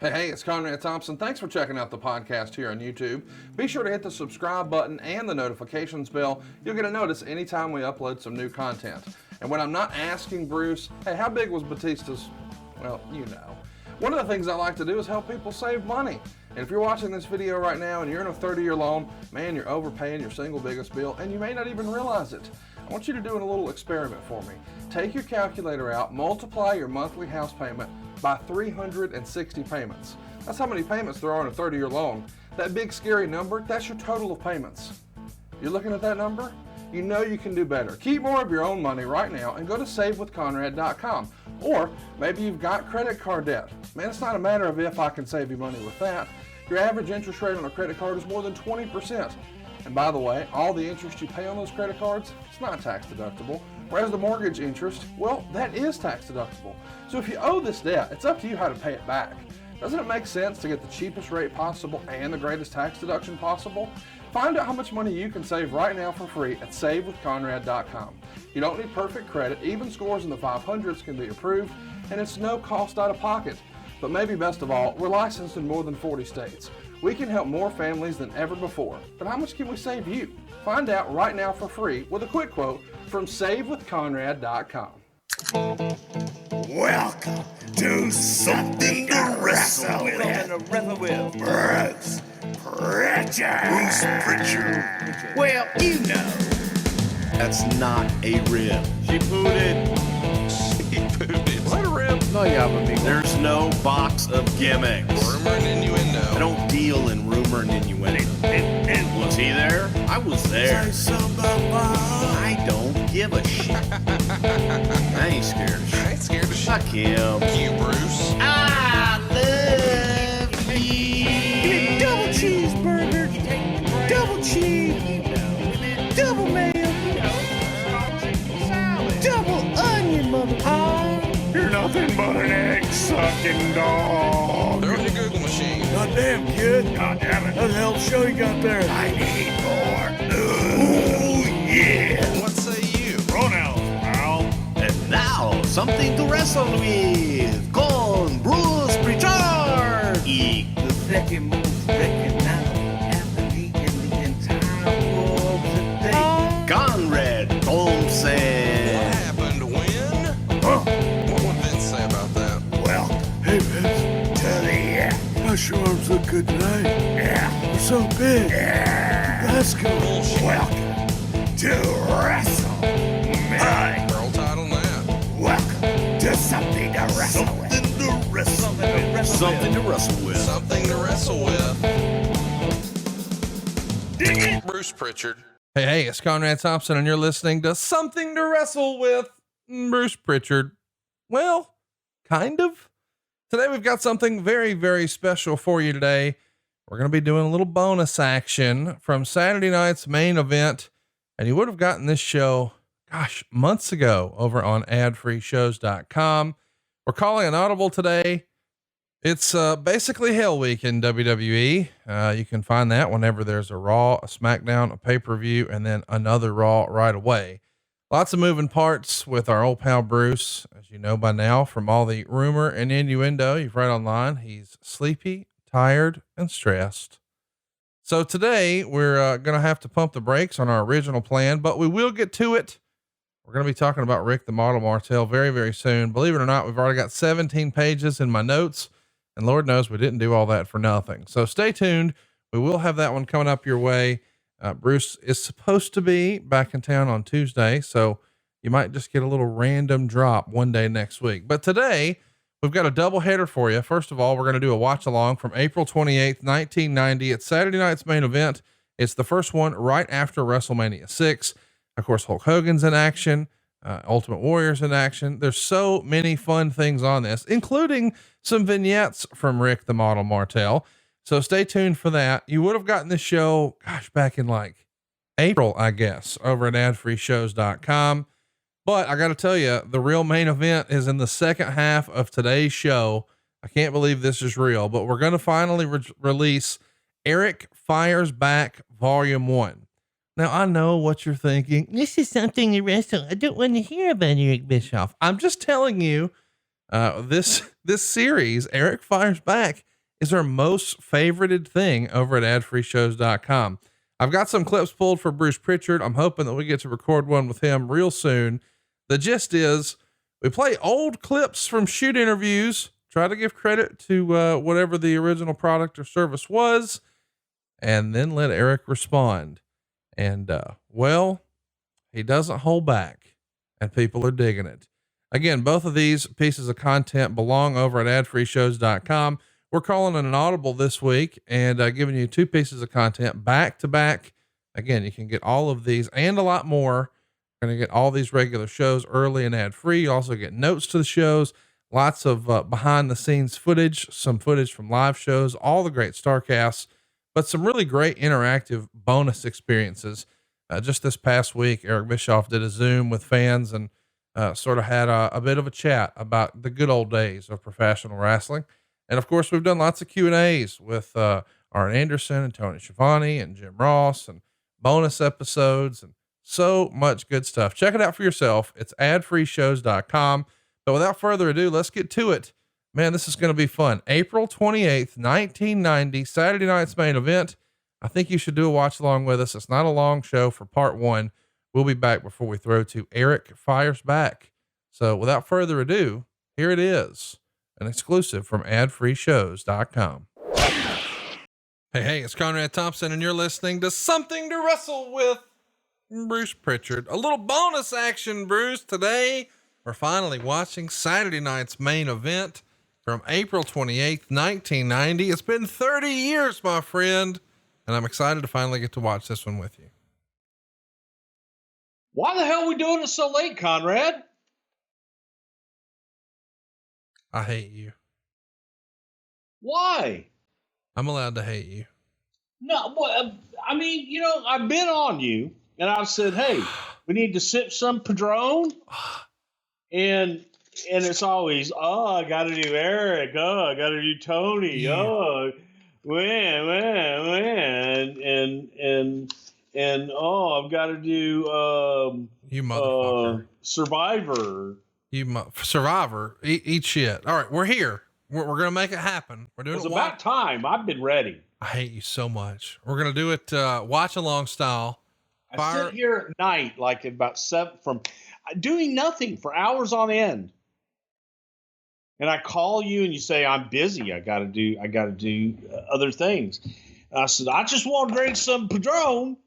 Hey, it's Conrad Thompson. Thanks for checking out the podcast here on YouTube. Be sure to hit the subscribe button and the notifications bell. You'll get a notice anytime we upload some new content. And when I'm not asking Bruce, hey, how big was Batista's? Well, you know. One of the things I like to do is help people save money. And if you're watching this video right now and you're in a 30-year loan, man, you're overpaying your single biggest bill and you may not even realize it. I want you to do a little experiment for me. Take your calculator out, multiply your monthly house payment by 360 payments. That's how many payments there are in a 30-year loan. That big scary number, that's your total of payments. You're looking at that number? You know you can do better. Keep more of your own money right now and go to savewithconrad.com. Or maybe you've got credit card debt. Man, it's not a matter of if I can save you money with that. Your average interest rate on a credit card is more than 20%. And by the way, all the interest you pay on those credit cards, it's not tax deductible. Whereas the mortgage interest, well, that is tax deductible. So if you owe this debt, it's up to you how to pay it back. Doesn't it make sense to get the cheapest rate possible and the greatest tax deduction possible? Find out how much money you can save right now for free at savewithconrad.com. You don't need perfect credit. Even scores in the 500s can be approved, and it's no cost out of pocket. But maybe best of all, we're licensed in more than 40 states. We can help more families than ever before. But how much can we save you? Find out right now for free with a quick quote from savewithconrad.com. Welcome to Something to Wrestle with. Bruce Prichard. Well, you know, that's not a rib. She pooted. What a rib? No, yeah, There's no box of gimmicks. Rumor and innuendo. I don't deal in rumor and innuendo. And was he there? I was there. I don't give a shit. I ain't scared of shit. I ain't scared of shit. Fuck him. You, Bruce. I love you. Give me a double cheeseburger. Double cheese. Double mayo. Double onion, motherfucker. You're nothing but an egg-sucking dog. Throw in your Google machine. Goddamn, kid. God damn it. What the hell show you got there? I need more. Ooh, yeah. What say you? Pronouns, pal. And now, something to wrestle with. Con Bruce Prichard. Y the second most recognizable athlete in the entire world today. Conrad Thompson. What happened when? Huh? What would Vince say about that? Well, hey, Vince. To the gosh, your arms look good tonight. Yeah. You're so big. Yeah. That's cool. Bullshit. Welcome to Wrestle. Man. World title now. Welcome to Something to Wrestle with. Something to wrestle with. Something to wrestle with. Dig it. Bruce Prichard. Hey, it's Conrad Thompson, and you're listening to Something to Wrestle with Bruce Prichard. Well, kind of. Today we've got something very, very special for you today. We're going to be doing a little bonus action from Saturday night's main event, and you would have gotten this show, gosh, months ago over on adfreeshows.com. We're calling an audible today. It's basically Hell Week in WWE. You can find that whenever there's a Raw, a SmackDown, a pay-per-view, and then another Raw right away. Lots of moving parts with our old pal Bruce, as you know by now, from all the rumor and innuendo you've read online. He's sleepy, tired, and stressed. So today we're going to have to pump the brakes on our original plan, but we will get to it. We're going to be talking about Rick the Model Martel very, very soon. Believe it or not, we've already got 17 pages in my notes, and Lord knows we didn't do all that for nothing. So stay tuned. We will have that one coming up your way. Bruce is supposed to be back in town on Tuesday, so you might just get a little random drop one day next week. But today we've got a double header for you. First of all, we're going to do a watch along from April 28th, 1990. It's Saturday night's main event. It's the first one right after WrestleMania 6. Of course, Hulk Hogan's in action, Ultimate Warrior's in action. There's so many fun things on this, including some vignettes from Rick the Model Martel. So stay tuned for that. You would have gotten this show, gosh, back in like April, I guess, over at adfreeshows.com. But I got to tell you, the real main event is in the second half of today's show. I can't believe this is real, but we're going to finally release Eric Fires Back Volume 1. Now, I know what you're thinking. This is Something to Wrestle. I don't want to hear about Eric Bischoff. I'm just telling you, this series, Eric Fires Back, is our most favorited thing over at adfreeshows.com. I've got some clips pulled for Bruce Prichard. I'm hoping that we get to record one with him real soon. The gist is we play old clips from shoot interviews, try to give credit to whatever the original product or service was, and then let Eric respond. And well, he doesn't hold back, and people are digging it. Again, both of these pieces of content belong over at adfreeshows.com. We're calling it an audible this week and giving you 2 pieces of content back to back. Again, you can get all of these and a lot more. You're going to get all these regular shows early and ad free. You also get notes to the shows, lots of behind the scenes footage, some footage from live shows, all the great Starcasts, but some really great interactive bonus experiences. Just this past week, Eric Bischoff did a Zoom with fans and sort of had a bit of a chat about the good old days of professional wrestling. And of course, we've done lots of Q&As with Arn Anderson and Tony Schiavone and Jim Ross and bonus episodes and so much good stuff. Check it out for yourself. It's adfreeshows.com. But without further ado, let's get to it. Man, this is going to be fun. April 28th, 1990, Saturday night's main event. I think you should do a watch along with us. It's not a long show for part 1. We'll be back before we throw to Eric Fires Back. So without further ado, here it is. An exclusive from adfreeshows.com. Hey, it's Conrad Thompson, and you're listening to Something to Wrestle with Bruce Prichard. A little bonus action, Bruce. Today, we're finally watching Saturday night's main event from April 28th, 1990. It's been 30 years, my friend, and I'm excited to finally get to watch this one with you. Why the hell are we doing it so late, Conrad? I hate you. Why? I'm allowed to hate you. No, well, I mean, you know, I've been on you, and I've said, hey, we need to sip some Padron, and it's always, oh, I got to do Eric, oh, I got to do Tony, Yeah. oh, when, and oh, I've got to do You motherfucker. Survivor. Survivor. Eat shit. All right, we're here. We're going to make it happen. We're doing It's it. about time. I've been ready. I hate you so much. We're going to do it watch along style. I sit here at night, like at about 7 from doing nothing for hours on end. And I call you and you say, I'm busy. I got to do other things. And I said, I just want to drink some Padron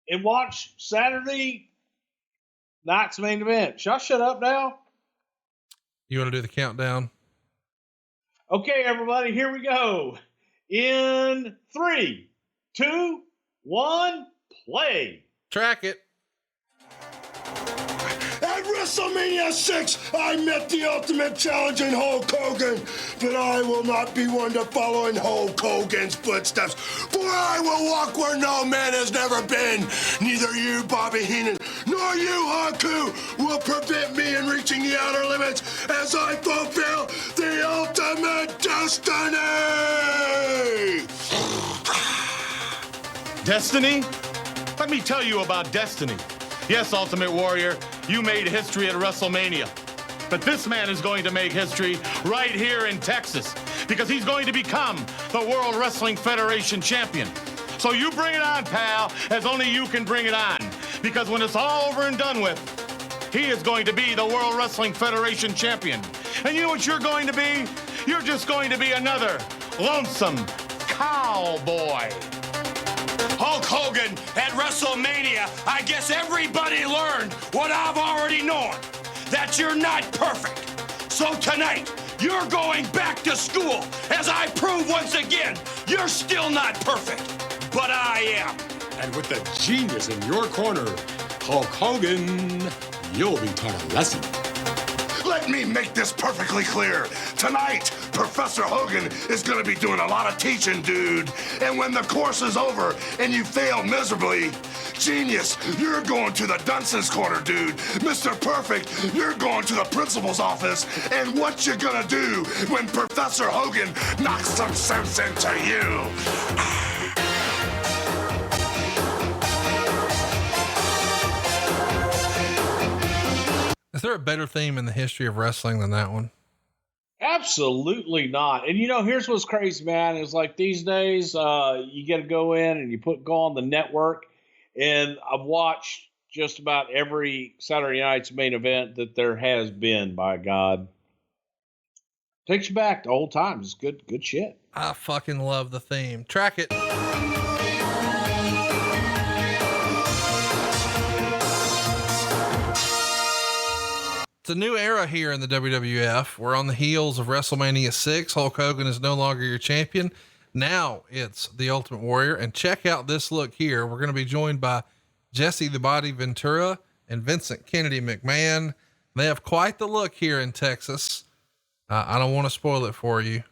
and watch Saturday night's main event. Should I shut up now? You want to do the countdown? Okay, everybody, here we go. In 3, 2, 1, play. Track it. At WrestleMania 6, I met the ultimate challenging Hulk Hogan, but I will not be one to follow in Hulk Hogan's footsteps, for I will walk where no man has never been. Neither you, Bobby Heenan, nor you, Haku, will prevent me in reaching the outer limits as I fulfill the ultimate destiny! Destiny? Let me tell you about destiny. Yes, Ultimate Warrior, you made history at WrestleMania. But this man is going to make history right here in Texas because he's going to become the World Wrestling Federation champion. So you bring it on, pal, as only you can bring it on. Because when it's all over and done with, he is going to be the World Wrestling Federation champion. And you know what you're going to be? You're just going to be another lonesome cowboy. Hulk Hogan at WrestleMania, I guess everybody learned what I've already known, that you're not perfect. So tonight, you're going back to school as I prove once again you're still not perfect, but I am. And with the genius in your corner, Hulk Hogan, you'll be taught a lesson. Let me make this perfectly clear. Tonight, Professor Hogan is going to be doing a lot of teaching, dude. And when the course is over and you fail miserably, genius, you're going to the Dunson's corner, dude. Mr. Perfect, you're going to the principal's office. And what you gonna do when Professor Hogan knocks some sense into you? Is there a better theme in the history of wrestling than that one? Absolutely not. And here's what's crazy, man. It's like these days, you get to go in and go on the network, and I've watched just about every Saturday night's main event that there has been. By God, takes you back to old times. It's good shit. I fucking love the theme. Track it. It's a new era here in the WWF. We're on the heels of WrestleMania 6. Hulk Hogan is no longer your champion. Now it's the Ultimate Warrior. And check out this look here. We're going to be joined by Jesse the Body Ventura and Vincent Kennedy McMahon. They have quite the look here in Texas. I don't want to spoil it for you.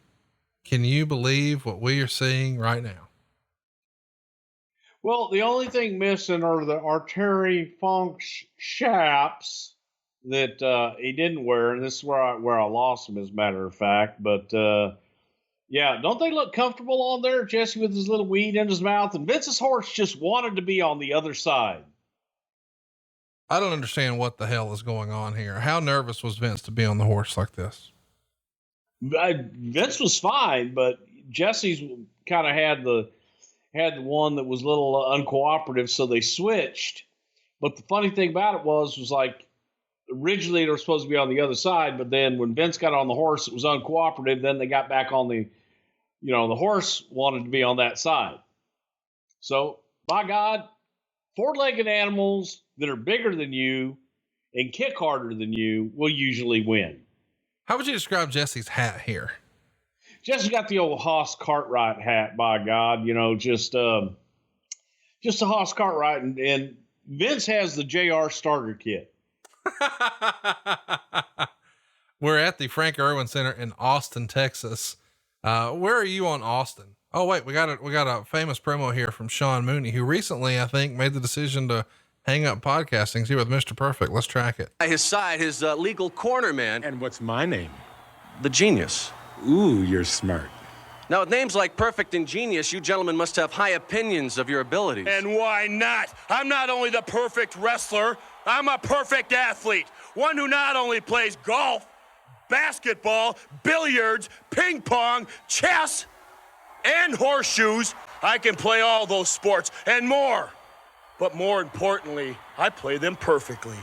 Can you believe what we are seeing right now? Well, the only thing missing are the artery funk chaps that he didn't wear, and this is where I lost him, as a matter of fact. But yeah, don't they look comfortable on there? Jesse with his little weed in his mouth, and Vince's horse just wanted to be on the other side. I don't understand what the hell is going on here. How nervous was Vince to be on the horse like this? Vince was fine, but Jesse's kind of had the one that was a little uncooperative, so they switched. But the funny thing about it was like, originally they were supposed to be on the other side, but then when Vince got on the horse, it was uncooperative. Then they got back on the horse wanted to be on that side. So by God, 4-legged animals that are bigger than you and kick harder than you will usually win. How would you describe Jesse's hat here? Jesse got the old Hoss Cartwright hat, by God, just a Hoss Cartwright, and Vince has the JR starter kit. We're at the Frank Erwin Center in Austin, Texas. Where are you on Austin? Oh wait, we got a famous promo here from Sean Mooney, who recently, I think, made the decision to hang up podcasting. Here with Mr. Perfect. Let's track it. By his side, his legal corner man. And what's my name? The Genius. Ooh, you're smart. Now, with names like Perfect and Genius, you gentlemen must have high opinions of your abilities. And why not? I'm not only the perfect wrestler, I'm a perfect athlete. One who not only plays golf, basketball, billiards, ping pong, chess, and horseshoes. I can play all those sports and more. But more importantly, I play them perfectly.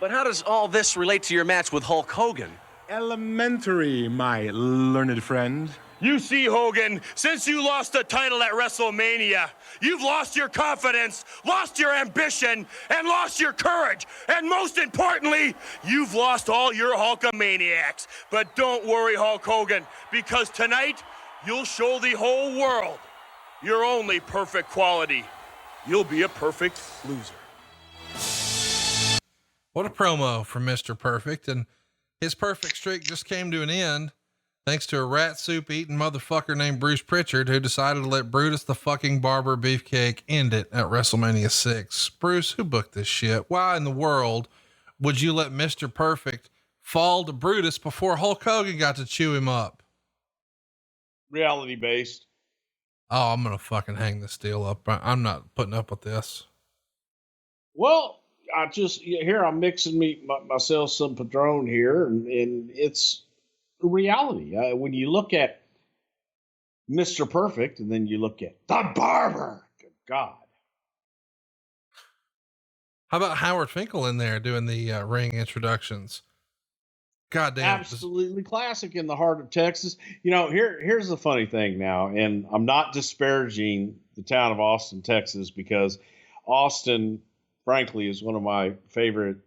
But how does all this relate to your match with Hulk Hogan? Elementary, my learned friend. You see, Hogan, since you lost the title at WrestleMania, you've lost your confidence, lost your ambition, and lost your courage. And most importantly, you've lost all your Hulkamaniacs. But don't worry, Hulk Hogan, because tonight, you'll show the whole world your only perfect quality. You'll be a perfect loser. What a promo from Mr. Perfect. And his perfect streak just came to an end thanks to a rat soup eating motherfucker named Bruce Prichard, who decided to let Brutus the fucking Barber Beefcake end it at WrestleMania 6. Bruce, who booked this shit? Why in the world would you let Mr. Perfect fall to Brutus before Hulk Hogan got to chew him up? Reality based. Oh, I'm going to fucking hang this deal up. I'm not putting up with this. Well, I'm mixing myself some Padron here, and it's reality. When you look at Mr. Perfect and then you look at the Barber, good God. How about Howard Finkel in there doing the ring introductions? God damn. Absolutely classic in the heart of Texas. Here's the funny thing now, and I'm not disparaging the town of Austin, Texas, because Austin, frankly, is one of my favorite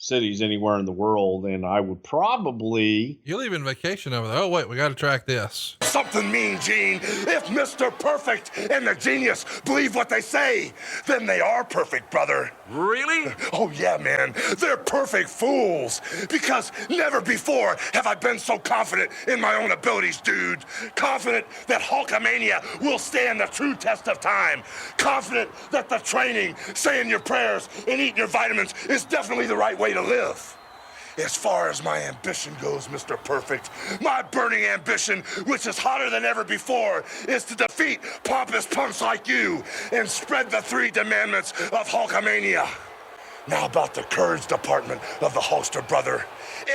cities anywhere in the world. And I would probably... You're leaving vacation over there. Oh, wait, we got to track this. Something mean, Gene. If Mr. Perfect and the Genius believe what they say, then they are perfect, brother. Really? Oh, yeah, man. They're perfect fools. Because never before have I been so confident in my own abilities, dude. Confident that Hulkamania will stand the true test of time. Confident that the training, saying your prayers, and eating your vitamins is definitely the right way to live. As far as my ambition goes, Mr. Perfect, my burning ambition, which is hotter than ever before, is to defeat pompous punks like you and spread the 3 commandments of Hulkamania. Now about the courage department of the Hulkster brother.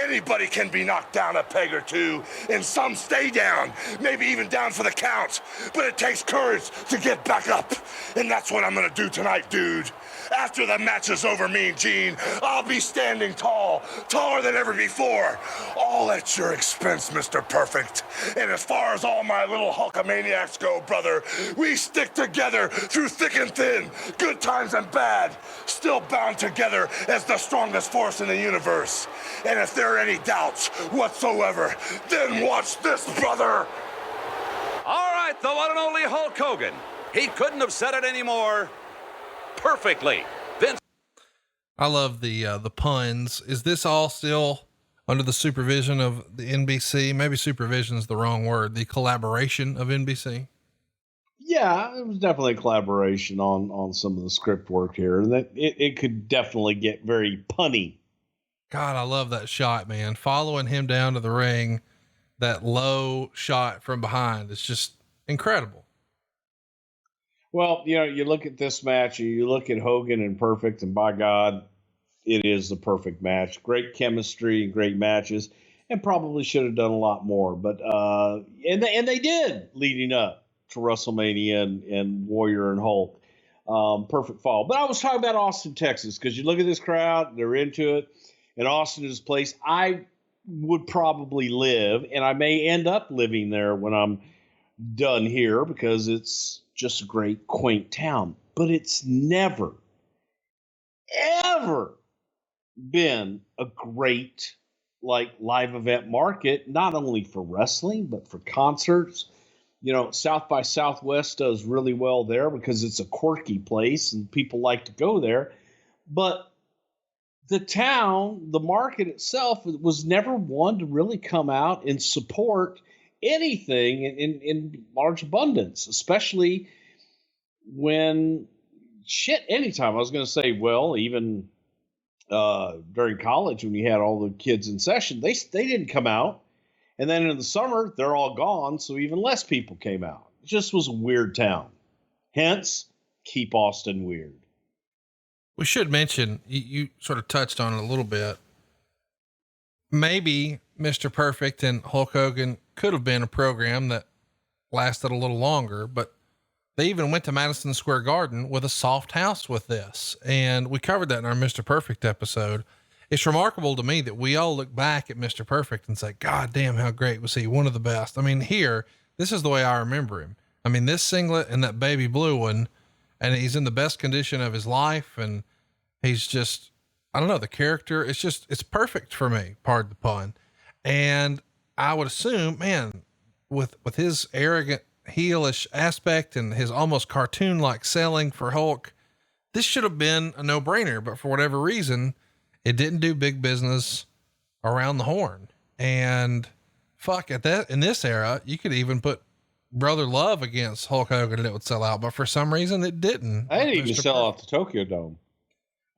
Anybody can be knocked down a peg or two, and some stay down, maybe even down for the count. But it takes courage to get back up, and that's what I'm gonna do tonight, dude. After the match is over, me and Gene, I'll be standing tall, taller than ever before. All at your expense, Mr. Perfect. And as far as all my little Hulkamaniacs go, brother, we stick together through thick and thin, good times and bad, still bound together as the strongest force in the universe. And if there are any doubts whatsoever, then watch this, brother. All right, the one and only Hulk Hogan. He couldn't have said it any more perfectly. Vince. I love the puns. Is this all still under the supervision of the NBC? Maybe supervision is the wrong word. The collaboration of NBC. Yeah, it was definitely a collaboration on some of the script work here, and that it could definitely get very punny. God, I love that shot, man. Following him down to the ring, that low shot from behind. It's just incredible. Well, you know, you look at this match, you look at Hogan and Perfect, and by God, it is the perfect match. Great chemistry, great matches, and probably should have done a lot more. But and they did leading up to WrestleMania and Warrior and Hulk. Perfect fall. But I was talking about Austin, Texas, because you look at this crowd, they're into it. And Austin is a place I would probably live, and I may end up living there when I'm done here because it's just a great, quaint town. But it's never, ever been a great live event market, not only for wrestling, but for concerts. You know, South by Southwest does really well there because it's a quirky place and people like to go there. But the town, the market itself, was never one to really come out and support anything in large abundance, especially when anytime. I was going to say, well, even during college when you had all the kids in session, they didn't come out. And then in the summer, they're all gone, so even less people came out. It just was a weird town. Hence, keep Austin weird. We should mention, you sort of touched on it a little bit. Maybe Mr. Perfect and Hulk Hogan could have been a program that lasted a little longer, but they even went to Madison Square Garden with a soft house with this. And we covered that in our Mr. Perfect episode. It's remarkable to me that we all look back at Mr. Perfect and say, God damn, how great was he? One of the best. I mean, this is the way I remember him. I mean, this singlet and that baby blue one, and he's in the best condition of his life. And he's just, I don't know, the character, it's perfect for me, pardon the pun. And I would assume, man, with his arrogant heelish aspect and his almost cartoon-like selling for Hulk, this should have been a no-brainer, but for whatever reason, it didn't do big business around the horn. And fuck, in this era, you could even put Brother Love against Hulk Hogan and it would sell out, but for some reason it didn't. I didn't even sell out the Tokyo Dome.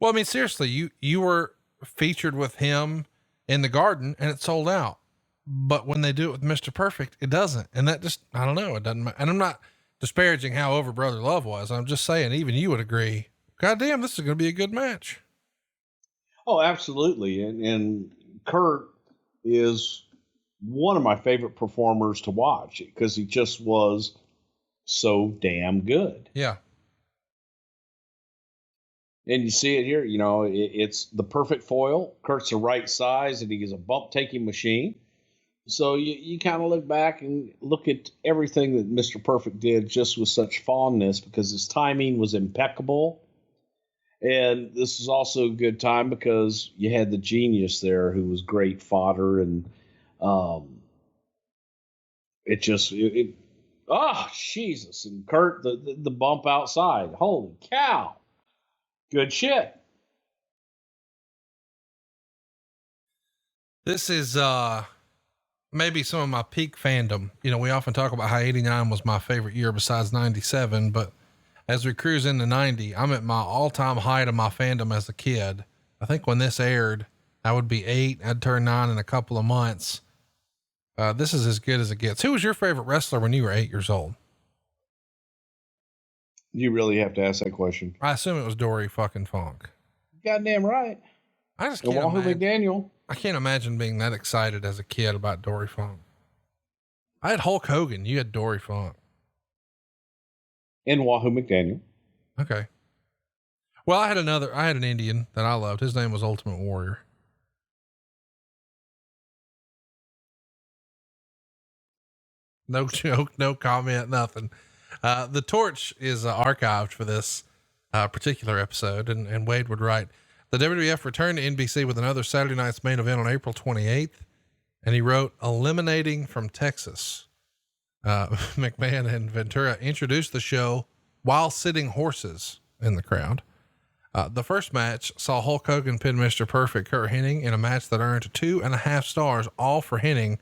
Well, I mean, seriously, you were featured with him in the Garden and it sold out. But when they do it with Mr. Perfect, it doesn't. And that just, I don't know. It doesn't. And I'm not disparaging how over Brother Love was. I'm just saying, even you would agree. God damn, this is going to be a good match. Oh, absolutely. And Kurt is one of my favorite performers to watch because he just was so damn good. Yeah. And you see it here, you know, it's the perfect foil. Kurt's the right size and he is a bump taking machine. So you kind of look back and look at everything that Mr. Perfect did just with such fondness because his timing was impeccable. And this is also a good time because you had the genius there who was great fodder. And Jesus. And Kurt, the bump outside. Holy cow. Good shit. This is, maybe some of my peak fandom. You know, we often talk about how 89 was my favorite year besides 97, but as we cruise into 90, I'm at my all-time height of my fandom as a kid. I think when this aired, I would be 8. I'd turn 9 in a couple of months. This is as good as it gets. Who was your favorite wrestler when you were 8 years old? You really have to ask that question. I assume it was Dory fucking Funk. Goddamn right. I just can't Wahoo imagine. McDaniel. I can't imagine being that excited as a kid about Dory Funk. I had Hulk Hogan. You had Dory Funk. And Wahoo McDaniel. Okay. Well, I had an Indian that I loved. His name was Ultimate Warrior. No joke, no comment, nothing. The torch is archived for this particular episode, and Wade would write, the WWF returned to NBC with another Saturday night's main event on April 28th. And he wrote, eliminating from Texas. McMahon and Ventura introduced the show while sitting horses in the crowd. The first match saw Hulk Hogan pin Mr. Perfect Kurt Hennig in a match that earned 2.5 stars, all for Hennig.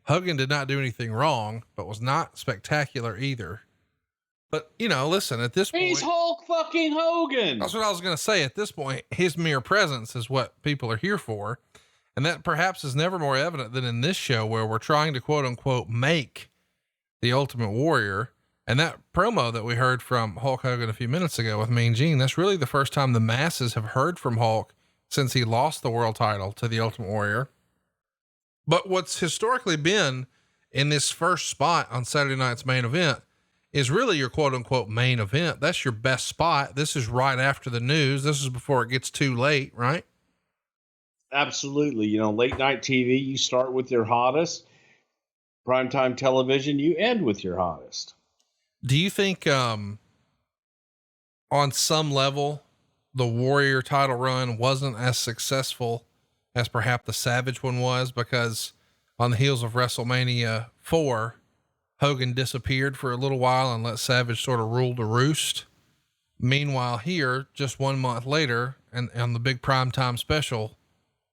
Hogan did not do anything wrong, but was not spectacular either. But, you know, listen, at this point, he's Hulk fucking Hogan. That's what I was going to say. At this point, his mere presence is what people are here for. And that perhaps is never more evident than in this show, where we're trying to quote unquote make the Ultimate Warrior. And that promo that we heard from Hulk Hogan a few minutes ago with Mean Gene, that's really the first time the masses have heard from Hulk since he lost the world title to the Ultimate Warrior. But what's historically been in this first spot on Saturday night's main event is really your quote unquote main event. That's your best spot. This is right after the news. This is before it gets too late, right? Absolutely. You know, late night TV, you start with your hottest. Primetime television, you end with your hottest. Do you think, on some level, the Warrior title run wasn't as successful as perhaps the Savage one was, because on the heels of WrestleMania 4, Hogan disappeared for a little while and let Savage sort of rule the roost. Meanwhile, here, just 1 month later, and on the big primetime special,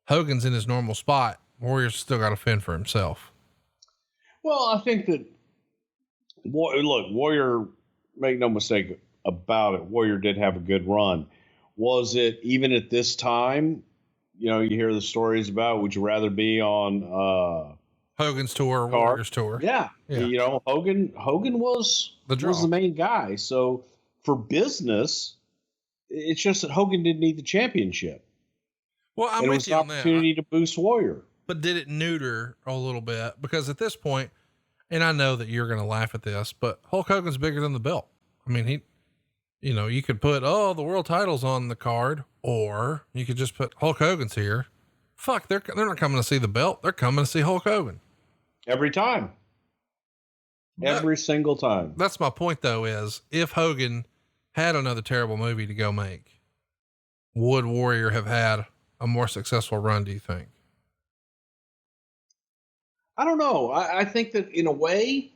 Hogan's in his normal spot. Warrior's still got to fend for himself. Well, I think that, look, Warrior, make no mistake about it, Warrior did have a good run. Was it, even at this time, you know, you hear the stories about, would you rather be on Hogan's tour or Warrior's tour? Yeah. You know, Hogan was the main guy. So for business, it's just that Hogan didn't need the championship. Well, I'm with you on that. Opportunity to boost Warrior. But did it neuter a little bit? Because at this point, and I know that you're going to laugh at this, but Hulk Hogan's bigger than the belt. I mean, you know, you could put, the world title's on the card, or you could just put Hulk Hogan's here. Fuck, they're not coming to see the belt. They're coming to see Hulk Hogan. Every time. Every single time. That's my point though, is if Hogan had another terrible movie to go make, would Warrior have had a more successful run, do you think? I don't know. I think that in a way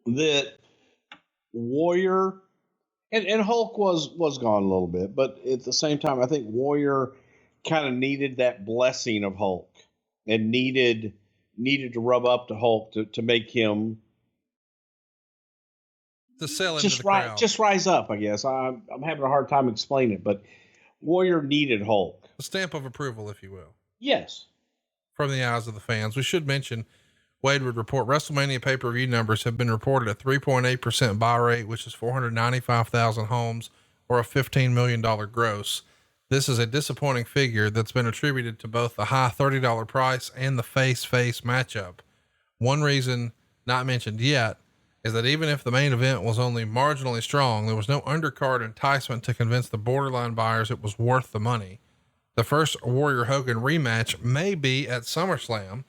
that Warrior and Hulk was gone a little bit, but at the same time, I think Warrior kind of needed that blessing of Hulk and needed to rub up to Hulk to make him to sell into the crowd. Just rise up, I guess. I'm having a hard time explaining it, but Warrior needed Hulk. A stamp of approval, if you will. Yes. From the eyes of the fans. We should mention, Wade would report WrestleMania pay-per-view numbers have been reported at 3.8% buy rate, which is 495,000 homes or a $15 million gross. This is a disappointing figure that's been attributed to both the high $30 price and the face-face matchup. One reason not mentioned yet is that even if the main event was only marginally strong, there was no undercard enticement to convince the borderline buyers it was worth the money. The first Warrior Hogan rematch may be at SummerSlam,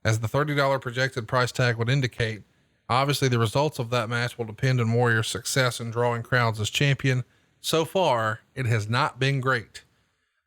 as the $30 projected price tag would indicate. Obviously, the results of that match will depend on Warrior's success in drawing crowds as champion. So far, it has not been great.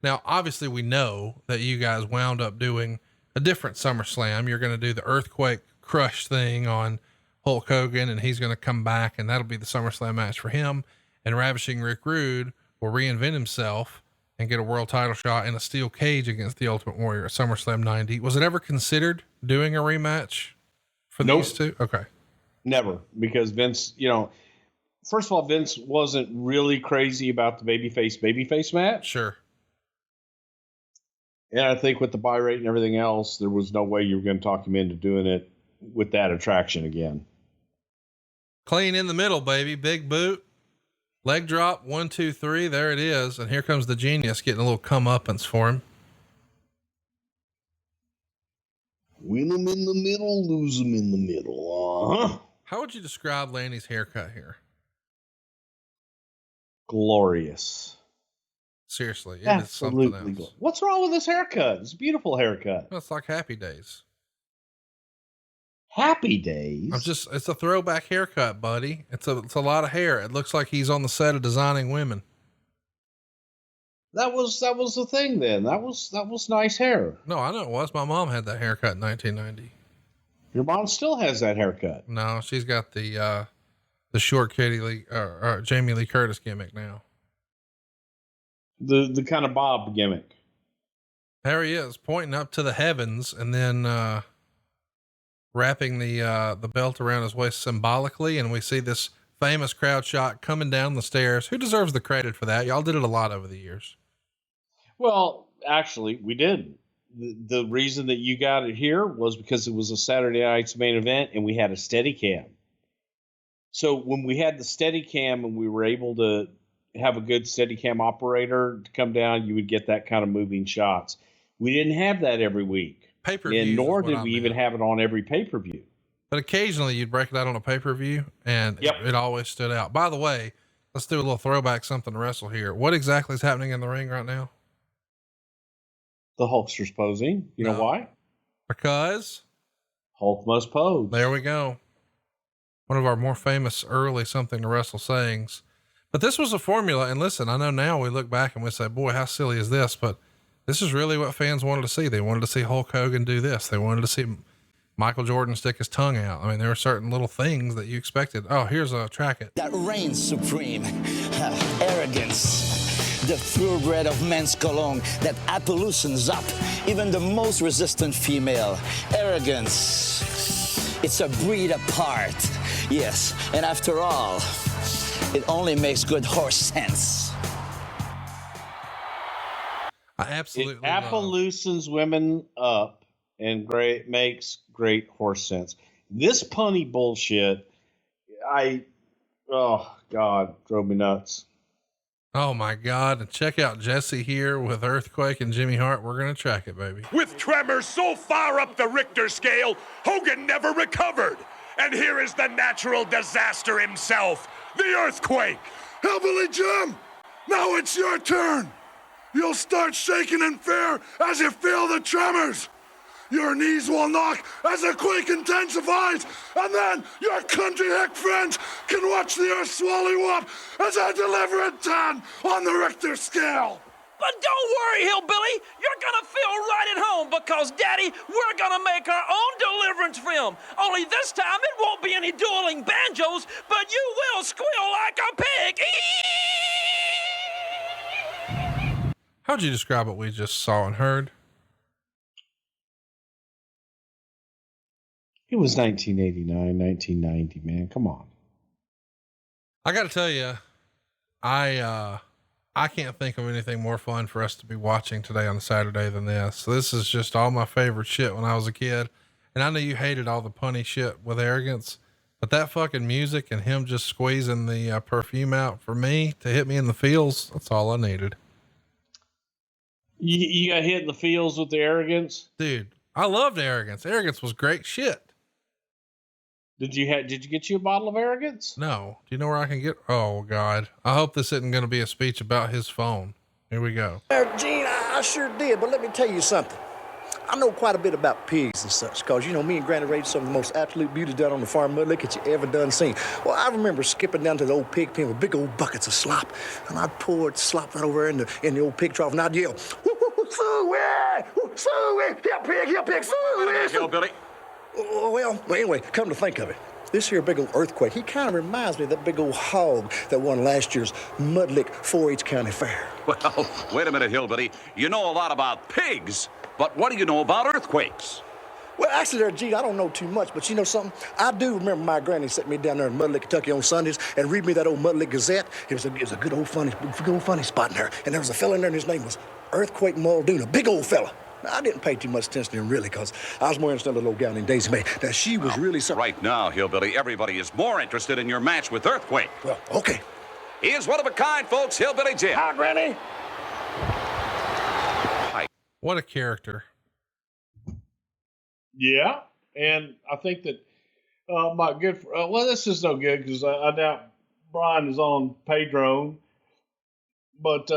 Now, obviously, we know that you guys wound up doing a different SummerSlam. You're going to do the Earthquake Crush thing on Hulk Hogan, and he's going to come back, and that'll be the SummerSlam match for him. And Ravishing Rick Rude will reinvent himself and get a world title shot in a steel cage against the Ultimate Warrior at SummerSlam 90. Was it ever considered doing a rematch for these two? Okay. Never, because Vince, you know, first of all, Vince wasn't really crazy about the babyface match. Sure. And I think with the buy rate and everything else, there was no way you were going to talk him into doing it with that attraction again. Clean in the middle, baby. Big boot. Leg drop, 1, 2, 3. There it is. And here comes the Genius getting a little comeuppance for him. Win them in the middle, lose them in the middle. How would you describe Lanny's haircut here? Glorious. Seriously, it is Absolutely. something else. What's wrong with this haircut? It's a beautiful haircut. It's like Happy Days. Happy Days. It's a throwback haircut, buddy. It's a lot of hair. It looks like he's on the set of Designing Women. That was the thing then. That was nice hair. No, I know it was. My mom had that haircut in 1990. Your mom still has that haircut. No, she's got the short Katie Lee, Jamie Lee Curtis gimmick now. The kind of bob gimmick. There he is, pointing up to the heavens and then wrapping the belt around his waist symbolically, and we see this famous crowd shot coming down the stairs. Who deserves the credit for that? Y'all did it a lot over the years. Well, actually, we did. The reason that you got it here was because it was a Saturday night's main event and we had a Steadicam. So when we had the Steadicam and we were able to have a good Steadicam operator to come down, you would get that kind of moving shots. We didn't have that every week. Pay-per-view, and nor did we even have it on every pay-per-view. But occasionally you'd break it out on a pay-per-view and it always stood out. By the way, let's do a little throwback Something to Wrestle here. What exactly is happening in the ring right now? The Hulkster's posing. You know why? Because Hulk must pose. There we go. One of our more famous early Something to Wrestle sayings. But this was a formula. And listen, I know now we look back and we say, boy, how silly is this? But this is really what fans wanted to see. They wanted to see Hulk Hogan do this. They wanted to see Michael Jordan stick his tongue out. I mean, there were certain little things that you expected. Oh, here's a track it. That reigns supreme. Arrogance. The thoroughbred of men's cologne that loosens up even the most resistant female. Arrogance. It's a breed apart. Yes, and after all, it only makes good horse sense. I absolutely it loosens women up and makes great horse sense. This punny bullshit, oh God, drove me nuts. Oh my God. And check out Jesse here with Earthquake and Jimmy Hart. We're going to track it, baby. With tremors so far up the Richter scale, Hogan never recovered. And here is the natural disaster himself, the Earthquake. Hillbilly Jim, now it's your turn. You'll start shaking in fear as you feel the tremors. Your knees will knock as the quake intensifies, and then your country hick friends can watch the earth swallow you up as I deliver a 10 on the Richter scale. But don't worry, Hillbilly. You're gonna feel right at home because, Daddy, we're gonna make our own deliverance film. Only this time it won't be any dueling banjos, but you will squeal like a pig. How'd you describe what we just saw and heard? It was 1989, 1990, man. Come on. I got to tell you, I can't think of anything more fun for us to be watching today on a Saturday than this. This is just all my favorite shit when I was a kid. And I know you hated all the punny shit with Arrogance, but that fucking music and him just squeezing the perfume out for me to hit me in the feels. That's all I needed. You got hit in the feels with the Arrogance? Dude, I loved Arrogance. Arrogance was great shit. Did you get you a bottle of Arrogance? No. Do you know where I can get? Oh God. I hope this isn't going to be a speech about his phone. Here we go. Gene, I sure did, but let me tell you something. I know quite a bit about pigs and such, because, you know, me and Granny raised some of the most absolute beauty done on the farm mud lick that you ever done seen. Well, I remember skipping down to the old pig pen with big old buckets of slop, and I'd pour slop right over in the old pig trough, and I'd yell, "Suey, here pig, suey." Hillbilly. Well, anyway, come to think of it, this here big old Earthquake, he kind of reminds me of that big old hog that won last year's Mudlick 4-H County Fair. Well, wait a minute, Hillbilly. You know a lot about pigs, but what do you know about earthquakes? Well, actually, there, Gene, I don't know too much, but you know something? I do remember my granny sitting me down there in Mudlick, Kentucky on Sundays and read me that old Mudlick Gazette. It was a good old funny spot in there. And there was a fella in there, and his name was Earthquake Muldoon, a big old fella. Now, I didn't pay too much attention to him, really, because I was more interested in a little gal named Daisy Mae. Now, she was really something. Right now, Hillbilly, everybody is more interested in your match with Earthquake. Well, okay. He is one of a kind, folks, Hillbilly Jim. Hi, Granny. What a character. Yeah, and I think that my good. Well, this is no good because I doubt Brian is on Padron, but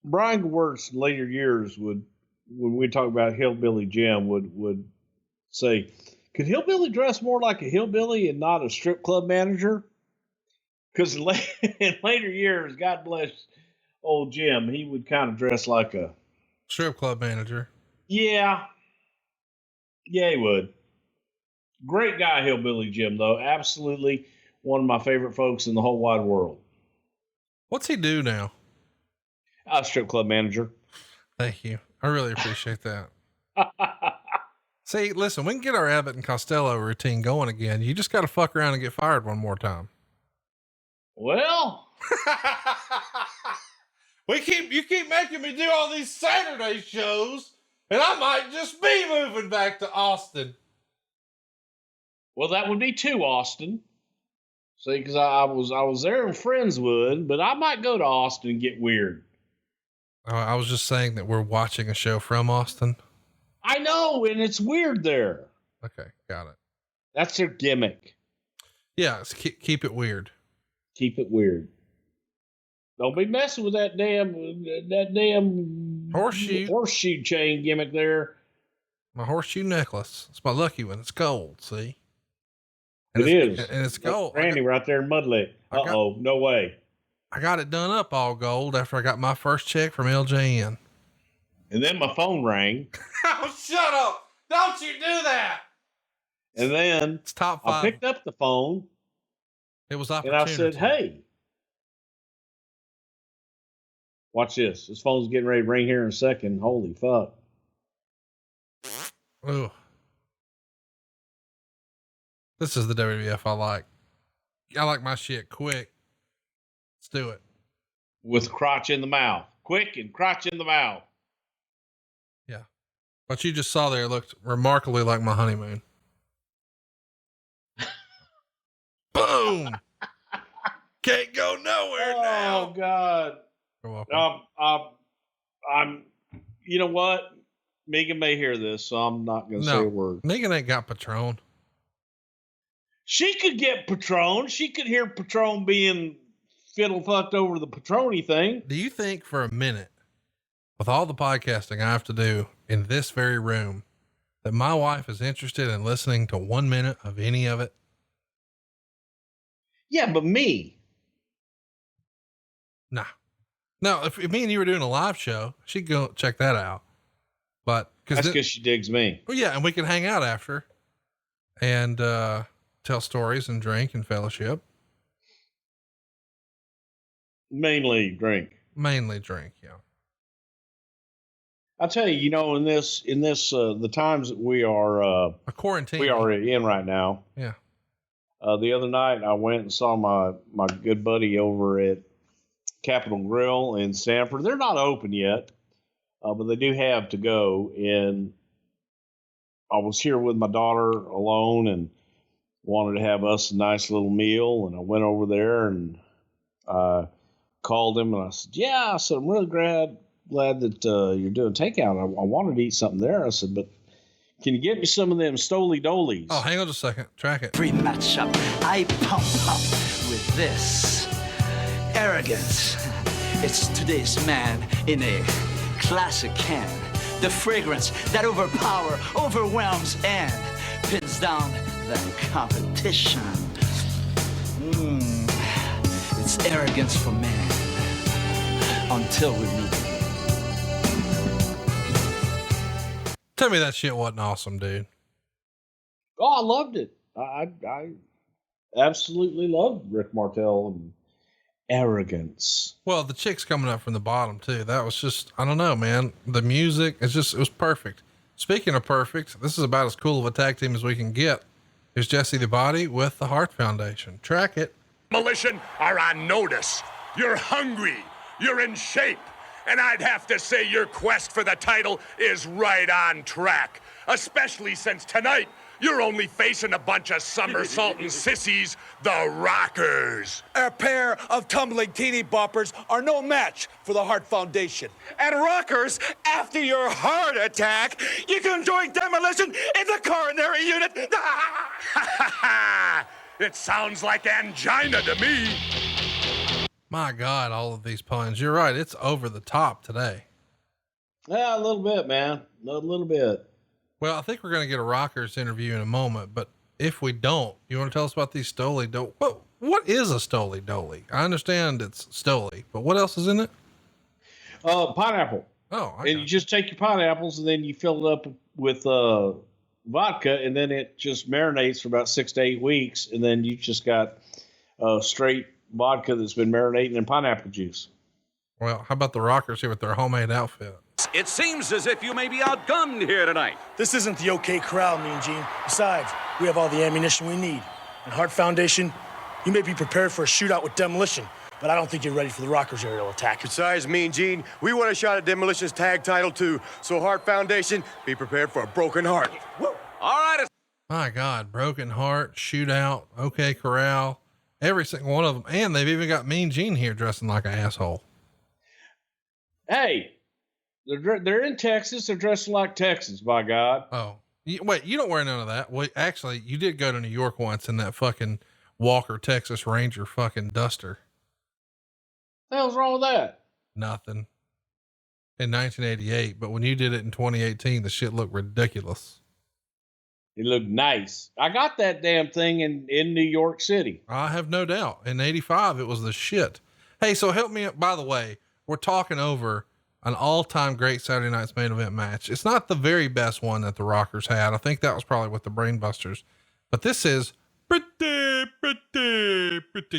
Brian Gewirtz in later years would, when we talk about Hillbilly Jim, would say, "Could Hillbilly dress more like a hillbilly and not a strip club manager?" Because in later years, God bless old Jim, he would kind of dress like a strip club manager. Yeah, he would. Great guy, Hillbilly Jim, though. Absolutely one of my favorite folks in the whole wide world. What's he do now? Strip club manager. Thank you. I really appreciate that. See, listen, we can get our Abbott and Costello routine going again. You just got to fuck around and get fired one more time. Well, you keep making me do all these Saturday shows, and I might just be moving back to Austin. Well, that would be too, Austin. See, because I was there in Friendswood, but I might go to Austin and get weird. I was just saying that we're watching a show from Austin. I know, and it's weird there. Okay, got it. That's their gimmick. Yeah, keep it weird. Keep it weird. Don't be messing with that damn horseshoe chain gimmick there. My horseshoe necklace. It's my lucky one. It's gold. See, and it is, and it's gold. Randy right there in Mud Lick. No way. I got it done up all gold after I got my first check from LJN. And then my phone rang. Oh, shut up! Don't you do that! And then it's top 5. I picked up the phone. It was opportunity. And I said, "Hey, watch this. This phone's getting ready to ring here in a second. Holy fuck!" Ooh. This is the WWF I like. I like my shit quick. Let's do it. With crotch in the mouth. Quick and crotch in the mouth. Yeah. What you just saw there looked remarkably like my honeymoon. Boom. Can't go nowhere now. Oh, God. You're welcome. I'm, you know what? Megan may hear this, so I'm not going to say a word. Megan ain't got Patron. She could get Patron. She could hear Patron being fiddle fucked over the Patroni thing. Do you think for a minute, with all the podcasting I have to do in this very room, that my wife is interested in listening to 1 minute of any of it? Yeah, but me. Nah. No, if me and you were doing a live show, she'd go check that out. But that's because she digs me. Well, yeah, and we can hang out after and tell stories and drink and fellowship. Mainly drink, yeah. I'll tell you, in this, the times that we are, a quarantine we are in right now. Yeah. The other night I went and saw my good buddy over at Capitol Grill in Sanford. They're not open yet, but they do have to go. And I was here with my daughter alone and wanted to have us a nice little meal. And I went over there and called him and I said, "Yeah," I said, "I'm really glad that you're doing takeout. I wanted to eat something there." I said, "But can you get me some of them Stoli Dolies?" Oh, hang on just a second. Track it. Pre-matchup, I pump up with this Arrogance. It's today's man in a classic can. The fragrance that overwhelms, and pins down the competition. It's Arrogance for man. Until we meet again. Tell me that shit wasn't awesome, dude. Oh, I loved it. I absolutely loved Rick Martel and Arrogance. Well, the chick's coming up from the bottom too. That was just, I don't know, man. The music, it was perfect. Speaking of perfect, this is about as cool of a tag team as we can get. Here's Jesse the Body with the Hart Foundation. Track it. Demolition are on notice. You're hungry. You're in shape. And I'd have to say your quest for the title is right on track. Especially since tonight You're only facing a bunch of somersaulting sissies, the Rockers. A pair of tumbling teeny boppers are no match for the Hart Foundation. And Rockers, after your heart attack, you can join Demolition in the coronary unit. It sounds like angina to me. My God, all of these puns. You're right. It's over the top today. Yeah, a little bit, man. A little bit. Well, I think we're going to get a Rockers interview in a moment, but if we don't, you want to tell us about these Stoli Doli? What is a Stoli Doli? I understand it's Stoli, but what else is in it? Pineapple. Oh, and you just take your pineapples and then you fill it up with vodka, and then it just marinates for about 6 to 8 weeks, and then you just got straight vodka that's been marinating in pineapple juice. Well, how about the Rockers here with their homemade outfit? It seems as if you may be outgunned here tonight. This isn't the OK Corral, Mean Gene. Besides, we have all the ammunition we need. And Hart Foundation, you may be prepared for a shootout with Demolition, but I don't think you're ready for the Rockers' aerial attack. Besides, Mean Gene, we want a shot at Demolition's tag title too. So Hart Foundation, be prepared for a broken heart. Woo. All right. My God, broken heart, shootout, OK Corral, every single one of them. And they've even got Mean Gene here dressing like an asshole. Hey, they're in Texas. They're dressing like Texans, by God. Oh, wait, you don't wear none of that. Well, actually, you did go to New York once in that fucking Walker, Texas Ranger fucking duster. What the hell's wrong with that? Nothing. In 1988, but when you did it in 2018, the shit looked ridiculous. It looked nice. I got that damn thing in New York City. I have no doubt. In 85, it was the shit. Hey, so help me up. By the way, we're talking over an all-time great Saturday night's main event match. It's not the very best one that the Rockers had. I think that was probably with the Brainbusters, but this is pretty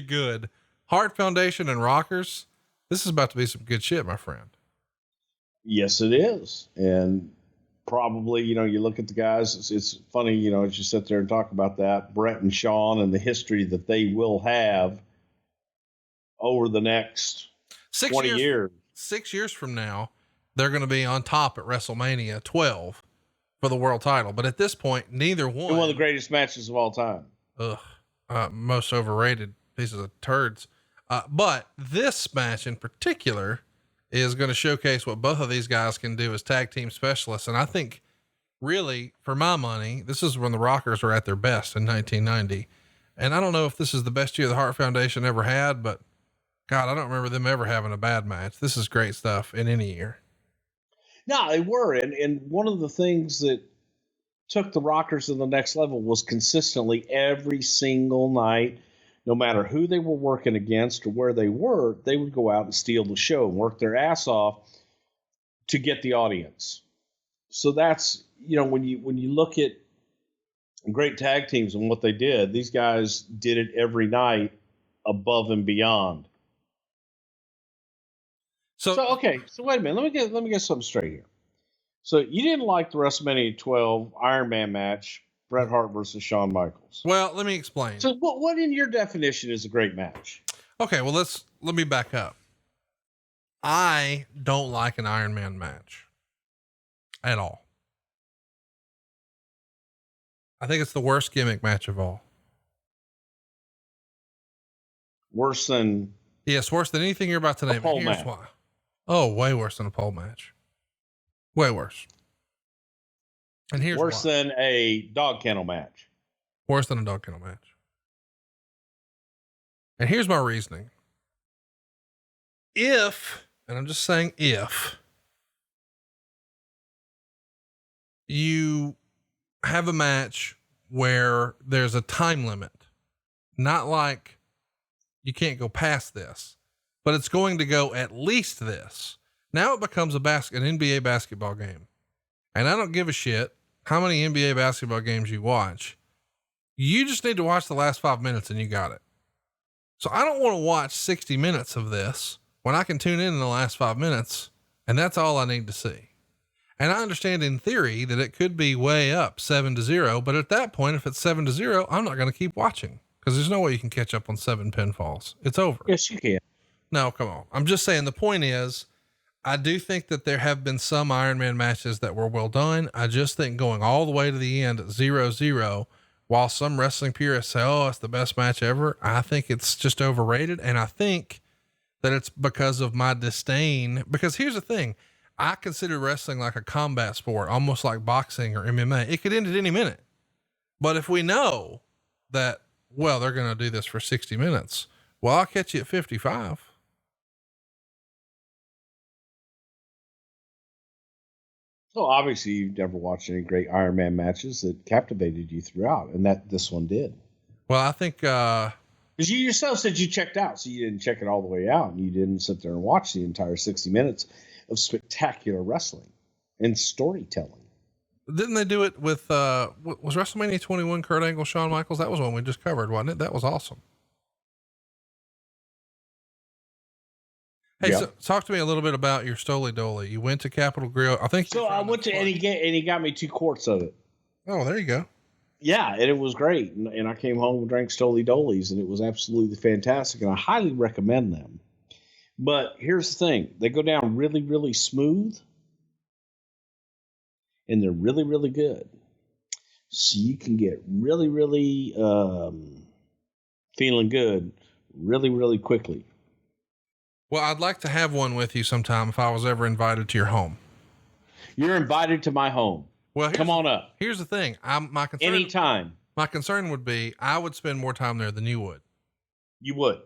good. Hart Foundation and Rockers. This is about to be some good shit, my friend. Yes, it is. And probably, you look at the guys, it's funny, as you sit there and talk about that, Brett and Sean and the history that they will have over the next 20 years. 6 years from now, they're going to be on top at WrestleMania 12 for the world title. But at this point, neither one. One of the greatest matches of all time. Most overrated pieces of turds. But this match in particular is going to showcase what both of these guys can do as tag team specialists. And I think really, for my money, this is when the Rockers were at their best in 1990. And I don't know if this is the best year the Hart Foundation ever had, but God, I don't remember them ever having a bad match. This is great stuff in any year. No, they were. And one of the things that took the Rockers to the next level was consistently every single night, no matter who they were working against or where they were, they would go out and steal the show and work their ass off to get the audience. So that's, when you look at great tag teams and what they did, these guys did it every night above and beyond. So okay. So wait a minute. Let me get something straight here. So you didn't like the WrestleMania 12 Iron Man match, Bret Hart versus Shawn Michaels. Well, let me explain. So what in your definition is a great match? Okay. Well, let me back up. I don't like an Iron Man match at all. I think it's the worst gimmick match of all. Worse than? Yes. Worse than anything you're about to name. Here's match. Why. Oh, way worse than a pole match. Way worse. And here's worse than a dog kennel match. Worse than a dog kennel match. And here's my reasoning. If, and I'm just saying if, you have a match where there's a time limit, not like you can't go past this, but it's going to go at least this. Now it becomes an NBA basketball game. And I don't give a shit how many NBA basketball games you watch. You just need to watch the last 5 minutes and you got it. So I don't want to watch 60 minutes of this when I can tune in the last 5 minutes and that's all I need to see. And I understand in theory that it could be way up 7-0, but at that point, if it's 7-0, I'm not going to keep watching because there's no way you can catch up on 7 pinfalls. It's over. Yes, you can. No, come on. I'm just saying the point is I do think that there have been some Iron Man matches that were well done. I just think going all the way to the end, 0-0, while some wrestling purists say, oh, it's the best match ever, I think it's just overrated. And I think that it's because of my disdain, because here's the thing. I consider wrestling like a combat sport, almost like boxing or MMA. It could end at any minute. But if we know that, well, they're going to do this for 60 minutes, well, I'll catch you at 55. So obviously you've never watched any great Iron Man matches that captivated you throughout, and that this one did. Well, I think, because you yourself said you checked out, so you didn't check it all the way out, and you didn't sit there and watch the entire 60 minutes of spectacular wrestling and storytelling. Didn't they do it with, was WrestleMania 21 Kurt Angle, Shawn Michaels? That was one we just covered, wasn't it? That was awesome. Hey, so talk to me a little bit about your Stoli Doli. You went to Capitol Grill. I think so. I went to, and he got me 2 quarts of it. Oh, there you go. Yeah. And it was great. And I came home and drank Stoli Dolis, and it was absolutely fantastic. And I highly recommend them. But here's the thing. They go down really, really smooth, and they're really, really good. So you can get really, really, feeling good really, really quickly. Well, I'd like to have one with you sometime if I was ever invited to your home. You're invited to my home. Well, come on up. Here's the thing. Anytime. My concern would be I would spend more time there than you would. You would.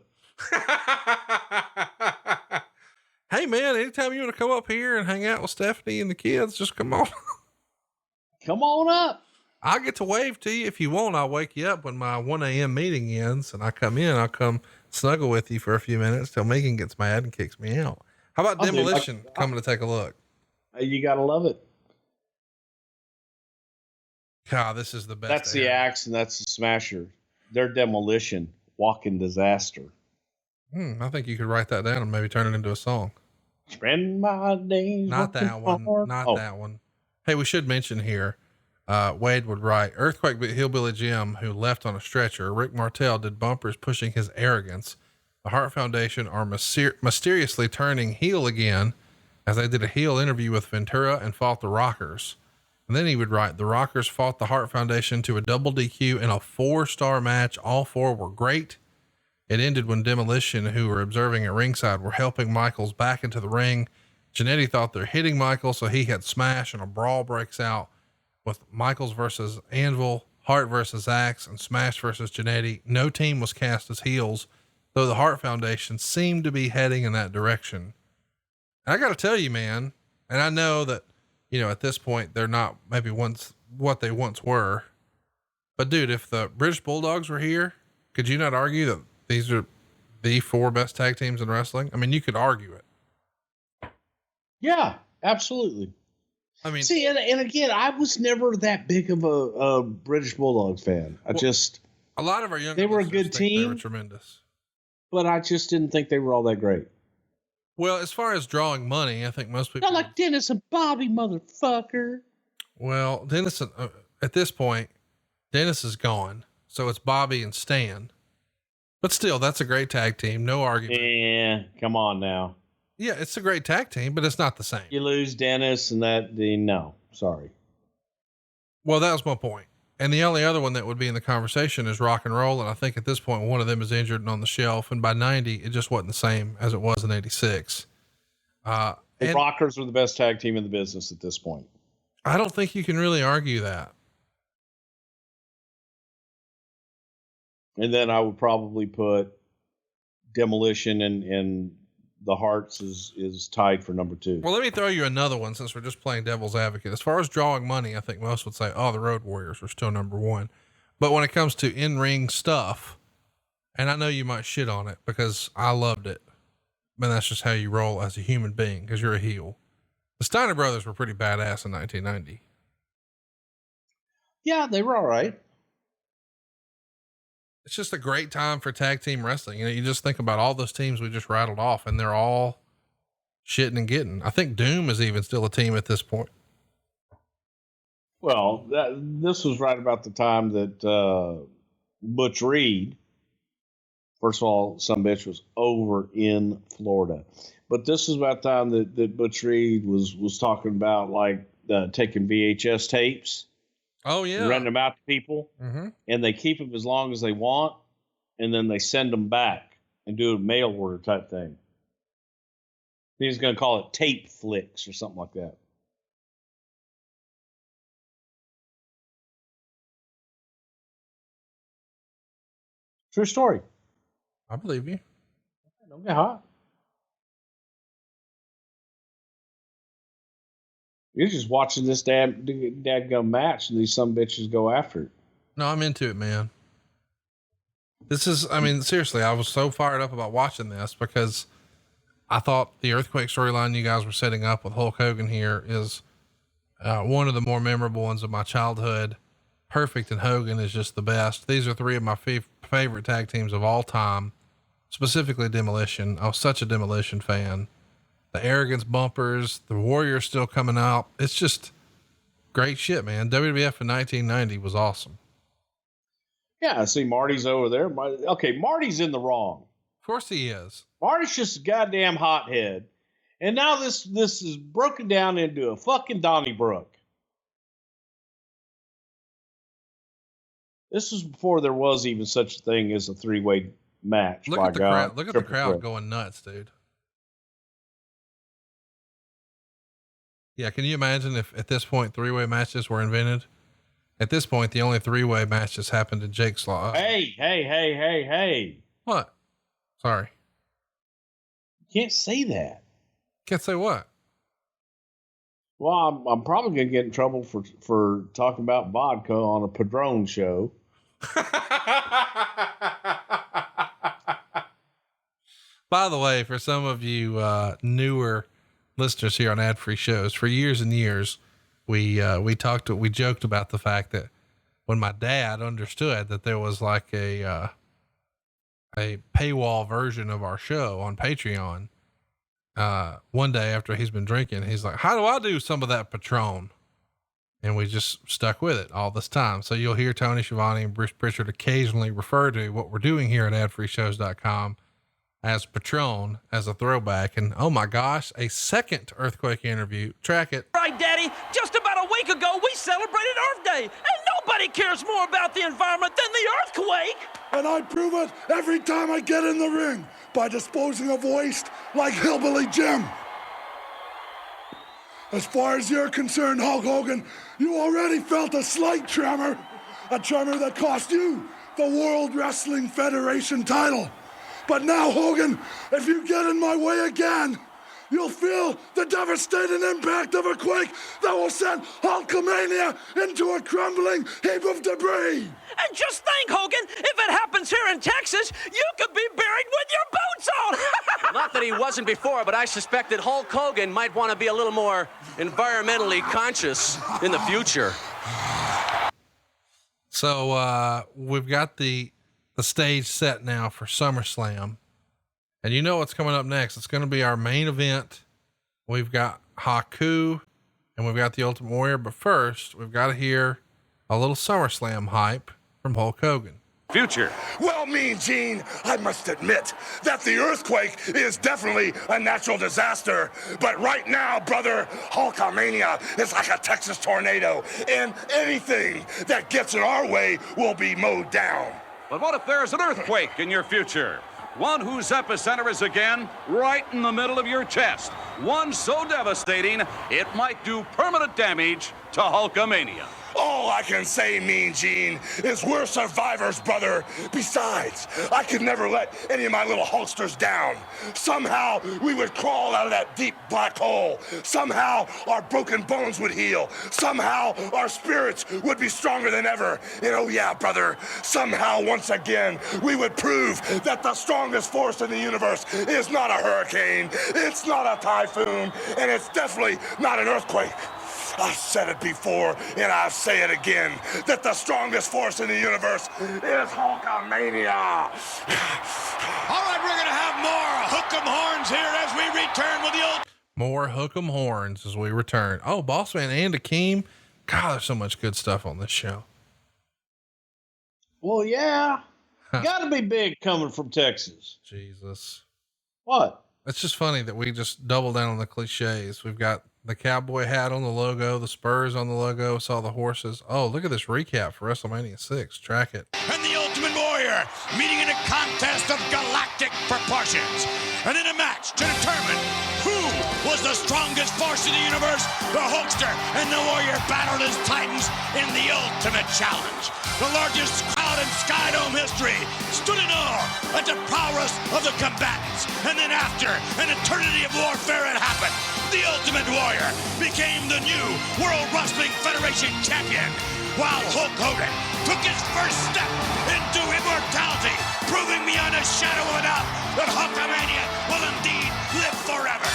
Hey man, anytime you want to come up here and hang out with Stephanie and the kids, just come on. Come on up. I'll get to wave to you. If you want, I'll wake you up when my 1 a.m. meeting ends and I come in. I'll come snuggle with you for a few minutes till Megan gets mad and kicks me out. How about Demolition coming to take a look? You got to love it. God, this is the best. That's the Axe and that's the Smasher. Their Demolition, walking disaster. I think you could write that down and maybe turn it into a song. Spend my days. Not that one. Not that one. Hey, we should mention here, Wade would write, Earthquake beat Hillbilly Jim, who left on a stretcher. Rick Martel did bumpers pushing his arrogance. The Hart Foundation are mysteriously turning heel again, as they did a heel interview with Ventura and fought the Rockers. And then he would write, the Rockers fought the Hart Foundation to a double DQ in a 4-star match. All 4 were great. It ended when Demolition, who were observing at ringside, were helping Michaels back into the ring. Jannetty thought they're hitting Michaels, so he had smash, and a brawl breaks out with Michaels versus Anvil, Hart versus Axe, and Smash versus Jannetty. No team was cast as heels, though the Hart Foundation seemed to be heading in that direction. And I got to tell you, man, and I know that, you know, at this point, they're not maybe once what they once were, but dude, if the British Bulldogs were here, could you not argue that these are the 4 best tag teams in wrestling? I mean, you could argue it. Yeah, absolutely. I mean, see, and again, I was never that big of a British Bulldogs fan. A lot of our younger they were a good team. They were tremendous, but I just didn't think they were all that great. Well, as far as drawing money, I think most people not like Dennis and Bobby, motherfucker. Well, Dennis, at this point, Dennis is gone, so it's Bobby and Stan. But still, that's a great tag team. No argument. Yeah, come on now. Yeah, it's a great tag team, but it's not the same. You lose Dennis and no, sorry. Well, that was my point. And the only other one that would be in the conversation is Rock and Roll. And I think at this point, one of them is injured and on the shelf. And by 90, it just wasn't the same as it was in 86. The Rockers were the best tag team in the business at this point. I don't think you can really argue that. And then I would probably put Demolition and the Hearts is tied for number 2. Well, let me throw you another one since we're just playing devil's advocate. As far as drawing money, I think most would say, oh, the Road Warriors are still number 1. But when it comes to in-ring stuff, and I know you might shit on it because I loved it, but that's just how you roll as a human being because you're a heel. The Steiner brothers were pretty badass in 1990. Yeah, they were all right. It's just a great time for tag team wrestling. You know, you just think about all those teams we just rattled off and they're all shitting and getting. I think Doom is even still a team at this point. Well, this was right about the time that Butch Reed First of all, some bitch was over in Florida. But this is about the time that Butch Reed was talking about like taking VHS tapes. Oh yeah. And renting them out to people. Mm-hmm. And they keep them as long as they want. And then they send them back and do a mail order type thing. He's going to call it tape flicks or something like that. True story. I believe you. Don't get hot. You're just watching this dadgum match and these some bitches go after it. No, I'm into it, man. This is, I mean, seriously, I was so fired up about watching this because I thought the earthquake storyline you guys were setting up with Hulk Hogan here is one of the more memorable ones of my childhood. Perfect and Hogan is just the best. These are three of my favorite tag teams of all time, specifically Demolition. I was such a Demolition fan. The Arrogance bumpers, the Warriors still coming out. It's just great shit, man. WWF in 1990 was awesome. Yeah, I see Marty's over there. Marty's in the wrong. Of course he is. Marty's just a goddamn hothead. And now this is broken down into a fucking Donnybrook. This was before there was even such a thing as a three-way match. Look at the crowd. Look at the crowd going nuts, dude. Yeah, can you imagine if at this point three-way matches were invented? At this point, the only three-way matches happened in Jake's Law. Hey. What? Sorry. You can't say that. Can't say what? Well, I'm probably going to get in trouble for talking about vodka on a Padron show. By the way, for some of you newer listeners here on ad-free shows, for years and years, we joked about the fact that when my dad understood that there was like a paywall version of our show on Patreon, one day after he's been drinking, he's like, how do I do some of that Patron? And we just stuck with it all this time. So you'll hear Tony Schiavone and Bruce Prichard occasionally refer to what we're doing here at adfreeshows.com as Patron, as a throwback. And oh my gosh, a second earthquake interview. Track it. Right, Daddy. Just about a week ago, we celebrated Earth Day, and nobody cares more about the environment than the earthquake. And I prove it every time I get in the ring by disposing of waste like Hillbilly Jim. As far as you're concerned, Hulk Hogan, you already felt a slight tremor. A tremor that cost you the World Wrestling Federation title. But now, Hogan, if you get in my way again, you'll feel the devastating impact of a quake that will send Hulkamania into a crumbling heap of debris. And just think, Hogan, if it happens here in Texas, you could be buried with your boots on. Not that he wasn't before, but I suspect that Hulk Hogan might want to be a little more environmentally conscious in the future. So we've got the stage set now for SummerSlam. And you know what's coming up next. It's going to be our main event. We've got Haku and we've got the Ultimate Warrior. But first, we've got to hear a little SummerSlam hype from Hulk Hogan. Future. Well, Mean Gene, I must admit that the earthquake is definitely a natural disaster. But right now, brother, Hulkamania is like a Texas tornado, and anything that gets in our way will be mowed down. But what if there's an earthquake in your future? One whose epicenter is again right in the middle of your chest. One so devastating, it might do permanent damage to Hulkamania. All I can say, Mean Gene, is we're survivors, brother. Besides, I could never let any of my little Hulksters down. Somehow, we would crawl out of that deep black hole. Somehow, our broken bones would heal. Somehow, our spirits would be stronger than ever. And oh yeah, brother, somehow, once again, we would prove that the strongest force in the universe is not a hurricane, it's not a typhoon, and it's definitely not an earthquake. I've said it before, and I'll say it again, that the strongest force in the universe is Hulkamania. All right, we're going to have more Hook'em Horns here as we return with the old... More Hook'em Horns as we return. Oh, Bossman and Akeem. God, there's so much good stuff on this show. Well, yeah. Got to be big coming from Texas. Jesus. What? It's just funny that we just double down on the cliches. We've got the cowboy hat on the logo, the spurs on the logo, saw the horses. Oh, look at this recap for WrestleMania 6. Track it. And the Ultimate Warrior meeting in a contest of galactic proportions. And in a match to determine who was the strongest force in the universe, the Hulkster and the Warrior battled as titans in the Ultimate Challenge. The largest crowd in Skydome history stood in awe at the prowess of the combatants. And then after an eternity of warfare had happened, the Ultimate Warrior became the new World Wrestling Federation champion, while Hulk Hogan took his first step into immortality, proving beyond a shadow of a doubt that Hulkamania will indeed live forever.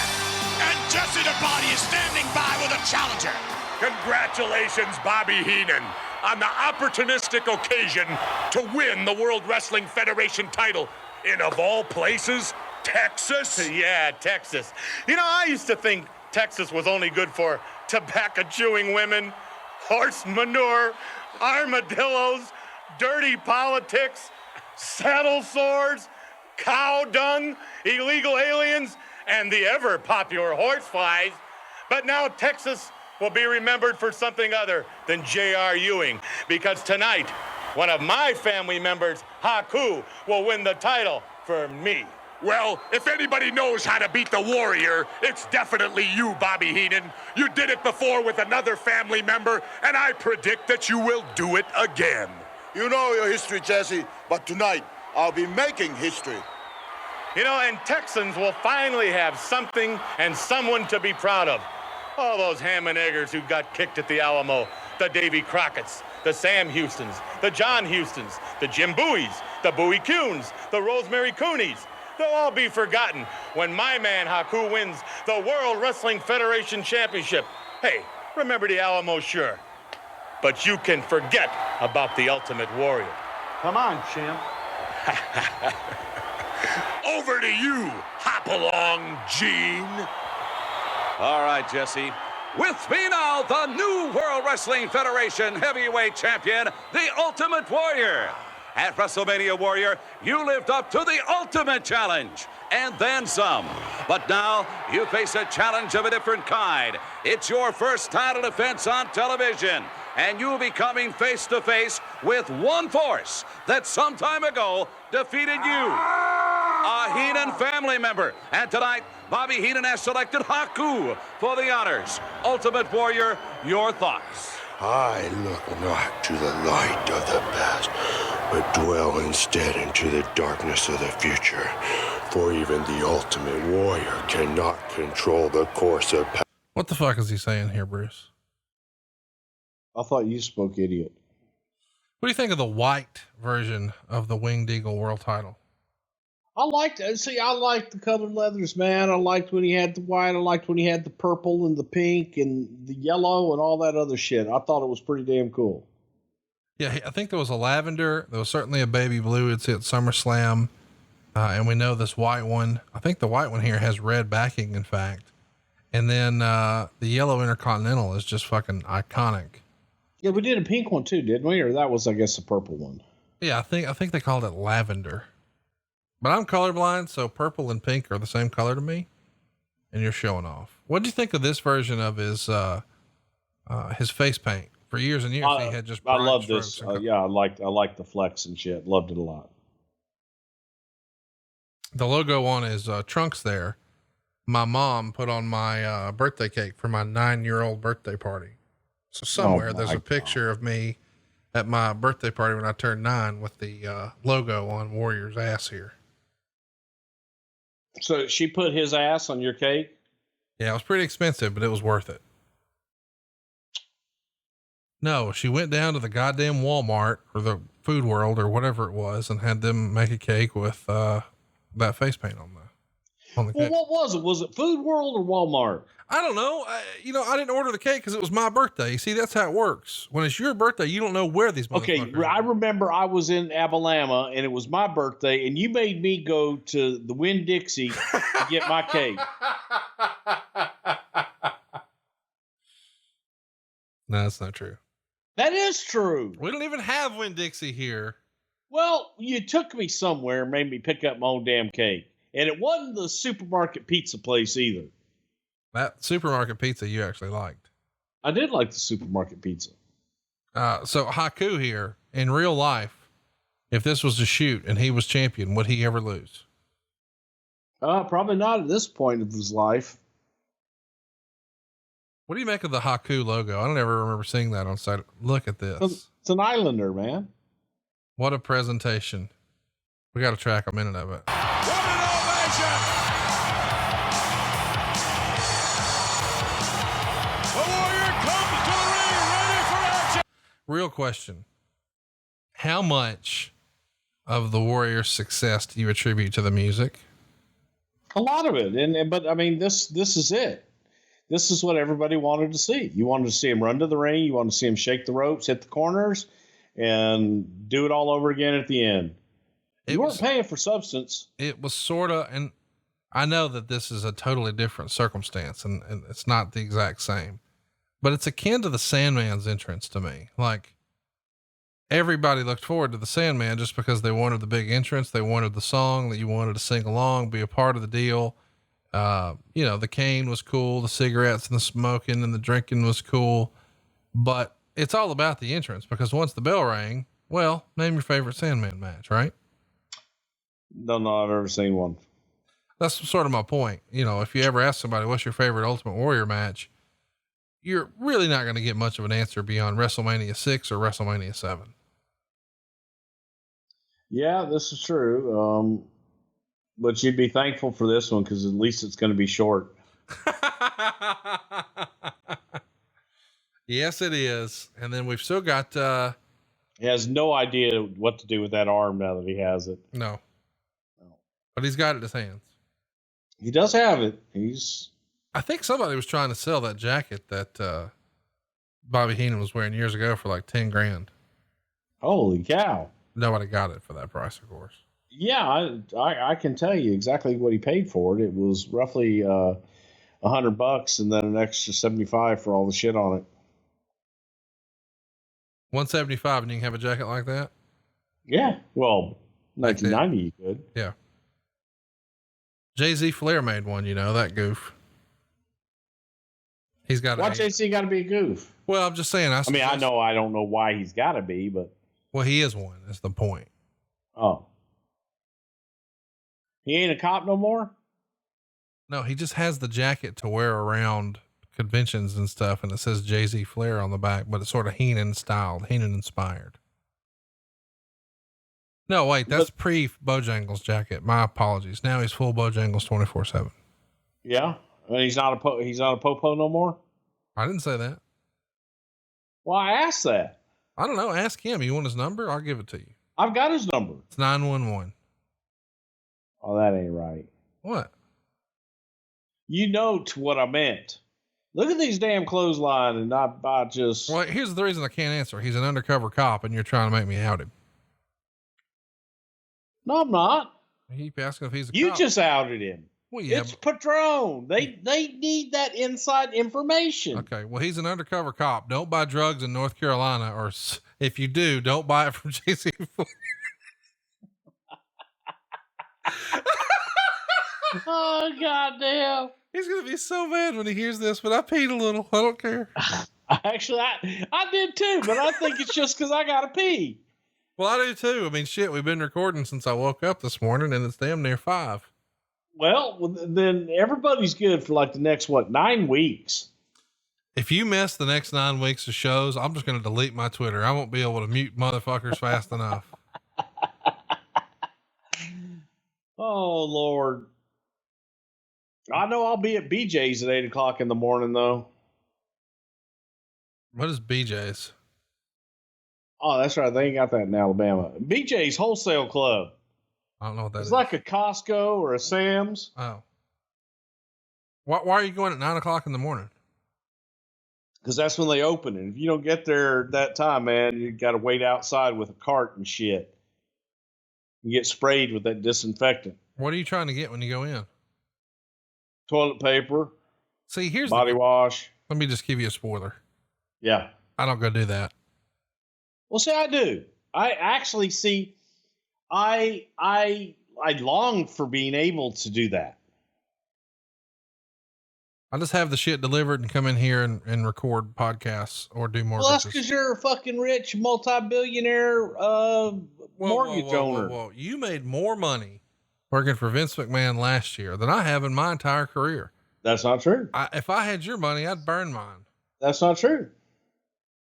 And Jesse the Body is standing by with a challenger. Congratulations, Bobby Heenan, on the opportunistic occasion to win the World Wrestling Federation title in, of all places, Texas? Yeah, Texas. You know, I used to think Texas was only good for tobacco-chewing women, horse manure, armadillos, dirty politics, saddle sores, cow dung, illegal aliens, and the ever-popular horseflies. But now Texas will be remembered for something other than J.R. Ewing, because tonight, one of my family members, Haku, will win the title for me. Well, if anybody knows how to beat the Warrior, it's definitely you, Bobby Heenan. You did it before with another family member, and I predict that you will do it again. You know your history, Jesse, but tonight I'll be making history. You know, and Texans will finally have something and someone to be proud of. All those ham and eggers who got kicked at the Alamo, the Davy Crockett's, the Sam Houstons, the John Houstons, the Jim Bowies, the Bowie Kuhns, the Rosemary Coonies. They'll all be forgotten when my man Haku wins the World Wrestling Federation Championship. Hey, remember the Alamo, sure. But you can forget about the Ultimate Warrior. Come on, champ. Over to you, Hop-along Gene. All right, Jesse. With me now, the new World Wrestling Federation Heavyweight Champion, the Ultimate Warrior. At WrestleMania Warrior, you lived up to the Ultimate Challenge, and then some. But now, you face a challenge of a different kind. It's your first title defense on television, and you'll be coming face-to-face with one force that some time ago defeated you. A Heenan family member. And tonight, Bobby Heenan has selected Haku for the honors. Ultimate Warrior, your thoughts? I look not to the light of the past, but dwell instead into the darkness of the future. For even the Ultimate Warrior cannot control the course of past. What the fuck is he saying here, Bruce? I thought you spoke idiot. What do you think of the white version of the Winged Eagle world title? I liked the colored leathers, man. I liked when he had the white. I liked when he had the purple and the pink and the yellow and all that other shit. I thought it was pretty damn cool. Yeah, I think there was a lavender. There was certainly a baby blue. It's at SummerSlam. And we know this white one. I think the white one here has red backing, in fact. And then the yellow Intercontinental is just fucking iconic. Yeah, we did a pink one too, didn't we? Or that was, I guess, a purple one. Yeah, I think they called it lavender. But I'm colorblind, so purple and pink are the same color to me. And you're showing off. What do you think of this version of his face paint? For years and years, he had just. I love this. Yeah, I liked the flex and shit. Loved it a lot. The logo on his trunks there, my mom put on my birthday cake for my 9-year-old birthday party. So somewhere there's a picture of me at my birthday party when I turned 9 with the logo on Warrior's ass here. So she put his ass on your cake? Yeah, it was pretty expensive, but it was worth it. No, she went down to the goddamn Walmart or the Food World or whatever it was and had them make a cake with that face paint on the cake. What was it? Was it Food World or Walmart? I don't know. I didn't order the cake because it was my birthday. You see, that's how it works. When it's your birthday, you don't know where these motherfuckers are. I remember I was in Alabama and it was my birthday and you made me go to the Winn-Dixie to get my cake. No, that's not true. That is true. We don't even have Winn-Dixie here. Well, you took me somewhere and made me pick up my own damn cake. And it wasn't the supermarket pizza place either. That supermarket pizza you actually liked. I did like the supermarket pizza. So Haku here, in real life, if this was a shoot and he was champion, would he ever lose? Probably not at this point of his life. What do you make of the Haku logo? I don't ever remember seeing that on site. Look at this. It's an Islander, man. What a presentation. We got to track a minute of it. What an ovation! The Warrior comes to the ring, ready for action. Real question. How much of the Warrior's success do you attribute to the music? A lot of it. But I mean, this is it. This is what everybody wanted to see. You wanted to see him run to the ring. You wanted to see him shake the ropes, hit the corners, and do it all over again at the end. You weren't paying for substance. It was sort of, and I know that this is a totally different circumstance and it's not the exact same, but it's akin to the Sandman's entrance to me. Like everybody looked forward to the Sandman just because they wanted the big entrance. They wanted the song that you wanted to sing along, be a part of the deal. The cane was cool. The cigarettes and the smoking and the drinking was cool, but it's all about the entrance because once the bell rang, well, name your favorite Sandman match, right? Don't know I've ever seen one. That's sort of my point. If you ever ask somebody, what's your favorite Ultimate Warrior match? You're really not going to get much of an answer beyond WrestleMania 6 or WrestleMania 7. Yeah, this is true. But you'd be thankful for this one because at least it's going to be short. Yes, it is. And then we've still got, he has no idea what to do with that arm now that he has it. No, but he's got it in his hands. He does have it. I think somebody was trying to sell that jacket that, Bobby Heenan was wearing years ago for like 10 grand. Holy cow. Nobody got it for that price, of course. Yeah, I can tell you exactly what he paid for it. It was roughly $100 and then an extra 75 for all the shit on it. 175 and you can have a jacket like that? Yeah. Well, 1990 you could. Yeah. Jay-Z Flair made one, that goof. He's got why JC got to be a goof? Well, I'm just saying. I don't know why he's got to be, but. Well, he is one. That's the point. Oh. He ain't a cop no more? No, he just has the jacket to wear around conventions and stuff. And it says Jay-Z Flair on the back, but it's sort of Heenan styled, Heenan inspired. No, wait, that's pre Bojangles jacket. My apologies. Now he's full Bojangles 24/7. Yeah. And he's not a popo no more. I didn't say that. Well, I asked that. I don't know. Ask him. You want his number? I'll give it to you. I've got his number. It's 911. Oh, that ain't right. What? You know what I meant. Look at these damn clothesline and not by just. Well, here's the reason I can't answer. He's an undercover cop and you're trying to make me out him. No, I'm not. I keep asking if he's a cop. You just outed him. Well, yeah, it's Patron. They need that inside information. Okay. Well, he's an undercover cop. Don't buy drugs in North Carolina, or if you do, don't buy it from JC. Oh, goddamn. He's going to be so mad when he hears this, but I peed a little. I don't care. Actually, I did too, but I think it's just because I got to pee. Well, I do too. I mean, shit, we've been recording since I woke up this morning and it's damn near 5. Well, then everybody's good for like the next, 9 weeks. If you miss the next 9 weeks of shows, I'm just going to delete my Twitter. I won't be able to mute motherfuckers fast enough. Oh, Lord. I know I'll be at BJ's at 8 o'clock in the morning, though. What is BJ's? Oh, that's right. They ain't got that in Alabama. BJ's Wholesale Club. I don't know what that is. It's like a Costco or a Sam's. Oh. Why are you going at 9 o'clock in the morning? Because that's when they open it. If you don't get there that time, man, you got to wait outside with a cart and shit. You get sprayed with that disinfectant. What are you trying to get when you go in? Toilet paper. See, here's body wash. Let me just give you a spoiler. Yeah. I don't go do that. Well, see, I do. I actually see I long for being able to do that. I just have the shit delivered and come in here and record podcasts or do mortgages. Well, that's because you're a fucking rich multi-billionaire mortgage owner. Whoa. You made more money working for Vince McMahon last year than I have in my entire career. That's not true. If I had your money, I'd burn mine. That's not true.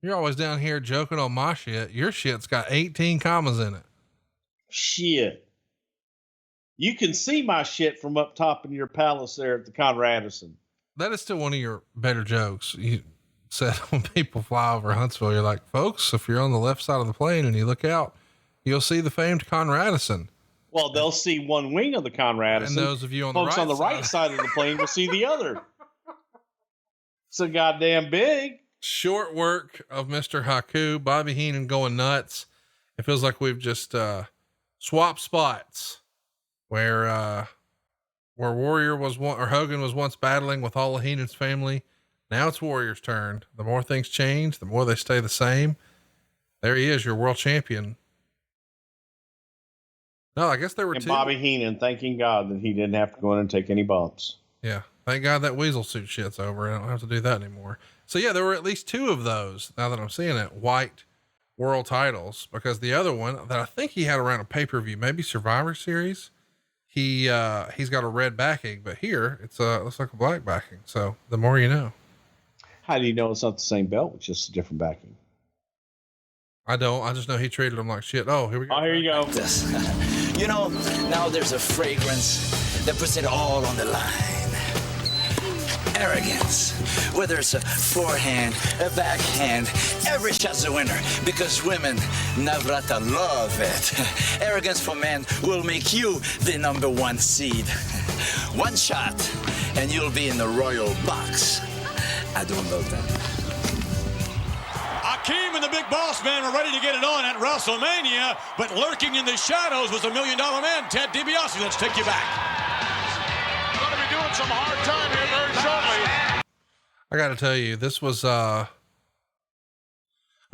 You're always down here joking on my shit. Your shit's got 18 commas in it. Shit. You can see my shit from up top in your palace there at the Conrad. That is still one of your better jokes. You said when people fly over Huntsville, you're like, folks, if you're on the left side of the plane and you look out, you'll see the famed Conradison. Well, they'll see one wing of the Conrad. And those of you on the folks right on the right side of the plane will see the other. So goddamn big. Short work of Mr. Haku, Bobby Heenan going nuts. It feels like we've just swapped spots where Warrior was or Hogan was once battling with all of Heenan's family. Now it's Warrior's turn. The more things change, the more they stay the same. There he is, your world champion. No, I guess there were two. Bobby Heenan thanking God that he didn't have to go in and take any bumps. Yeah. Thank God that weasel suit shit's over. I don't have to do that anymore. So yeah, there were at least two of those, now that I'm seeing it, white world titles, because the other one that I think he had around a pay-per-view, maybe Survivor Series, he's got a red backing, but here it's looks like a black backing. So the more you know. How do you know it's not the same belt? It's just a different backing. I don't. I just know he treated him like shit. Oh, here we go. Oh, here you go. You know, now there's a fragrance that puts it all on the line. Arrogance. Whether it's a forehand, a backhand, every shot's a winner because women, Navrata, love it. Arrogance for men will make you the number one seed. One shot and you'll be in the royal box. I don't know that. Akeem and the Big Boss Man were ready to get it on at WrestleMania, but lurking in the shadows was the $1 Million Man, Ted DiBiase. Let's take you back. Going to be doing some hard time here very shortly. I got to tell you, this was a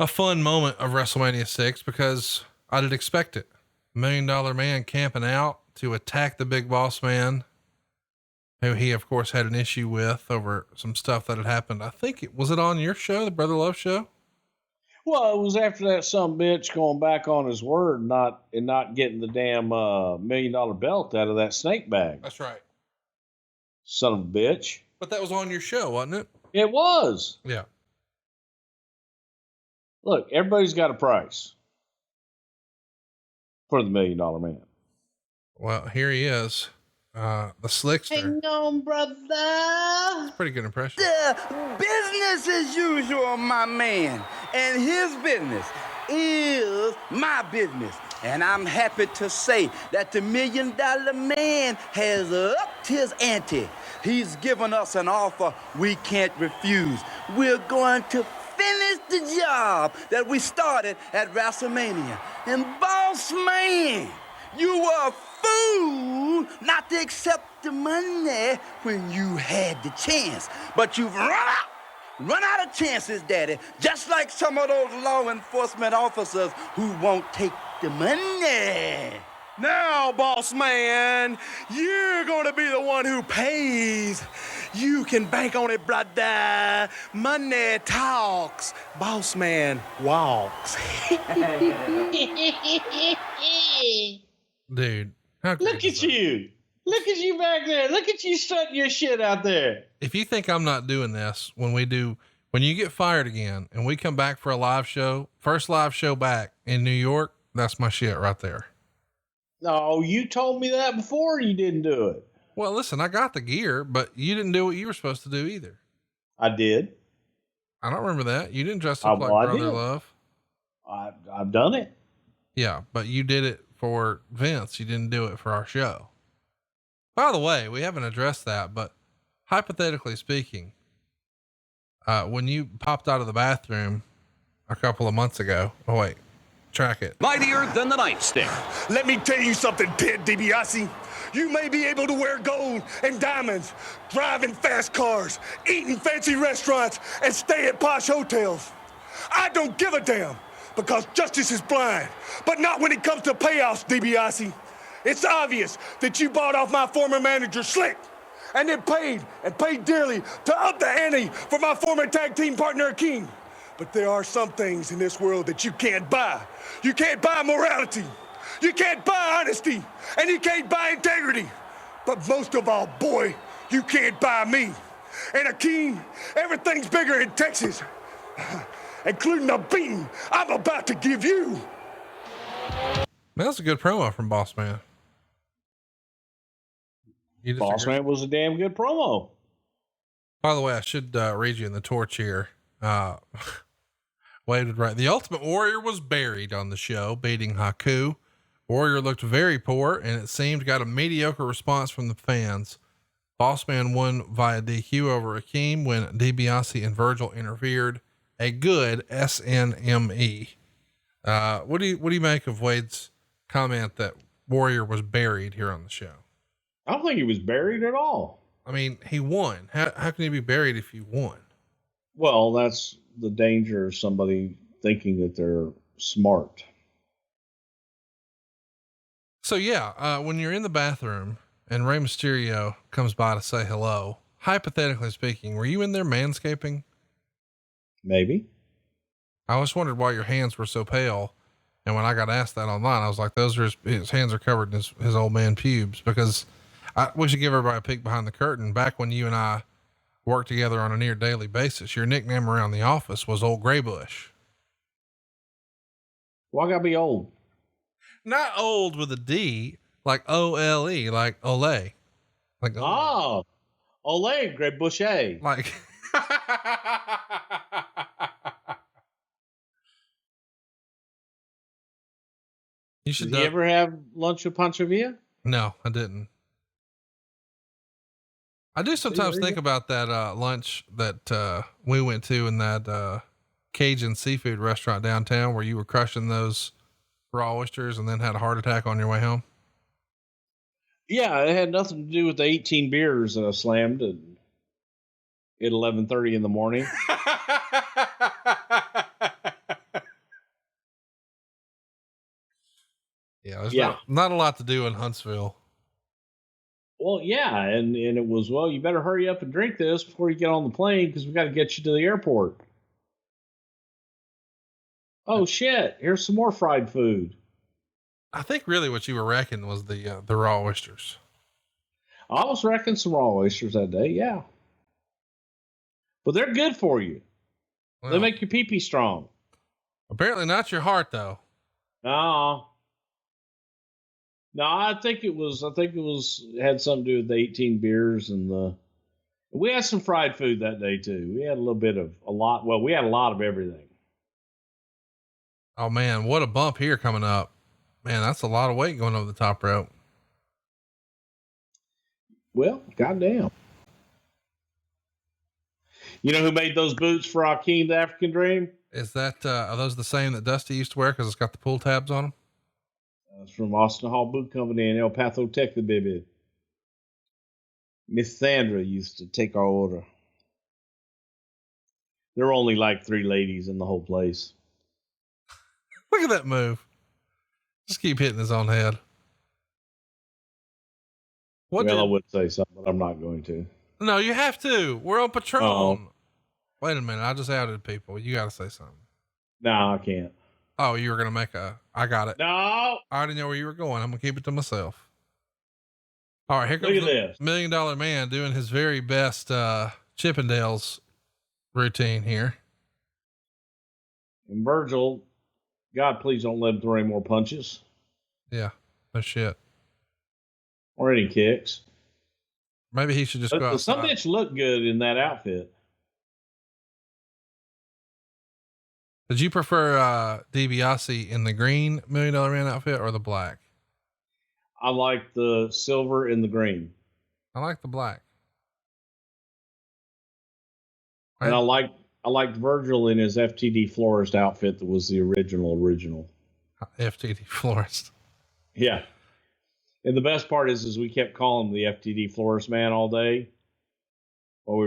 fun moment of WrestleMania 6 because I did expect it. $1 Million Man camping out to attack the Big Boss Man, who he of course had an issue with over some stuff that had happened. I think was it on your show, the Brother Love show? Well, it was after that some bitch going back on his word, not getting the damn $1 million belt out of that snake bag. That's right. Son of a bitch. But that was on your show, wasn't it? It was. Yeah. Look, everybody's got a price for the $1 Million Man. Well, here he is. The Slickster. Hang on, brother. That's a pretty good impression. Business as usual, my man. And his business is my business. And I'm happy to say that the $1 Million Man has upped his ante. He's given us an offer we can't refuse. We're going to finish the job that we started at WrestleMania. And boss man, you were a fool not to accept the money when you had the chance. But you've run out of chances, Daddy. Just like some of those law enforcement officers who won't take the money. Now, boss man, you're gonna be the one who pays. You can bank on it, brother. Money talks. Boss man walks. Dude. Look at you. Look at you back there. Look at you strutting your shit out there. If you think I'm not doing this when you get fired again and we come back for a live show, first live show back in New York, that's my shit right there. No, you told me that before. You didn't do it. Well, listen, I got the gear, but you didn't do what you were supposed to do either. I did. I don't remember that. You didn't dress up like Brother Love. I've done it. Yeah, but you did it for Vince. You didn't do it for our show. By the way, we haven't addressed that, but hypothetically speaking, when you popped out of the bathroom a couple of months ago, track it. Mightier than the nightstick. Let me tell you something, Ted DiBiase. You may be able to wear gold and diamonds, drive in fast cars, eat in fancy restaurants, and stay at posh hotels. I don't give a damn, because justice is blind, but not when it comes to payouts, DiBiase. It's obvious that you bought off my former manager, Slick, and then paid dearly to up the ante for my former tag team partner, Akeem. But there are some things in this world that you can't buy. You can't buy morality. You can't buy honesty. And you can't buy integrity. But most of all, boy, you can't buy me. And Akeem, everything's bigger in Texas, including the beating I'm about to give you. Man, that's a good promo from Boss Man. Boss Man was a damn good promo. By the way, I should read you in the torch here. Waited right. The Ultimate Warrior was buried on the show, beating Haku. Warrior looked very poor, and it seemed got a mediocre response from the fans. Boss Man won via DQ over Akeem when DiBiase and Virgil interfered. A good SNME. What do you make of Wade's comment that Warrior was buried here on the show? I don't think he was buried at all. I mean, he won. How can he be buried if you won? Well, that's the danger of somebody thinking that they're smart. So yeah, when you're in the bathroom and Rey Mysterio comes by to say hello, hypothetically speaking, were you in there manscaping? Maybe. I always wondered why your hands were so pale. And when I got asked that online, I was like, those are his hands are covered in his old man pubes, because we should give everybody a peek behind the curtain. Back when you and I worked together on a near daily basis, your nickname around the office was Old Gray Bush. Well, I gotta be old. Not old with a D, like OLE, like Ole. Like Ole. Ole Gray Bushe. Like you should. Did you ever have lunch with Pancho Villa? No, I didn't. I do sometimes think about that lunch that we went to in that Cajun seafood restaurant downtown where you were crushing those raw oysters and then had a heart attack on your way home. Yeah, it had nothing to do with the 18 beers that I slammed at 11:30 in the morning. Yeah, there's not a lot to do in Huntsville. Well, yeah, and it was, well, you better hurry up and drink this before you get on the plane because we got to get you to the airport. Oh shit! Here's some more fried food. I think really what you were wrecking was the raw oysters. I was wrecking some raw oysters that day, yeah. But they're good for you. Well, they make your pee-pee strong. Apparently not your heart, though. No, I think it had something to do with the 18 beers and we had some fried food that day too. We had we had a lot of everything. Oh man, what a bump here coming up. Man, that's a lot of weight going over the top rope. Well, goddamn. You know who made those boots for Akeem, the African Dream? Is that, are those the same that Dusty used to wear? Cause it's got the pull tabs on them. It's from Austin Hall Boot Company in El Paso, Texas, baby. Miss Sandra used to take our order. There were only like 3 ladies in the whole place. Look at that move. Just keep hitting his own head. I would say something, but I'm not going to. No, you have to. We're on Patron. Wait a minute. I just outed people. You got to say something. No, I can't. Oh, you were going to make I got it. No. I already know where you were going. I'm going to keep it to myself. All right. Here comes the $1 Million Man doing his very best, Chippendales routine here. And Virgil, God, please don't let him throw any more punches. Yeah. No shit. Or any kicks. Maybe he should just go outside. Some bitch looked good in that outfit. Did you prefer DiBiase in the green $1 Million Man outfit or the black? I like the silver and the green. I like the black. And I liked Virgil in his FTD florist outfit that was the original. FTD florist. Yeah. And the best part is we kept calling him the FTD florist man all day while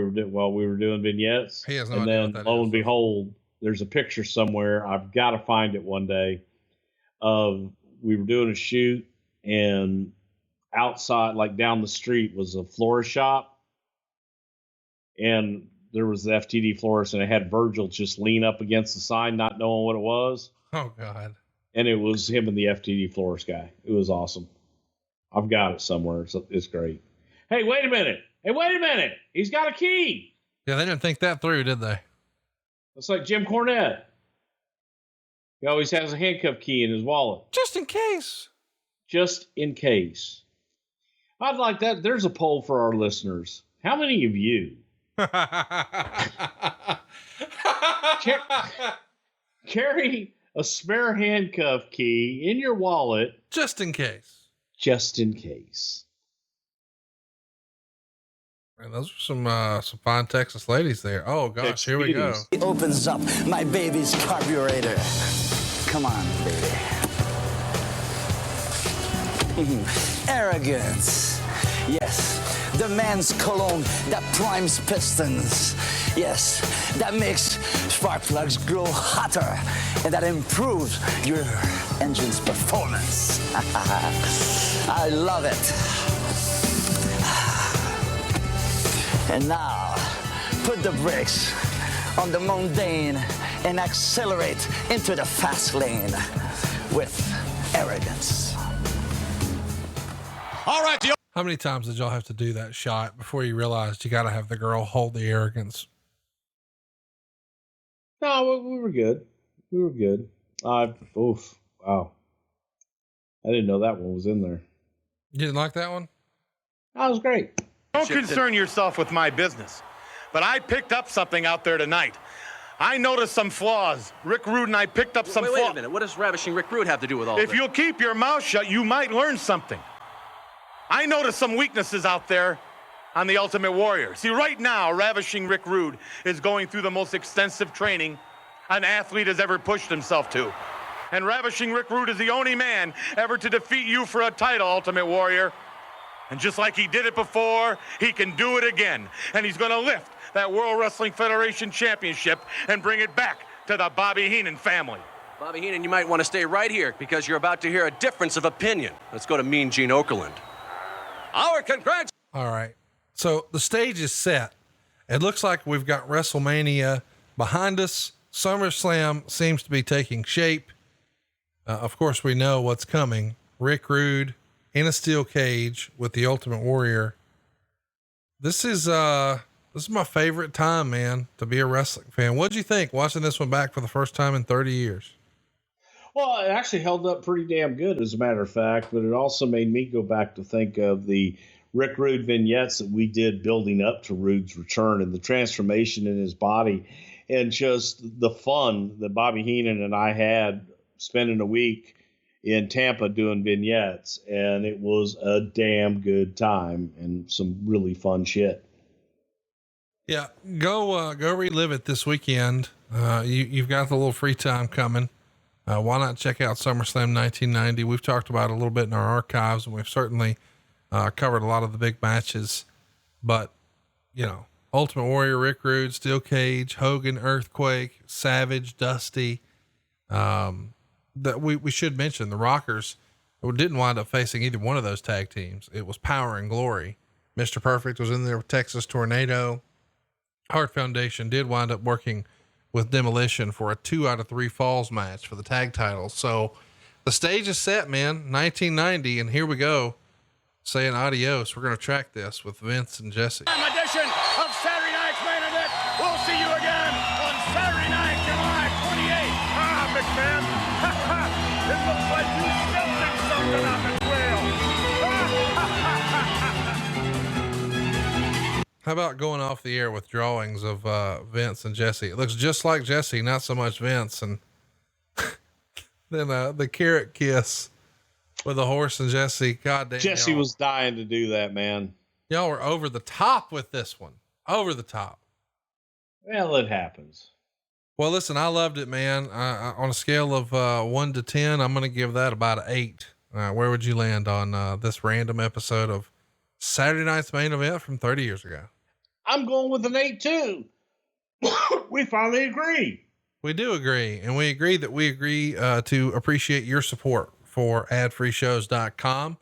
we were doing vignettes. He has no and idea then what that lo is. and behold, there's a picture somewhere. I've got to find it one day. We were doing a shoot, and outside, like down the street, was a florist shop, and there was the FTD florist, and it had Virgil just lean up against the sign, not knowing what it was. Oh God. And it was him and the FTD florist guy. It was awesome. I've got it somewhere. It's great. Hey, wait a minute. He's got a key. Yeah, they didn't think that through, did they? It's like Jim Cornette. He always has a handcuff key in his wallet. Just in case. Just in case. I'd like that. There's a poll for our listeners. How many of you carry a spare handcuff key in your wallet? Just in case. Just in case. Man, those are some fine Texas ladies there. Oh gosh, here we go. It opens up my baby's carburetor. Come on, baby. Arrogance. Yes, the man's cologne that primes pistons. Yes, that makes spark plugs grow hotter and that improves your engine's performance. I love it. And now, put the brakes on the mundane and accelerate into the fast lane with Arrogance. All right. How many times did y'all have to do that shot before you realized you got to have the girl hold the Arrogance? No, we were good. Oof. Wow. I didn't know that one was in there. You didn't like that one? That was great. Don't concern yourself with my business, but I picked up something out there tonight. I noticed some flaws. Rick Rude and I picked up some flaws. Wait a minute. What does ravishing Rick Rude have to do with all this? If you'll keep your mouth shut, you might learn something. I noticed some weaknesses out there on the Ultimate Warrior. See, right now, ravishing Rick Rude is going through the most extensive training an athlete has ever pushed himself to. And ravishing Rick Rude is the only man ever to defeat you for a title, Ultimate Warrior. And just like he did it before, he can do it again. And he's going to lift that World Wrestling Federation Championship and bring it back to the Bobby Heenan family. Bobby Heenan, you might want to stay right here because you're about to hear a difference of opinion. Let's go to Mean Gene Okerlund. Our congrats. All right. So the stage is set. It looks like we've got WrestleMania behind us. SummerSlam seems to be taking shape. Of course, we know what's coming. Rick Rude in a steel cage with the Ultimate Warrior. This is my favorite time, man, to be a wrestling fan. What'd you think watching this one back for the first time in 30 years? Well, it actually held up pretty damn good, as a matter of fact, but it also made me go back to think of the Rick Rude vignettes that we did building up to Rude's return and the transformation in his body and just the fun that Bobby Heenan and I had spending a week in Tampa doing vignettes. And it was a damn good time and some really fun shit. Yeah. Go relive it this weekend. You've got the little free time coming. Why not check out SummerSlam 1990? We've talked about it a little bit in our archives, and we've certainly covered a lot of the big matches, but you know, Ultimate Warrior, Rick Rude, Steel Cage, Hogan, Earthquake, Savage, Dusty. That we should mention the Rockers didn't wind up facing either one of those tag teams. It was Power and Glory. Mr. Perfect was in there with Texas Tornado. Hart Foundation did wind up working with Demolition for a 2 out of 3 falls match for the tag titles. So the stage is set, man. 1990. And here we go saying adios. We're going to track this with Vince and Jesse. Edition of Saturday Night's Main Event. We'll see you again on Saturday night, July 28th. Ah, McMahon. It looks like you still think something up as well. How about going off the air with drawings of Vince and Jesse? It looks just like Jesse, not so much Vince. And then the carrot kiss with the horse and Jesse. God damn. Jesse was dying to do that, man. Y'all were over the top with this one. Over the top. Well, it happens. Well, listen, I loved it, man. On a scale of 1 to 10, I'm going to give that about an 8. Where would you land on this random episode of Saturday Night's Main Event from 30 years ago? I'm going with an 8 too. We finally agree. We do agree. And we agree that we agree to appreciate your support for adfreeshows.com.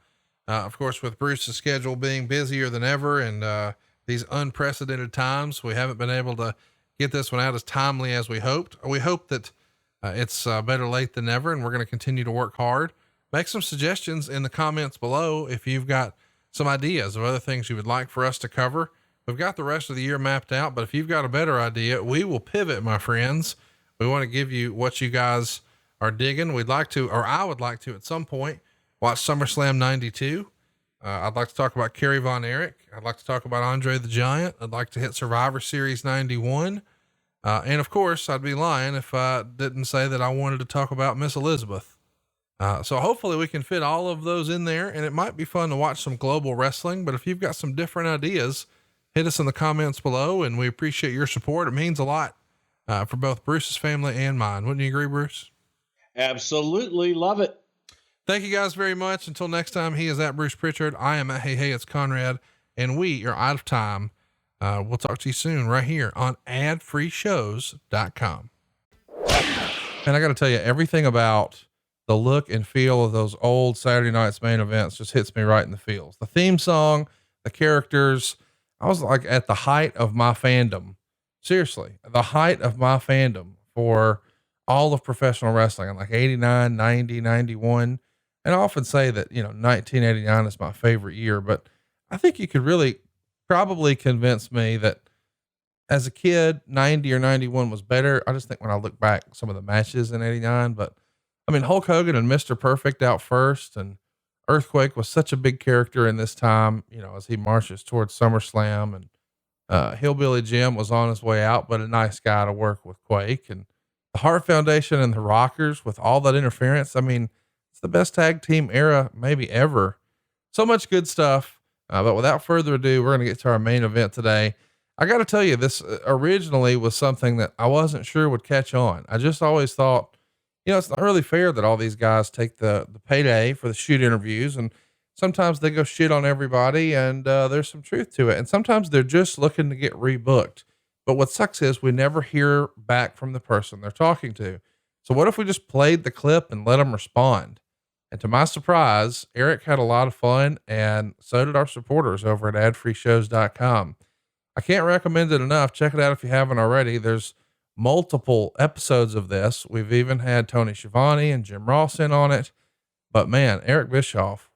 Of course, with Bruce's schedule being busier than ever and these unprecedented times, we haven't been able to get this one out as timely as we hoped. We hope that it's better late than never, and we're going to continue to work hard. Make some suggestions in the comments below if you've got some ideas of other things you would like for us to cover. We've got the rest of the year mapped out, but if you've got a better idea, we will pivot, my friends. We want to give you what you guys are digging. We'd like to, or I would like to at some point, watch SummerSlam 92. I'd like to talk about Kerry Von Erich. I'd like to talk about Andre the Giant. I'd like to hit Survivor Series 91. And of course I'd be lying if I didn't say that I wanted to talk about Miss Elizabeth. So hopefully we can fit all of those in there, and it might be fun to watch some global wrestling, but if you've got some different ideas, hit us in the comments below, and we appreciate your support. It means a lot, for both Bruce's family and mine. Wouldn't you agree, Bruce? Absolutely. Love it. Thank you guys very much. Until next time, he is at Bruce Prichard. I am at Hey, it's Conrad, and we are out of time. We'll talk to you soon right here on adfreeshows.com. And I got to tell you, everything about the look and feel of those old Saturday night's main events just hits me right in the feels. The theme song, the characters. I was like at the height of my fandom. Seriously, the height of my fandom for all of professional wrestling. I'm like 89, 90, 91. And I often say that, 1989 is my favorite year, but I think you could really probably convince me that as a kid, 90 or 91 was better. I just think when I look back some of the matches in 89, but I mean, Hulk Hogan and Mr. Perfect out first, and Earthquake was such a big character in this time, as he marches towards SummerSlam, and Hillbilly Jim was on his way out, but a nice guy to work with Quake, and the Hart Foundation and the Rockers with all that interference. I mean, it's the best tag team era maybe ever. So much good stuff. But without further ado, we're going to get to our main event today. I got to tell you, this originally was something that I wasn't sure would catch on. I just always thought, it's not really fair that all these guys take the payday for the shoot interviews, and sometimes they go shit on everybody, and there's some truth to it. And sometimes they're just looking to get rebooked. But what sucks is we never hear back from the person they're talking to. So what if we just played the clip and let them respond? And to my surprise, Eric had a lot of fun, and so did our supporters over at adfreeshows.com. I can't recommend it enough. Check it out if you haven't already. There's multiple episodes of this. We've even had Tony Schiavone and Jim Ross in on it, but man, Eric Bischoff,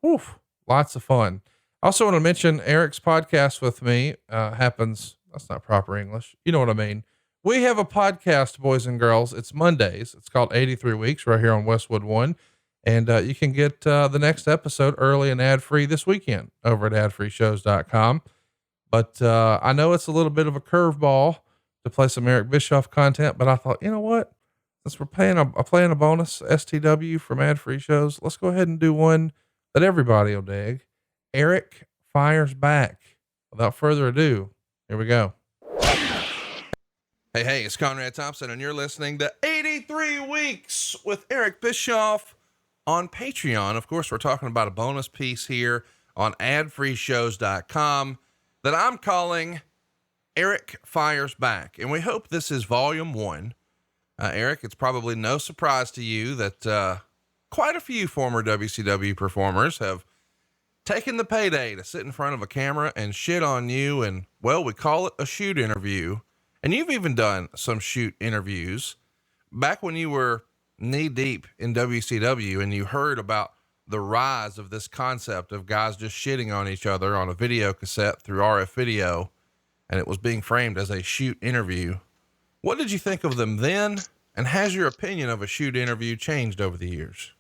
lots of fun. I also want to mention Eric's podcast with me, happens. That's not proper English. You know what I mean? We have a podcast, boys and girls. It's Mondays. It's called 83 Weeks right here on Westwood One. And, you can get, the next episode early and ad free this weekend over at adfreeshows.com. But, I know it's a little bit of a curveball to play some Eric Bischoff content, but I thought, you know what, since we're playing a bonus STW from Ad Free Shows, let's go ahead and do one that everybody will dig. Eric Fires Back. Without further ado, here we go. Hey, it's Conrad Thompson, and you're listening to 83 Weeks with Eric Bischoff on Patreon. Of course, we're talking about a bonus piece here on adfreeshows.com that I'm calling Eric Fires Back. And we hope this is volume 1. Eric, it's probably no surprise to you that, quite a few former WCW performers have taken the payday to sit in front of a camera and shit on you. And well, we call it a shoot interview. And you've even done some shoot interviews back when you were knee deep in WCW and you heard about the rise of this concept of guys just shitting on each other on a video cassette through RF video. And it was being framed as a shoot interview. What did you think of them then? And has your opinion of a shoot interview changed over the years?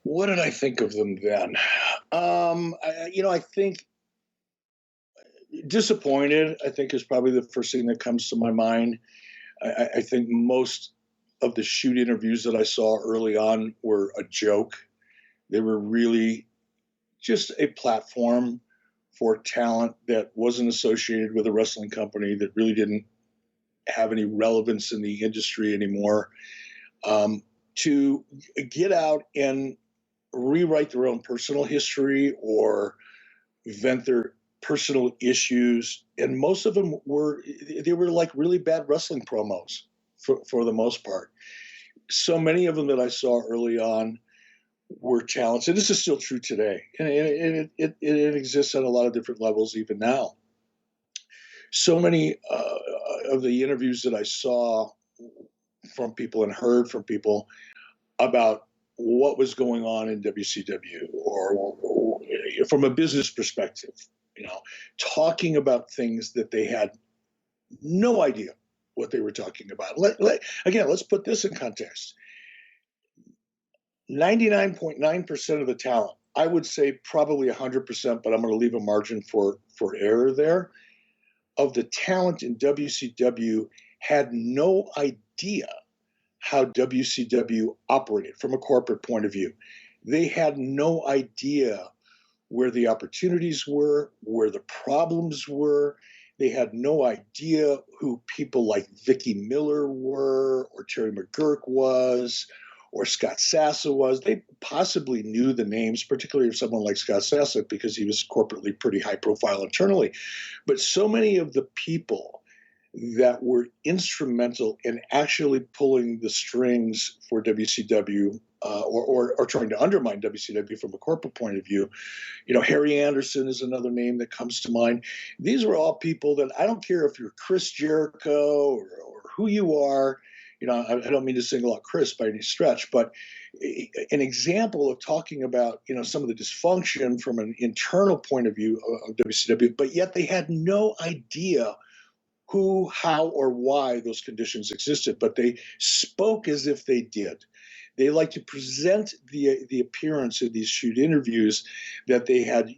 What did I think of them then? I think disappointed, I think, is probably the first thing that comes to my mind. I think most of the shoot interviews that I saw early on were a joke. They were really just a platform for talent that wasn't associated with a wrestling company, that really didn't have any relevance in the industry anymore, to get out and rewrite their own personal history or vent their personal issues, and most of them were like really bad wrestling promos for the most part. So many of them that I saw early on were talents, and this is still true today, and it exists on a lot of different levels even now. So many of the interviews that I saw from people and heard from people about what was going on in WCW, or from a business perspective, talking about things that they had no idea what they were talking about. Again, let's put this in context. 99.9% of the talent, I would say probably 100%, but I'm going to leave a margin for error there, of the talent in WCW had no idea how WCW operated from a corporate point of view. They had no idea where the opportunities were, where the problems were. They had no idea who people like Vicky Miller were, or Terry McGurk was, or Scott Sassa was. They possibly knew the names, particularly of someone like Scott Sassa, because he was corporately pretty high profile internally. But so many of the people that were instrumental in actually pulling the strings for WCW, or trying to undermine WCW from a corporate point of view. Harry Anderson is another name that comes to mind. These were all people that, I don't care if you're Chris Jericho or who you are, I don't mean to single out Chris by any stretch, but an example of talking about, some of the dysfunction from an internal point of view of WCW, but yet they had no idea who, how, or why those conditions existed, but they spoke as if they did. They like to present the appearance of these shoot interviews that they had,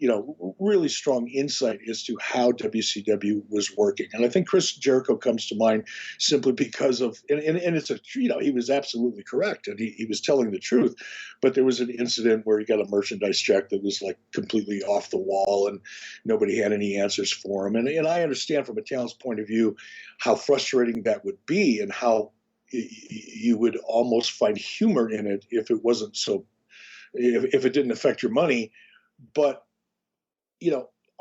really strong insight as to how WCW was working. And I think Chris Jericho comes to mind simply because of, and it's he was absolutely correct, and he was telling the truth. But there was an incident where he got a merchandise check that was like completely off the wall, and nobody had any answers for him. And I understand from a talent's point of view how frustrating that would be, and how you would almost find humor in it if it wasn't so, if it didn't affect your money. But,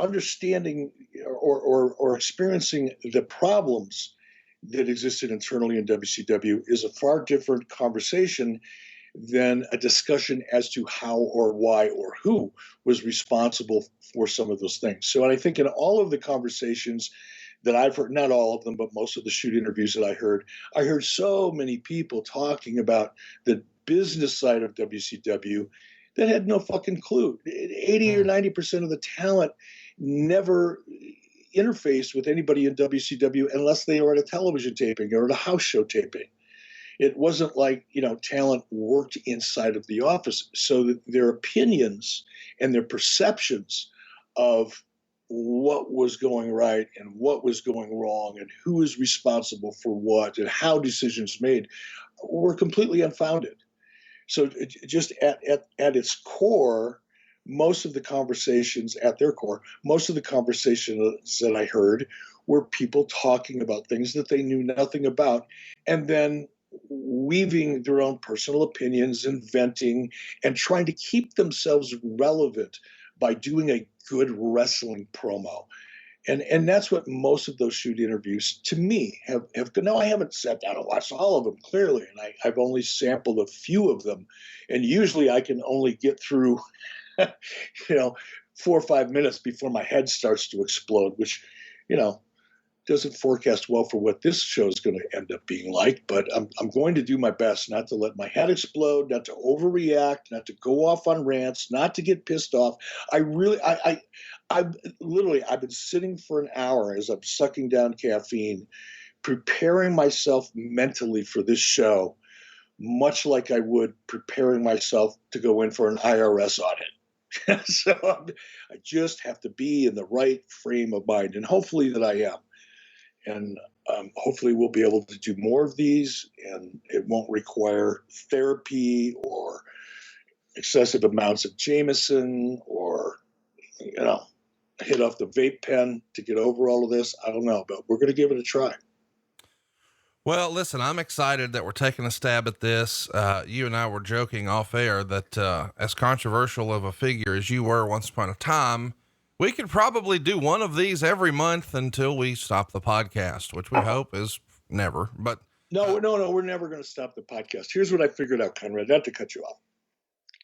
understanding or experiencing the problems that existed internally in WCW is a far different conversation than a discussion as to how or why or who was responsible for some of those things. So, and I think in all of the conversations that I've heard, not all of them, but most of the shoot interviews that I heard so many people talking about the business side of WCW that had no fucking clue. 80 or 90% of the talent never interfaced with anybody in WCW unless they were at a television taping or at a house show taping. It wasn't like, talent worked inside of the office, so that their opinions and their perceptions of what was going right and what was going wrong and who is responsible for what and how decisions made were completely unfounded. So just at its core, most of the conversations that I heard were people talking about things that they knew nothing about, and then weaving their own personal opinions and venting and trying to keep themselves relevant by doing a good wrestling promo. And that's what most of those shoot interviews to me have. Now, I haven't sat down and watched all of them, clearly, and I've only sampled a few of them. And usually I can only get through, 4 or 5 minutes before my head starts to explode, which, doesn't forecast well for what this show is going to end up being like. But I'm going to do my best not to let my head explode, not to overreact, not to go off on rants, not to get pissed off. I've been sitting for an hour as I'm sucking down caffeine, preparing myself mentally for this show, much like I would preparing myself to go in for an IRS audit. So I just have to be in the right frame of mind, and hopefully that I am. And hopefully we'll be able to do more of these, and it won't require therapy or excessive amounts of Jameson or, hit off the vape pen to get over all of this. I don't know, but we're going to give it a try. Well, listen, I'm excited that we're taking a stab at this. You and I were joking off air that, as controversial of a figure as you were once upon a time, We could probably do one of these every month until we stop the podcast, which we hope is never, but no, we're never going to stop the podcast. Here's what I figured out, Conrad, not to cut you off,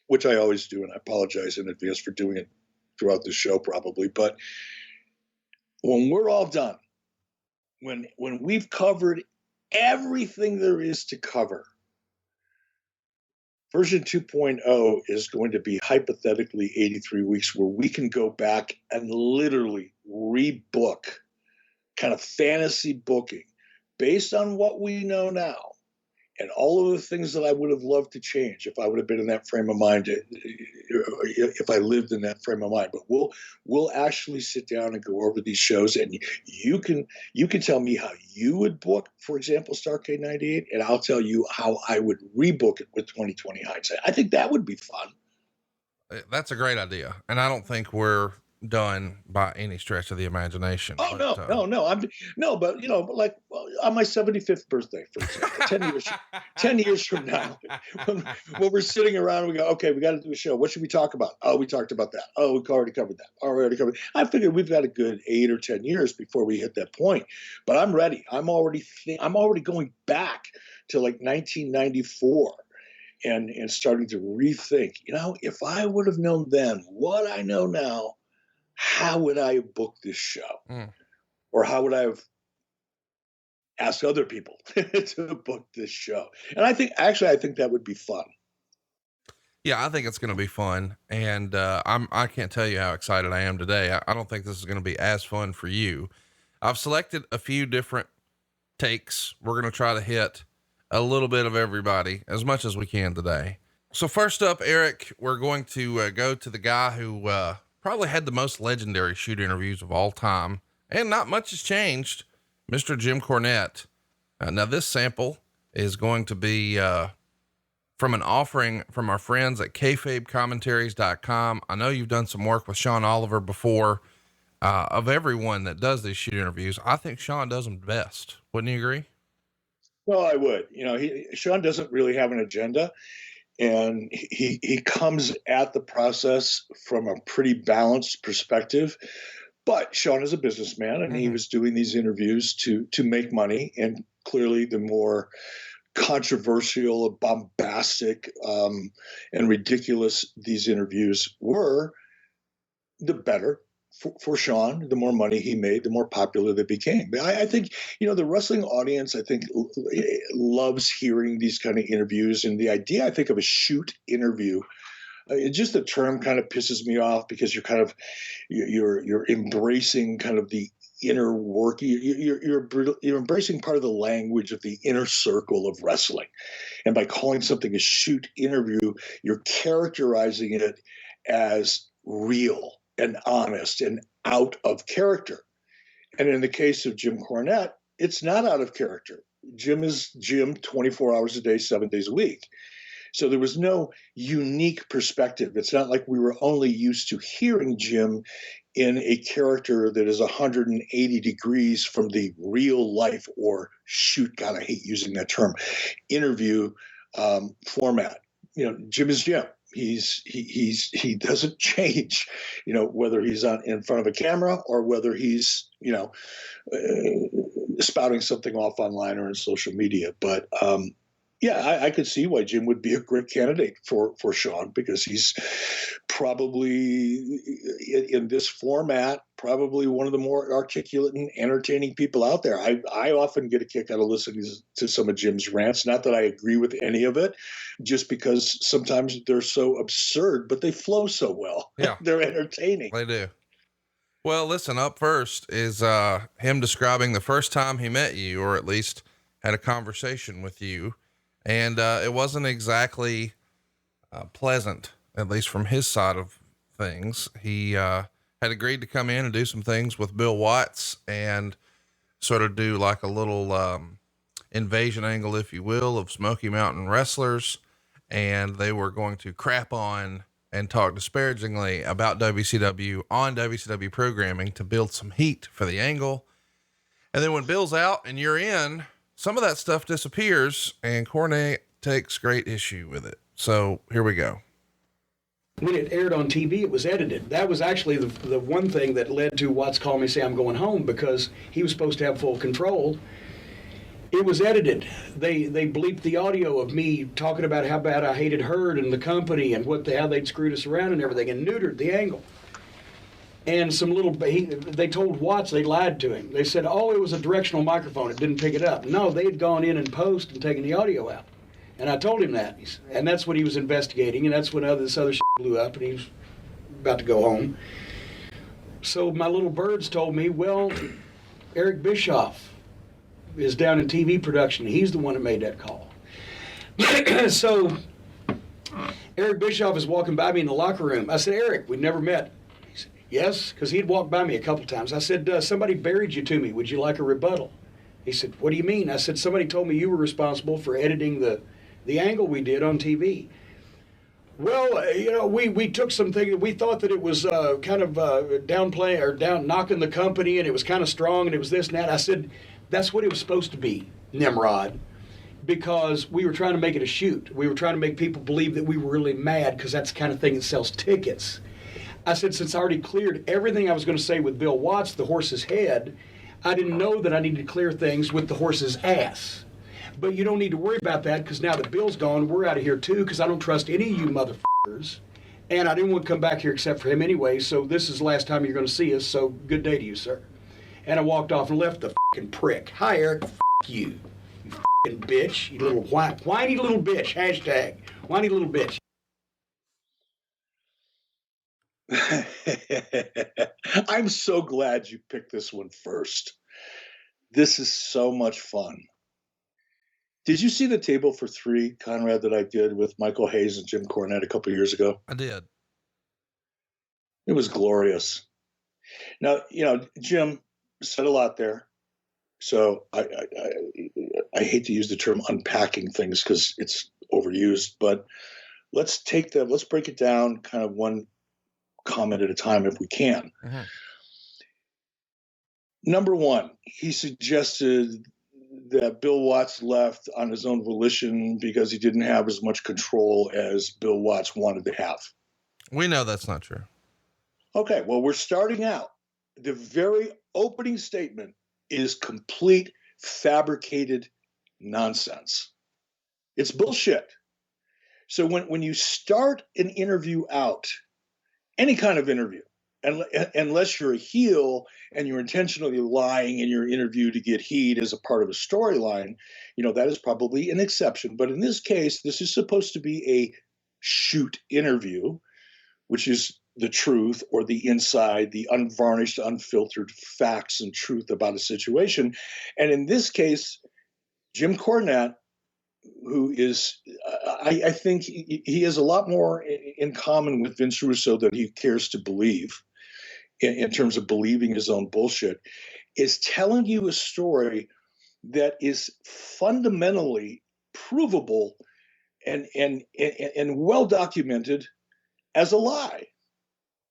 which I always do. And I apologize in advance for doing it throughout the show probably, but when we're all done, when we've covered everything there is to cover, version 2.0 is going to be hypothetically 83 weeks where we can go back and literally rebook, kind of fantasy booking based on what we know now and all of the things that I would have loved to change if I would have been in that frame of mind, if I lived in that frame of mind. But we'll actually sit down and go over these shows, and you can tell me how you would book, for example, Starrcade 98, and I'll tell you how I would rebook it with 2020 hindsight. I think that would be fun. That's a great idea. And I don't think we're done by any stretch of the imagination. Oh, but, but like on my 75th birthday, for example, 10 years from now, when we're sitting around, we go, okay, we got to do a show. What should we talk about? Oh, we talked about that. Oh, we already covered that. Oh, we already covered it. I figured we've got a good 8 or 10 years before we hit that point, but I'm ready. I'm already going back to like 1994 and starting to rethink, if I would have known then what I know now, how would I have booked this show? Or how would I have asked other people to book this show? And I think that would be fun. Yeah, I think it's going to be fun. And I can't tell you how excited I am today. I don't think this is going to be as fun for you. I've selected a few different takes. We're going to try to hit a little bit of everybody as much as we can today. So first up, Eric, we're going to go to the guy who probably had the most legendary shoot interviews of all time, and not much has changed, Mr. Jim Cornette. Now this sample is going to be from an offering from our friends at kayfabecommentaries.com. I know you've done some work with Sean Oliver before. Of everyone that does these shoot interviews, I think Sean does them best. Wouldn't you agree? Well, I would. Sean doesn't really have an agenda. And he comes at the process from a pretty balanced perspective. But Sean is a businessman, and he was doing these interviews to make money. And clearly the more controversial, bombastic, and ridiculous these interviews were, the better for Sean. The more money he made, the more popular they became. I think, the wrestling audience, I think, loves hearing these kind of interviews. And the idea, I think, of a shoot interview, just the term kind of pisses me off, because you're embracing kind of the inner work. You're embracing part of the language of the inner circle of wrestling. And by calling something a shoot interview, you're characterizing it as real and honest and out of character. And in the case of Jim Cornette, it's not out of character. Jim is Jim 24 hours a day, 7 days a week. So there was no unique perspective. It's not like we were only used to hearing Jim in a character that is 180 degrees from the real life, or shoot, God, I hate using that term, interview format. Jim is Jim. He doesn't change, whether he's in front of a camera or whether he's, spouting something off online or in social media. But I could see why Jim would be a great candidate for Sean, because he's probably in this format, probably one of the more articulate and entertaining people out there. I often get a kick out of listening to some of Jim's rants. Not that I agree with any of it, just because sometimes they're so absurd, but they flow so well. Yeah. They're entertaining. They do. Well, listen, up first is him describing the first time he met you, or at least had a conversation with you. And it wasn't exactly pleasant, at least from his side of things. He had agreed to come in and do some things with Bill Watts and sort of do like a little invasion angle, if you will, of Smoky Mountain wrestlers. And they were going to crap on and talk disparagingly about WCW on WCW programming to build some heat for the angle. And then when Bill's out and you're in, some of that stuff disappears, and Cornette takes great issue with it. So here we go. when it aired on TV, it was edited. That was actually the one thing that led to Watts calling me say I'm going home, because he was supposed to have full control. It was edited. They bleeped the audio of me talking about how bad I hated Herd and the company and how they'd screwed us around and everything, and neutered the angle. And they told Watts they lied to him. They said, oh, it was a directional microphone. It didn't pick it up. No, they had gone in and post and taken the audio out. And I told him that. And that's what he was investigating, and that's when this other shit blew up, and he was about to go home. So my little birds told me, well, Eric Bischoff is down in TV production. He's the one that made that call. So Eric Bischoff is walking by me in the locker room. I said, Eric, we'd never met. He said, yes, because he'd walked by me a couple times. I said, somebody buried you to me. Would you like a rebuttal? He said, what do you mean? I said, somebody told me you were responsible for editing the angle we did on TV. Well, we took something that we thought that it was kind of downplaying or down knocking the company, and it was kind of strong, and it was this and that. I said, that's what it was supposed to be, Nimrod, because we were trying to make it a shoot. We were trying to make people believe that we were really mad, because that's the kind of thing that sells tickets. I said, since I already cleared everything I was going to say with Bill Watts, the horse's head, I didn't know that I needed to clear things with the horse's ass. But you don't need to worry about that, because now that Bill's gone, we're out of here too, because I don't trust any of you motherfuckers. And I didn't want to come back here except for him anyway, so this is the last time you're going to see us, so good day to you, sir. And I walked off and left the fucking prick. Hi, Eric. You fucking bitch. You little whiny little bitch. Hashtag whiny little bitch. I'm so glad you picked this one first. This is so much fun. Did you see the Table for Three, Conrad, that I did with Michael Hayes and Jim Cornette a couple years ago? I did. It was glorious. Now, Jim said a lot there. So I hate to use the term unpacking things because it's overused, but let's break it down kind of one comment at a time if we can. Mm-hmm. Number one, he suggested that Bill Watts left on his own volition because he didn't have as much control as Bill Watts wanted to have. We know that's not true. Okay, well, we're starting out. The very opening statement is complete fabricated nonsense. It's bullshit. So when you start an interview out, any kind of interview, unless you're a heel and you're intentionally lying in your interview to get heat as a part of a storyline, that is probably an exception. But in this case, this is supposed to be a shoot interview, which is the truth or the inside, the unvarnished, unfiltered facts and truth about a situation. And in this case, Jim Cornette, who is, I think he has a lot more in common with Vince Russo than he cares to believe in terms of believing his own bullshit, is telling you a story that is fundamentally provable and well documented as a lie.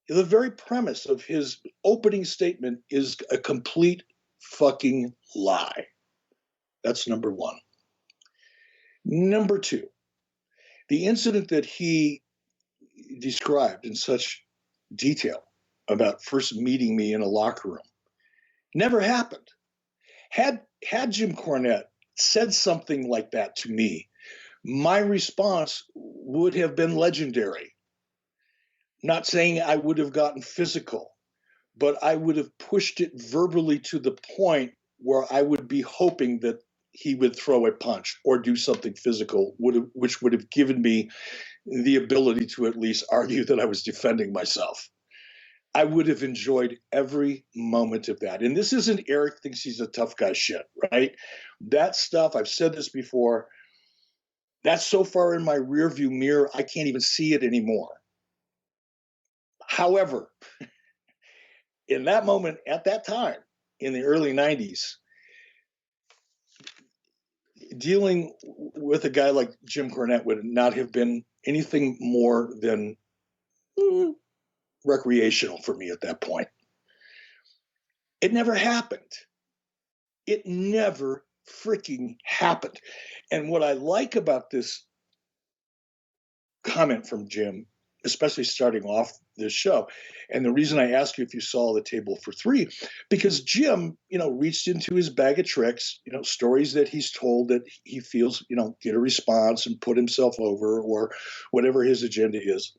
The very premise of his opening statement is a complete fucking lie. That's number one. Number two, the incident that he described in such detail about first meeting me in a locker room never happened. Had Jim Cornette said something like that to me, my response would have been legendary. Not saying I would have gotten physical, but I would have pushed it verbally to the point where I would be hoping that he would throw a punch or do something physical, which would have given me the ability to at least argue that I was defending myself. I would have enjoyed every moment of that. And this isn't Eric thinks he's a tough guy shit, right? That stuff, I've said this before, that's so far in my rearview mirror, I can't even see it anymore. However, in that moment, at that time, in the early 90s, dealing with a guy like Jim Cornette would not have been anything more than recreational for me at that point. It never happened. It never freaking happened. And what I like about this comment from Jim especially starting off this show. And the reason I ask you if you saw the table for three, because Jim, reached into his bag of tricks, stories that he's told that he feels, get a response and put himself over or whatever his agenda is.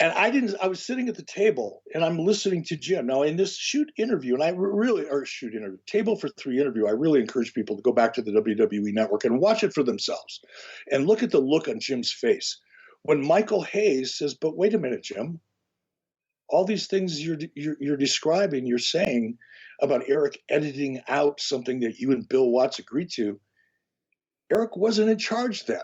And I was sitting at the table and I'm listening to Jim. Now in this table for three interview, I really encourage people to go back to the WWE Network and watch it for themselves and look at the look on Jim's face. When Michael Hayes says, but wait a minute, Jim, all these things you're describing, you're saying about Eric editing out something that you and Bill Watts agreed to, Eric wasn't in charge then.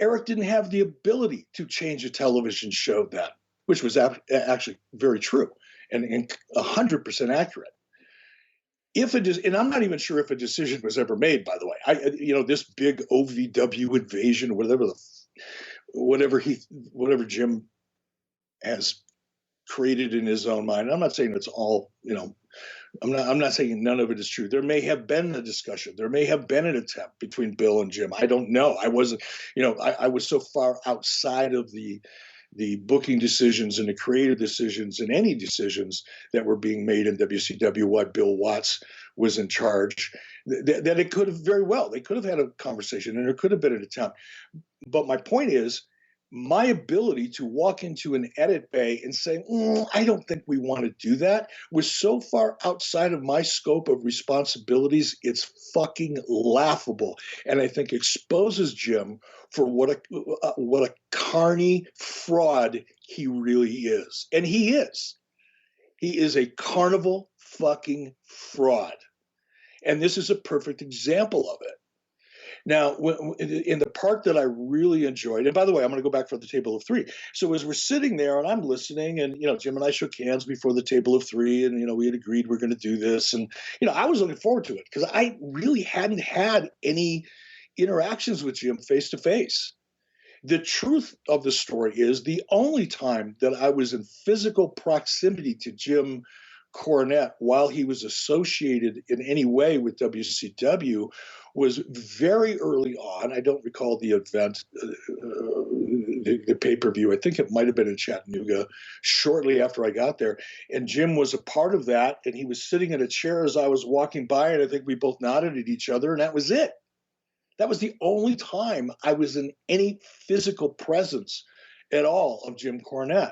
Eric didn't have the ability to change a television show then, which was actually very true and 100% accurate. And I'm not even sure if a decision was ever made, by the way. This big OVW invasion, whatever Jim has created in his own mind. I'm not saying it's all, I'm not saying none of it is true. There may have been a discussion. There may have been an attempt between Bill and Jim. I don't know. I wasn't, I was so far outside of the booking decisions and the creative decisions and any decisions that were being made in WCW while Bill Watts was in charge, that it could have they could have had a conversation and there could have been an attempt. But my point is, my ability to walk into an edit bay and say, I don't think we want to do that, was so far outside of my scope of responsibilities, it's fucking laughable. And I think exposes Jim for what a carny fraud he really is. And he is. He is a carnival fucking fraud. And this is a perfect example of it. Now, in the part that I really enjoyed, and by the way, I'm going to go back for the table of three. So as we're sitting there and I'm listening and, Jim and I shook hands before the table of three and, we had agreed we're going to do this. And, I was looking forward to it because I really hadn't had any interactions with Jim face to face. The truth of the story is the only time that I was in physical proximity to Jim Cornette while he was associated in any way with WCW was very early on. I don't recall the event, the pay-per-view. I think it might have been in Chattanooga shortly after I got there. And Jim was a part of that. And he was sitting in a chair as I was walking by. And I think we both nodded at each other. And that was it. That was the only time I was in any physical presence at all of Jim Cornette.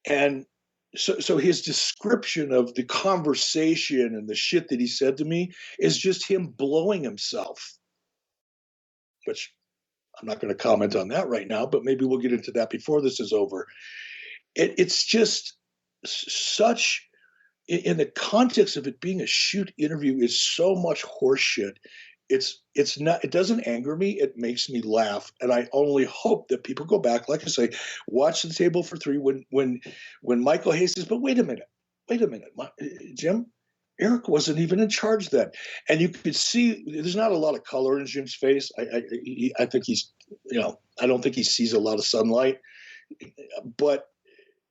And so his description of the conversation and the shit that he said to me is just him blowing himself, which I'm not going to comment on that right now, but maybe we'll get into that before this is over. It's just such, in the context of it being a shoot interview, is so much horse shit. It's not, it doesn't anger me. It makes me laugh. And I only hope that people go back, like I say, watch the table for three when Michael Hayes says, but wait a minute, Jim, Eric wasn't even in charge then. And you could see there's not a lot of color in Jim's face. I think he's, I don't think he sees a lot of sunlight, but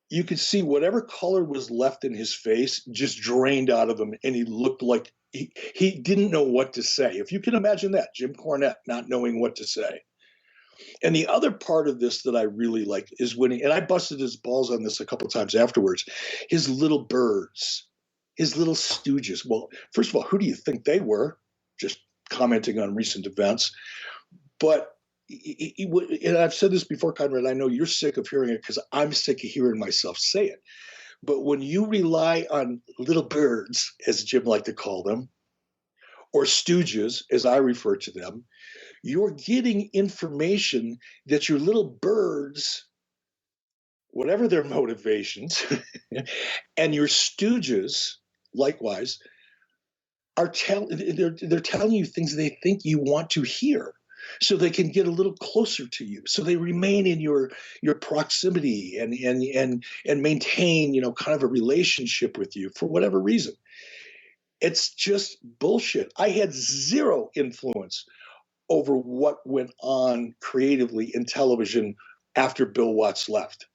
you could see whatever color was left in his face just drained out of him. And he looked like he didn't know what to say. If you can imagine that, Jim Cornette not knowing what to say. And the other part of this that I really like is when and I busted his balls on this a couple of times afterwards, his little birds, his little stooges. Well, first of all, who do you think they were? Just commenting on recent events. But and I've said this before, Conrad, I know you're sick of hearing it because I'm sick of hearing myself say it. But when you rely on little birds, as Jim liked to call them, or stooges, as I refer to them, you're getting information that your little birds, whatever their motivations, and your stooges, likewise, they're telling you things they think you want to hear, so they can get a little closer to you, so they remain in your proximity and maintain, kind of a relationship with you for whatever reason. It's just bullshit. I had zero influence over what went on creatively in television after Bill Watts left.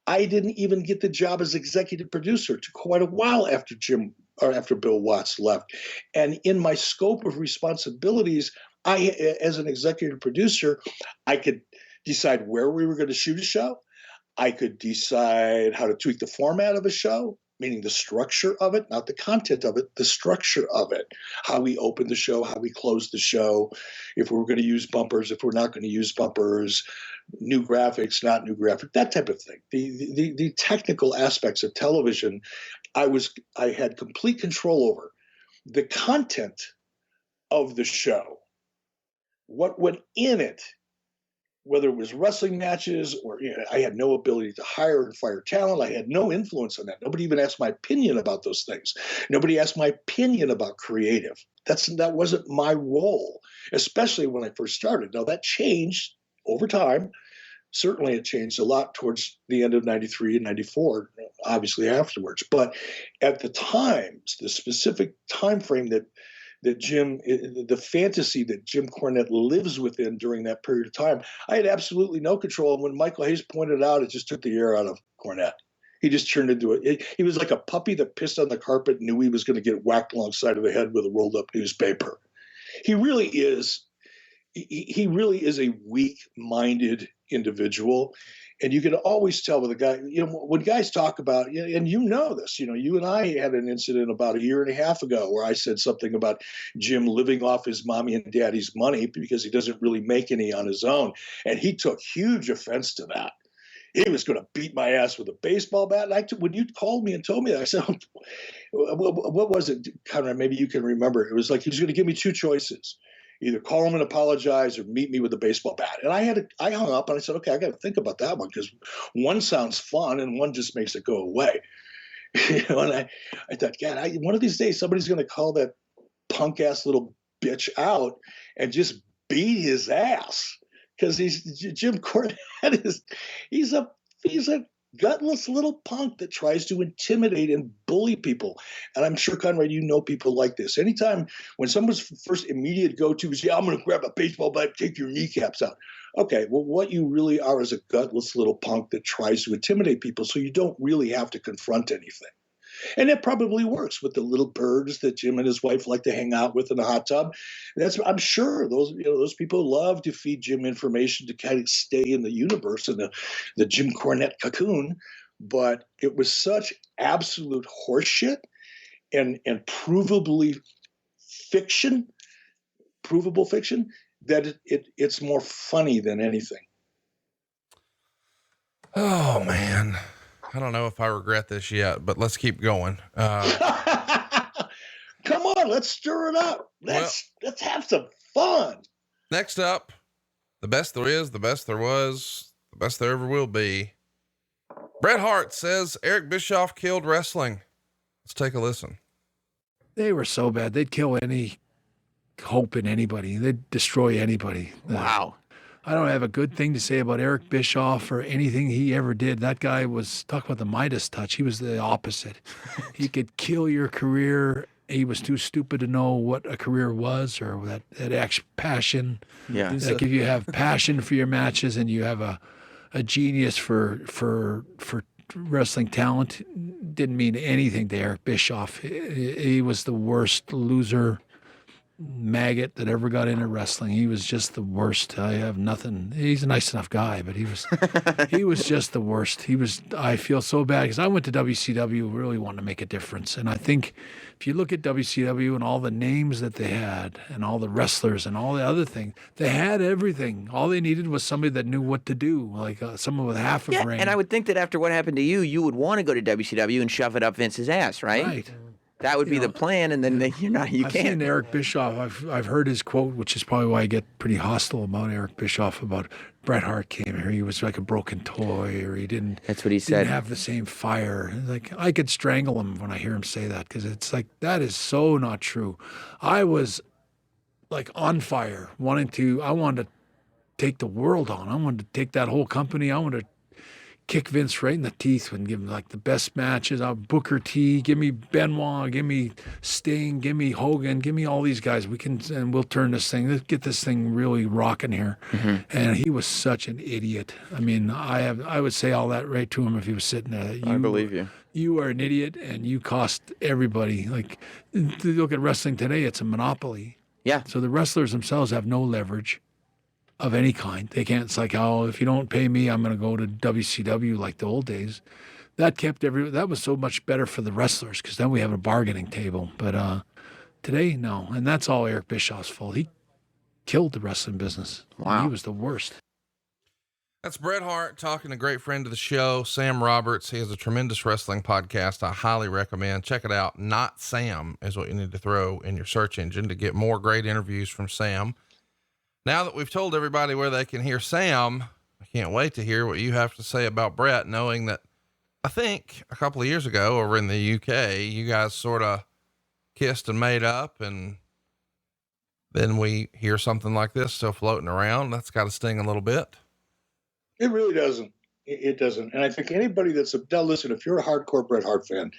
I didn't even get the job as executive producer to quite a while after Bill Watts left. And in my scope of responsibilities, as an executive producer, I could decide where we were going to shoot a show. I could decide how to tweak the format of a show, meaning the structure of it, not the content of it, the structure of it, how we open the show, how we close the show, if we were going to use bumpers, if we're not going to use bumpers, new graphics, not new graphics, that type of thing. The technical aspects of television, I had complete control over. The content of the show, what went in it, whether it was wrestling matches or I had no ability to hire and fire talent. I had no influence on that. Nobody even asked my opinion about those things. Nobody asked my opinion about creative. That wasn't my role, especially when I first started. Now that changed over time. Certainly it changed a lot towards the end of 93 and 94, obviously afterwards. But at the times, the specific time frame that Jim, the fantasy that Jim Cornette lives within during that period of time, I had absolutely no control. And when Michael Hayes pointed out, it just took the air out of Cornette. He just turned into it. He was like a puppy that pissed on the carpet and knew he was going to get whacked alongside of the head with a rolled up newspaper. He really is a weak-minded individual. And you can always tell with a guy, when guys talk about, and this, you and I had an incident about a year and a half ago where I said something about Jim living off his mommy and daddy's money because he doesn't really make any on his own. And he took huge offense to that. He was going to beat my ass with a baseball bat. And when you called me and told me that, I said, what was it, Conrad? Maybe you can remember. It was like he was going to give me two choices. Either call him and apologize or meet me with a baseball bat. And I hung up and I said, okay, I got to think about that one because one sounds fun and one just makes it go away. And I thought, God, one of these days somebody's going to call that punk ass little bitch out and just beat his ass because Jim Cornette he's a gutless little punk that tries to intimidate and bully people. And I'm sure, Conrad, people like this. Anytime when someone's first immediate go-to is, I'm going to grab a baseball bat, take your kneecaps out. Okay, well, what you really are is a gutless little punk that tries to intimidate people so you don't really have to confront anything. And it probably works with the little birds that Jim and his wife like to hang out with in the hot tub. I'm sure those people love to feed Jim information to kind of stay in the universe and the Jim Cornette cocoon. But it was such absolute horseshit and provable fiction that it's more funny than anything. Oh man. I don't know if I regret this yet, but let's keep going. Come on, let's stir it up. Let's have some fun. Next up, the best there is, the best there was, the best there ever will be. Bret Hart says Eric Bischoff killed wrestling. Let's take a listen. They were so bad. They'd kill any hope in anybody. They'd destroy anybody. Wow. I don't have a good thing to say about Eric Bischoff or anything he ever did. That guy talk about the Midas touch. He was the opposite. He could kill your career. He was too stupid to know what a career was or that actual passion. Yeah. Like if you have passion for your matches and you have a genius for wrestling talent, didn't mean anything to Eric Bischoff. He was the worst loser maggot that ever got into wrestling. He was just the worst. I have nothing. He's a nice enough guy, but he was just the worst. I feel so bad because I went to WCW, really wanted to make a difference. And I think if you look at WCW and all the names that they had and all the wrestlers and all the other things, they had everything. All they needed was somebody that knew what to do, like someone with half a brain. And I would think that after what happened to you, you would want to go to WCW and shove it up Vince's ass, right? Right. That would be the plan, and then you I've can't. seen Eric Bischoff. I've heard his quote, which is probably why I get pretty hostile about Eric Bischoff. About Bret Hart came here, he was like a broken toy, or he didn't. That's what he said. Didn't have the same fire. Like I could strangle him when I hear him say that because it's like that is so not true. I was like on fire, I wanted to take the world on. I wanted to take that whole company. I wanted to kick Vince right in the teeth and give him like the best matches. Booker T, give me Benoit, give me Sting, give me Hogan, give me all these guys. We'll turn this thing. Let's get this thing really rocking here. Mm-hmm. And he was such an idiot. I mean, I would say all that right to him if he was sitting there. I believe you. You are an idiot, and you cost everybody. Like, look at wrestling today; it's a monopoly. Yeah. So the wrestlers themselves have no leverage. of any kind. They can't. It's like, oh, if you don't pay me, I'm going to go to WCW like the old days. That was so much better for the wrestlers because then we have a bargaining table. But today, no. And that's all Eric Bischoff's fault. He killed the wrestling business. Wow. He was the worst. That's Bret Hart talking to a great friend of the show, Sam Roberts. He has a tremendous wrestling podcast I highly recommend. Check it out. Not Sam is what you need to throw in your search engine to get more great interviews from Sam. Now that we've told everybody where they can hear Sam, I can't wait to hear what you have to say about Bret, knowing that I think a couple of years ago over in the UK, you guys sort of kissed and made up, and then we hear something like this still floating around. That's got to sting a little bit. It really doesn't. It doesn't. And I think anybody now listen, if you're a hardcore Bret Hart fan,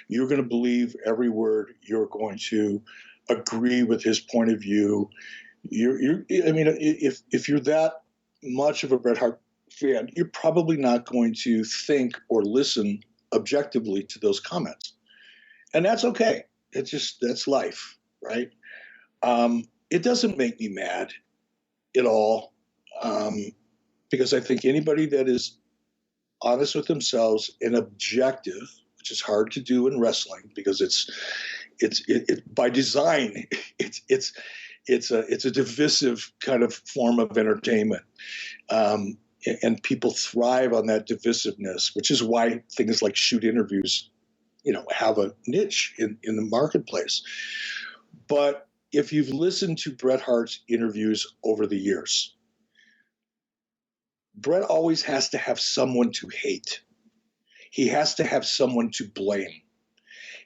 you're going to believe every word. You're going to agree with his point of view. If you're that much of a Bret Hart fan, you're probably not going to think or listen objectively to those comments. And that's okay. That's life, right? It doesn't make me mad at all. Because I think anybody that is honest with themselves and objective, which is hard to do in wrestling because it's by design, it's a divisive kind of form of entertainment. And people thrive on that divisiveness, which is why things like shoot interviews, have a niche in the marketplace. But if you've listened to Bret Hart's interviews over the years, Bret always has to have someone to hate. He has to have someone to blame.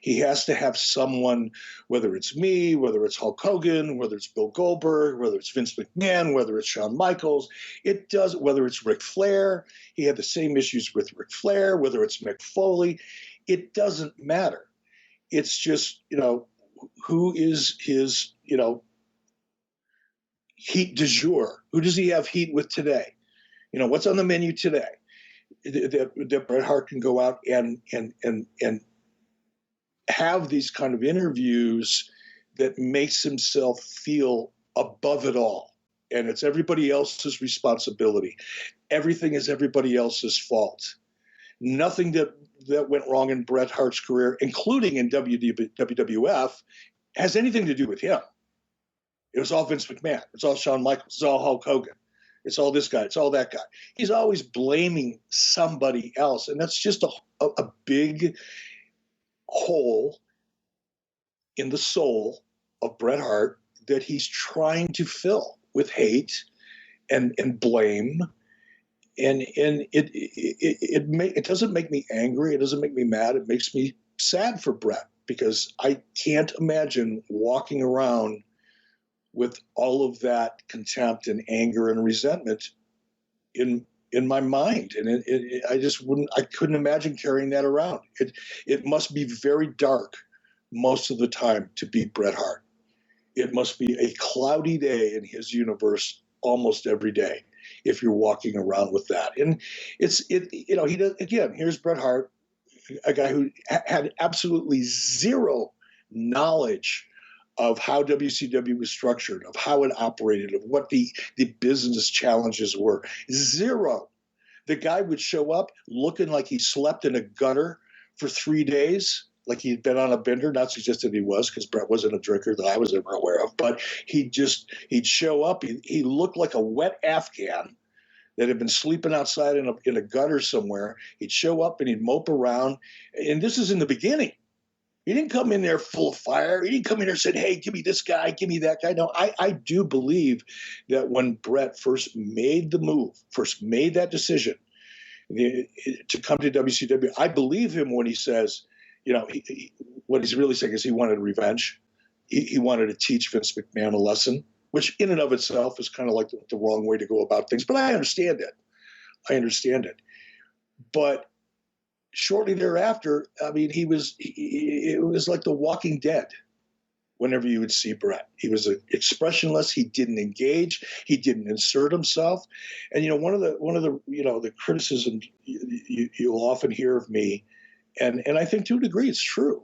He has to have someone, whether it's me, whether it's Hulk Hogan, whether it's Bill Goldberg, whether it's Vince McMahon, whether it's Shawn Michaels, whether it's Ric Flair. He had the same issues with Ric Flair, whether it's Mick Foley. It doesn't matter. It's just, who is his, heat du jour? Who does he have heat with today? What's on the menu today that Bret Hart can go out and have these kind of interviews that makes himself feel above it all. And it's everybody else's responsibility. Everything is everybody else's fault. Nothing that went wrong in Bret Hart's career, including in WWF, has anything to do with him. It was all Vince McMahon. It's all Shawn Michaels. It's all Hulk Hogan. It's all this guy. It's all that guy. He's always blaming somebody else. And that's just a big hole in the soul of Bret Hart that he's trying to fill with hate and blame. And it doesn't make me angry. It doesn't make me mad. It makes me sad for Bret because I can't imagine walking around with all of that contempt and anger and resentment in my mind. And I couldn't imagine carrying that around. It must be very dark most of the time to beat Bret Hart. It must be a cloudy day in his universe almost every day if you're walking around with that. And he does, again, here's Bret Hart, a guy who had absolutely zero knowledge of how WCW was structured, of how it operated, of what the business challenges were. Zero. The guy would show up looking like he slept in a gutter for 3 days, like he'd been on a bender. Not suggested he was, because Bret wasn't a drinker that I was ever aware of, but he'd show up. He looked like a wet Afghan that had been sleeping outside in a gutter somewhere. He'd show up and he'd mope around. And this is in the beginning. He didn't come in there full of fire. He didn't come in there and said, hey, give me this guy, give me that guy. No, I do believe that when Bret first made the move, first made that decision to come to WCW, I believe him when he says, what he's really saying is he wanted revenge. He wanted to teach Vince McMahon a lesson, which in and of itself is kind of like the wrong way to go about things. But I understand it. But shortly thereafter, I mean, it was like The Walking Dead. Whenever you would see Bret, he was expressionless. He didn't engage. He didn't insert himself. And one of the criticisms you'll often hear of me, and I think to a degree it's true,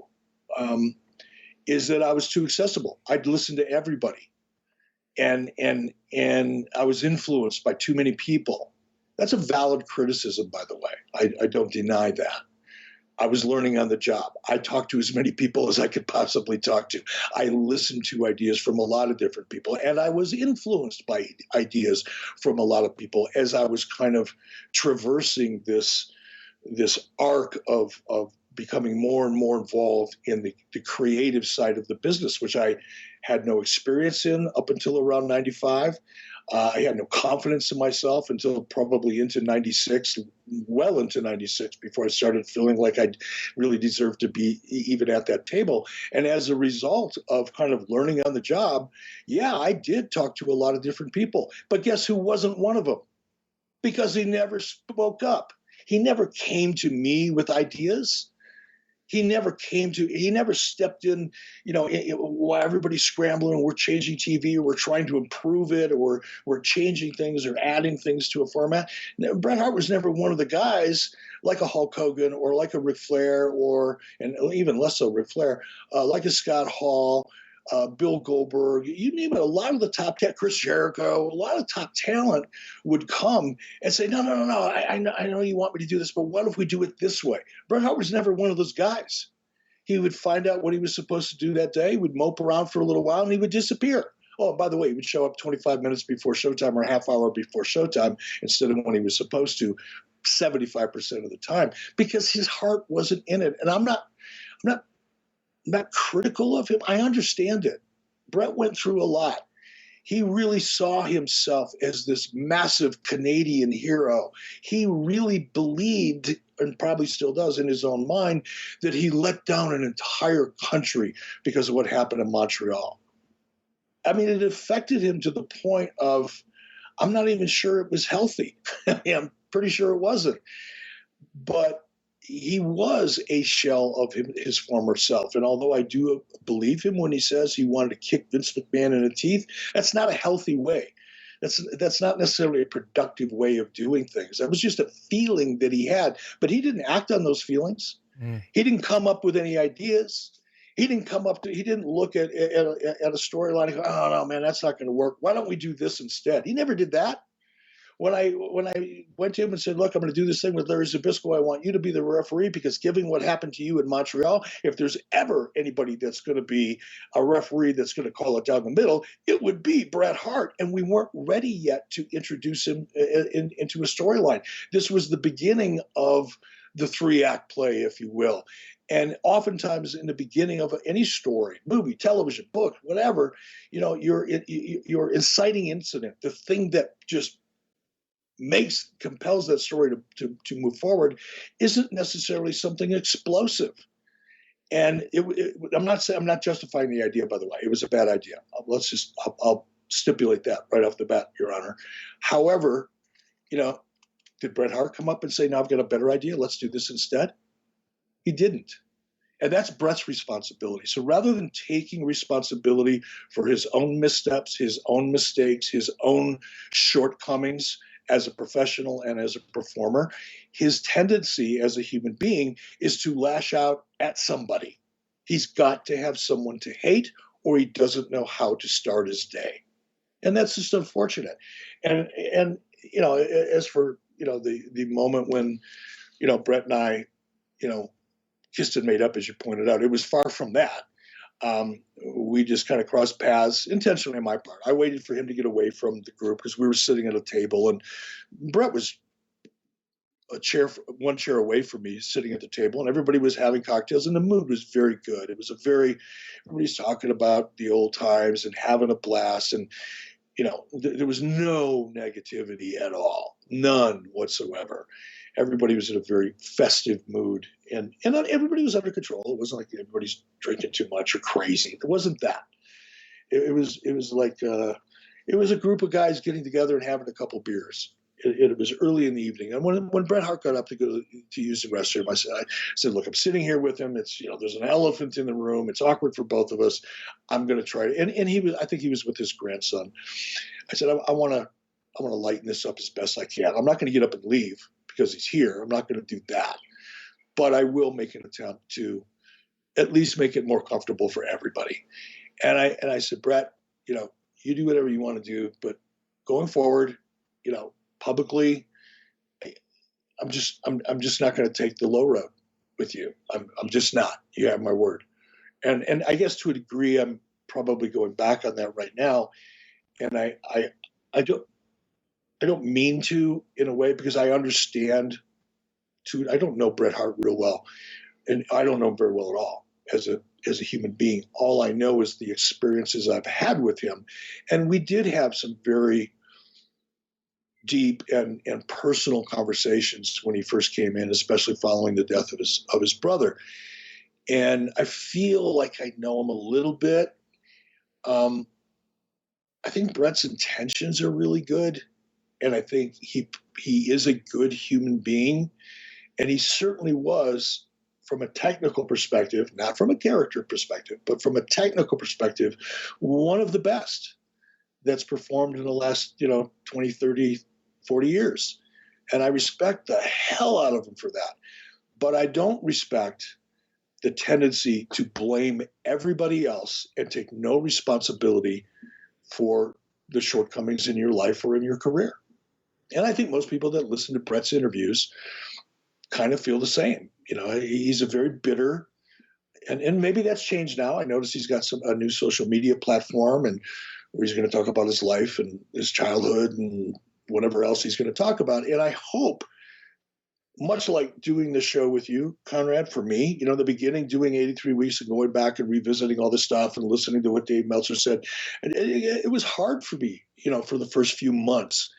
is that I was too accessible. I'd listen to everybody. and I was influenced by too many people. That's a valid criticism, by the way. I don't deny that. I was learning on the job. I talked to as many people as I could possibly talk to. I listened to ideas from a lot of different people, and I was influenced by ideas from a lot of people as I was kind of traversing this arc of becoming more and more involved in the creative side of the business, which I had no experience in up until around 95. I had no confidence in myself until probably into 96, well into 96, before I started feeling like I really deserved to be even at that table. And as a result of kind of learning on the job, yeah, I did talk to a lot of different people. But guess who wasn't one of them? Because he never spoke up. He never came to me with ideas. He never stepped in, while everybody's scrambling, we're changing TV, or we're trying to improve it, or we're changing things or adding things to a format. Bret Hart was never one of the guys like a Hulk Hogan or like a Ric Flair, and even less so Ric Flair, like a Scott Hall, Bill Goldberg, you name it, a lot of the top talent, Chris Jericho, a lot of top talent would come and say, no, I know you want me to do this, but what if we do it this way? Bret Hart was never one of those guys. He would find out what he was supposed to do that day, would mope around for a little while, and he would disappear. Oh, by the way, he would show up 25 minutes before showtime or a half hour before showtime instead of when he was supposed to 75% of the time, because his heart wasn't in it. And I'm not critical of him. I understand it. Bret went through a lot. He really saw himself as this massive Canadian hero. He really believed, and probably still does in his own mind, that he let down an entire country because of what happened in Montreal. I mean, it affected him to the point of, I'm not even sure it was healthy. I'm pretty sure it wasn't. But he was a shell of his former self. And although I do believe him when he says he wanted to kick Vince McMahon in the teeth, that's not a healthy way. That's not necessarily a productive way of doing things. That was just a feeling that he had, but he didn't act on those feelings. He didn't come up with any ideas. He didn't look at a storyline and go, oh no, man, that's not going to work. Why don't we do this instead? He never did that. When I went to him and said, look, I'm going to do this thing with Larry Zbyszko, I want you to be the referee, because given what happened to you in Montreal, if there's ever anybody that's going to be a referee that's going to call it down the middle, it would be Bret Hart. And we weren't ready yet to introduce him into a storyline. This was the beginning of the 3-act play, if you will. And oftentimes in the beginning of any story, movie, television, book, whatever, your inciting incident, the thing that just compels that story to move forward, isn't necessarily something explosive. And I'm not justifying the idea, by the way. It was a bad idea. I'll stipulate that right off the bat, Your Honor. However, did Bret Hart come up and say, no, I've got a better idea, let's do this instead? He didn't. And that's Bret's responsibility. So rather than taking responsibility for his own missteps, his own mistakes, his own shortcomings as a professional and as a performer, his tendency as a human being is to lash out at somebody. He's got to have someone to hate, or he doesn't know how to start his day. And that's just unfortunate. And as for, the moment when, Bret and I, kissed and made up, as you pointed out, it was far from that. We just kind of crossed paths, intentionally on my part. I waited for him to get away from the group because we were sitting at a table, and Bret was one chair away from me, sitting at the table, and everybody was having cocktails, and the mood was very good. It was everybody's talking about the old times and having a blast, and there was no negativity at all, none whatsoever. Everybody was in a very festive mood, and everybody was under control. It wasn't like everybody's drinking too much or crazy. It wasn't that. It was like it was a group of guys getting together and having a couple beers. It was early in the evening, and when Bret Hart got up to go to use the restroom, I said, "Look, I'm sitting here with him. It's there's an elephant in the room. It's awkward for both of us. I'm going to try to." And I think he was with his grandson. I said, "I want to lighten this up as best I can. I'm not going to get up and leave because he's here. I'm not going to do that, but I will make an attempt to at least make it more comfortable for everybody." And I said, "Bret, you do whatever you want to do, but going forward, publicly, I'm just not going to take the low road with you. I'm just not. You have my word. And I guess to a degree, I'm probably going back on that right now. And I don't mean to, in a way, because I understand I don't know Bret Hart real well, and I don't know him very well at all as a human being. All I know is the experiences I've had with him. And we did have some very deep and personal conversations when he first came in, especially following the death of his brother. And I feel like I know him a little bit. I think Bret's intentions are really good. And I think he is a good human being. And he certainly was, from a technical perspective, not from a character perspective, but from a technical perspective, one of the best that's performed in the last, 20, 30, 40 years. And I respect the hell out of him for that. But I don't respect the tendency to blame everybody else and take no responsibility for the shortcomings in your life or in your career. And I think most people that listen to Bret's interviews kind of feel the same. He's a very bitter, and maybe that's changed now. I noticed he's got a new social media platform, and where he's going to talk about his life and his childhood and whatever else he's going to talk about. And I hope, much like doing the show with you, Conrad, for me, the beginning, doing 83 weeks and going back and revisiting all this stuff and listening to what Dave Meltzer said, and it was hard for me, for the first few months.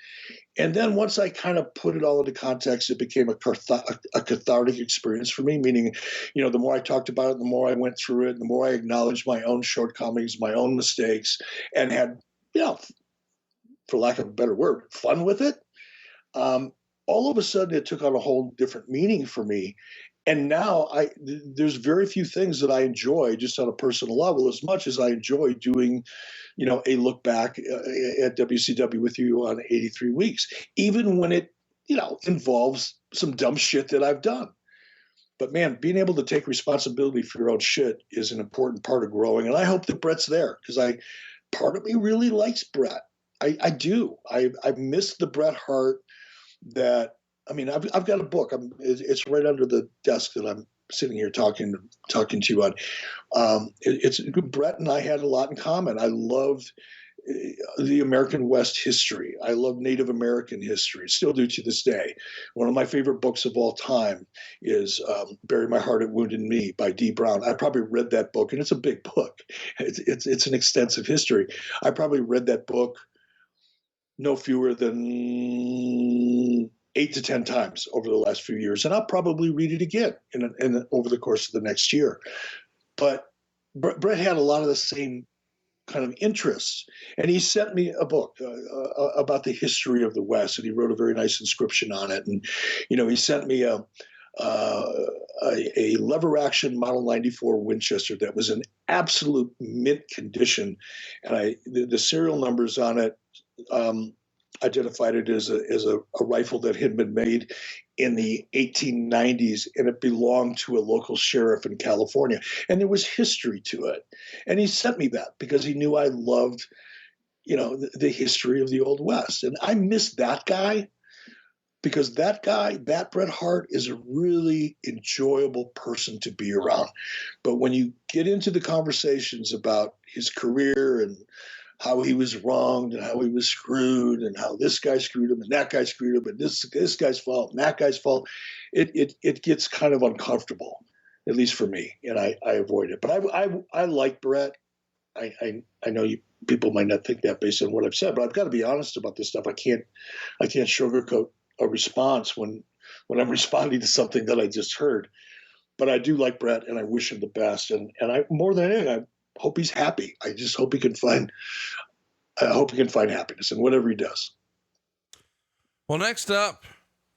And then once I kind of put it all into context, it became a cathartic experience for me, meaning, the more I talked about it, the more I went through it, the more I acknowledged my own shortcomings, my own mistakes, and had, for lack of a better word, fun with it. All of a sudden it took on a whole different meaning for me. And now there's very few things that I enjoy just on a personal level as much as I enjoy doing, a look back at WCW with you on 83 weeks, even when it, involves some dumb shit that I've done. But man, being able to take responsibility for your own shit is an important part of growing. And I hope that Bret's there, because part of me really likes Bret. I do. I miss the Bret Hart that, I've got a book. It's right under the desk that I'm sitting here talking to you on. It's Bret and I had a lot in common. I loved the American West history. I love Native American history, still do to this day. One of my favorite books of all time is Bury My Heart at Wounded Knee by D. Brown. I probably read that book, and it's a big book. It's an extensive history. I probably read that book no fewer than 8 to 10 times over the last few years. And I'll probably read it again over the course of the next year. But Bret had a lot of the same kind of interests. And he sent me a book about the history of the West, and he wrote a very nice inscription on it. And, he sent me a lever action Model 94 Winchester that was in absolute mint condition. And the serial numbers on it, identified it as a rifle that had been made in the 1890s, and it belonged to a local sheriff in California. And there was history to it. And he sent me that because he knew I loved, the history of the Old West. And I miss that guy, because that Bret Hart, is a really enjoyable person to be around. But when you get into the conversations about his career and how he was wronged and how he was screwed and how this guy screwed him and that guy screwed him and this guy's fault and that guy's fault, it gets kind of uncomfortable, at least for me, and I avoid it. But I like Bret. I know people might not think that based on what I've said, but I've got to be honest about this stuff. I can't sugarcoat a response when I'm responding to something that I just heard. But I do like Bret, and I wish him the best. And I, more than anything, I hope he's happy. I just hope he can find happiness in whatever he does. Well, next up,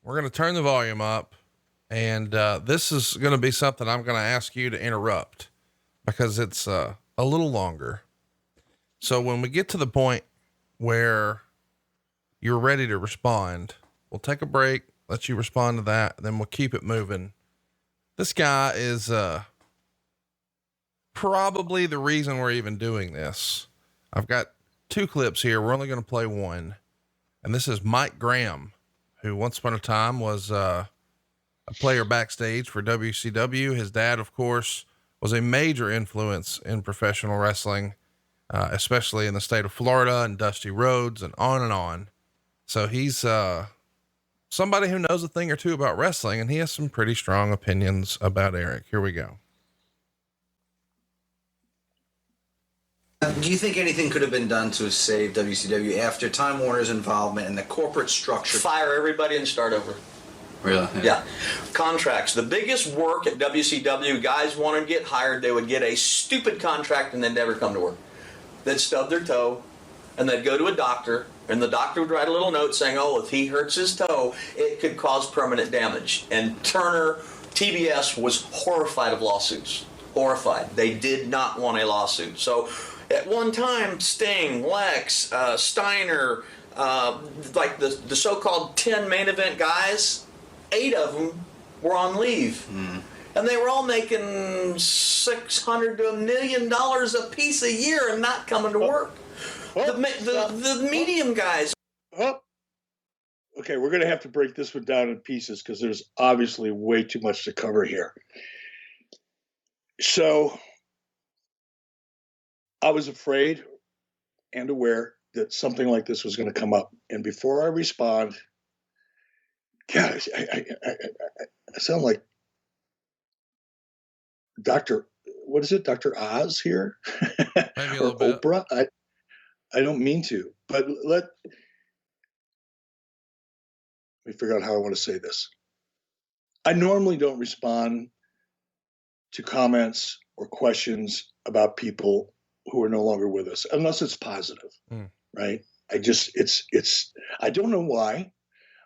we're going to turn the volume up, and this is going to be something I'm going to ask you to interrupt because it's a little longer. So when we get to the point where you're ready to respond, we'll take a break, let you respond to that, and then we'll keep it moving. This guy is probably the reason we're even doing this. I've got two clips here. We're only going to play one. And this is Mike Graham, who once upon a time was a player backstage for WCW. His dad, of course, was a major influence in professional wrestling, especially in the state of Florida, and Dusty Rhodes and on and on. So he's somebody who knows a thing or two about wrestling, and he has some pretty strong opinions about Eric. Here we go. Do you think anything could have been done to save WCW after Time Warner's involvement in the corporate structure? Fire everybody and start over. Really? Yeah. Contracts. The biggest work at WCW, guys wanted to get hired, they would get a stupid contract and then never come to work. They'd stub their toe and they'd go to a doctor, and the doctor would write a little note saying, oh, if he hurts his toe, it could cause permanent damage. And Turner, TBS was horrified of lawsuits. Horrified. They did not want a lawsuit. So at one time, Sting, Lex, Steiner, like the so-called 10 main event guys, 8 of them were on leave. And they were all making $600 to $1 million a piece a year and not coming to work. The medium guys. Okay, we're going to have to break this one down in pieces because there's obviously way too much to cover here. So I was afraid and aware that something like this was going to come up. And before I respond, God, I sound like Dr. What is it? Dr. Oz here? Maybe a little bit. Oprah? I don't mean to, but let me figure out how I want to say this. I normally don't respond to comments or questions about people who are no longer with us, unless it's positive, right? I don't know why,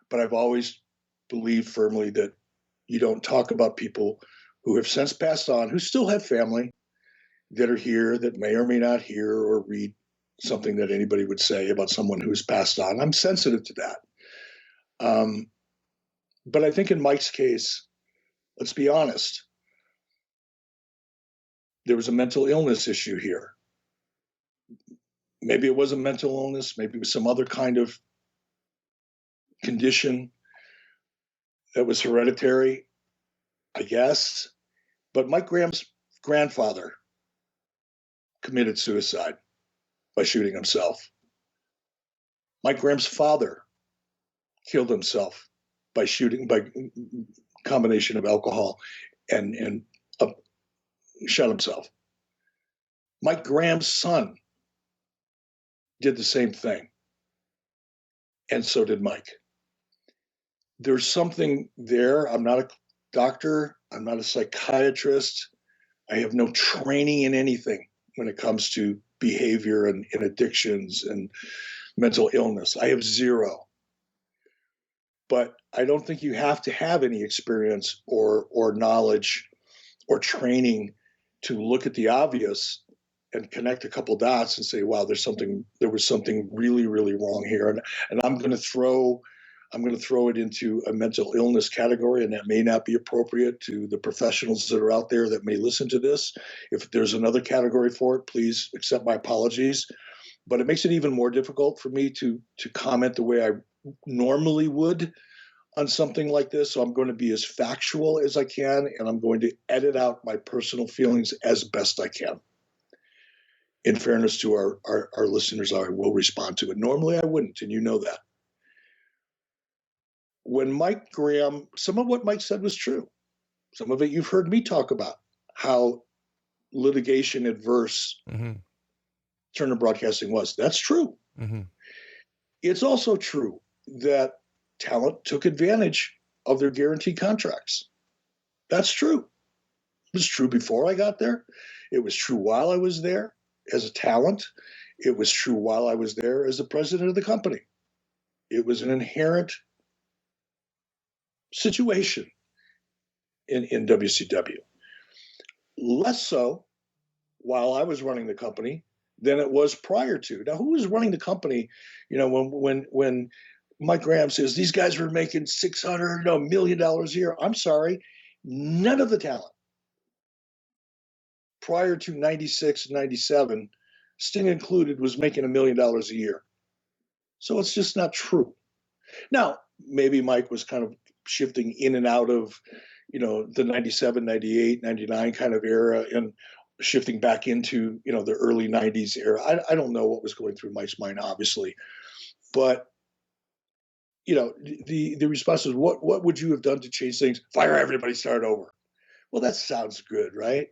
but I've always believed firmly that you don't talk about people who have since passed on, who still have family that are here, that may or may not hear or read something that anybody would say about someone who's passed on. I'm sensitive to that. But I think in Mike's case, let's be honest, there was a mental illness issue here. Maybe it was a mental illness, maybe it was some other kind of condition that was hereditary, I guess. But Mike Graham's grandfather committed suicide by shooting himself. Mike Graham's father killed himself by combination of alcohol and shot himself. Mike Graham's son did the same thing. And so did Mike. There's something there. I'm not a doctor. I'm not a psychiatrist. I have no training in anything when it comes to behavior and addictions and mental illness. I have zero. But I don't think you have to have any experience or knowledge or training to look at the obvious and connect a couple dots and say, wow, there was something really, really wrong here. And I'm going to throw it into a mental illness category, and that may not be appropriate to the professionals that are out there that may listen to this. If there's another category for it, please accept my apologies. But it makes it even more difficult for me to comment the way I normally would on something like this. So I'm going to be as factual as I can, and I'm going to edit out my personal feelings as best I can. In fairness to our listeners, I will respond to it. Normally I wouldn't, and you know that. When Mike Graham, some of what Mike said was true. Some of it you've heard me talk about, how litigation adverse Turner Broadcasting was. That's true. It's also true that talent took advantage of their guaranteed contracts. That's true. It was true before I got there. It was true while I was there as a talent. It was true while I was there as the president of the company. It was an inherent situation in WCW. Less so while I was running the company than it was prior to. Now, who was running the company? You know, when Mike Graham says these guys were making $600 million a year. I'm sorry, none of the talent prior to 96, 97 Sting included, was making $1 million a year. So it's just not true. Now, maybe Mike was kind of shifting in and out of, the 97, 98, 99 kind of era and shifting back into, the early 90s era. I don't know what was going through Mike's mind, obviously. But, the response is, what would you have done to change things? Fire everybody, start over. Well, that sounds good, right?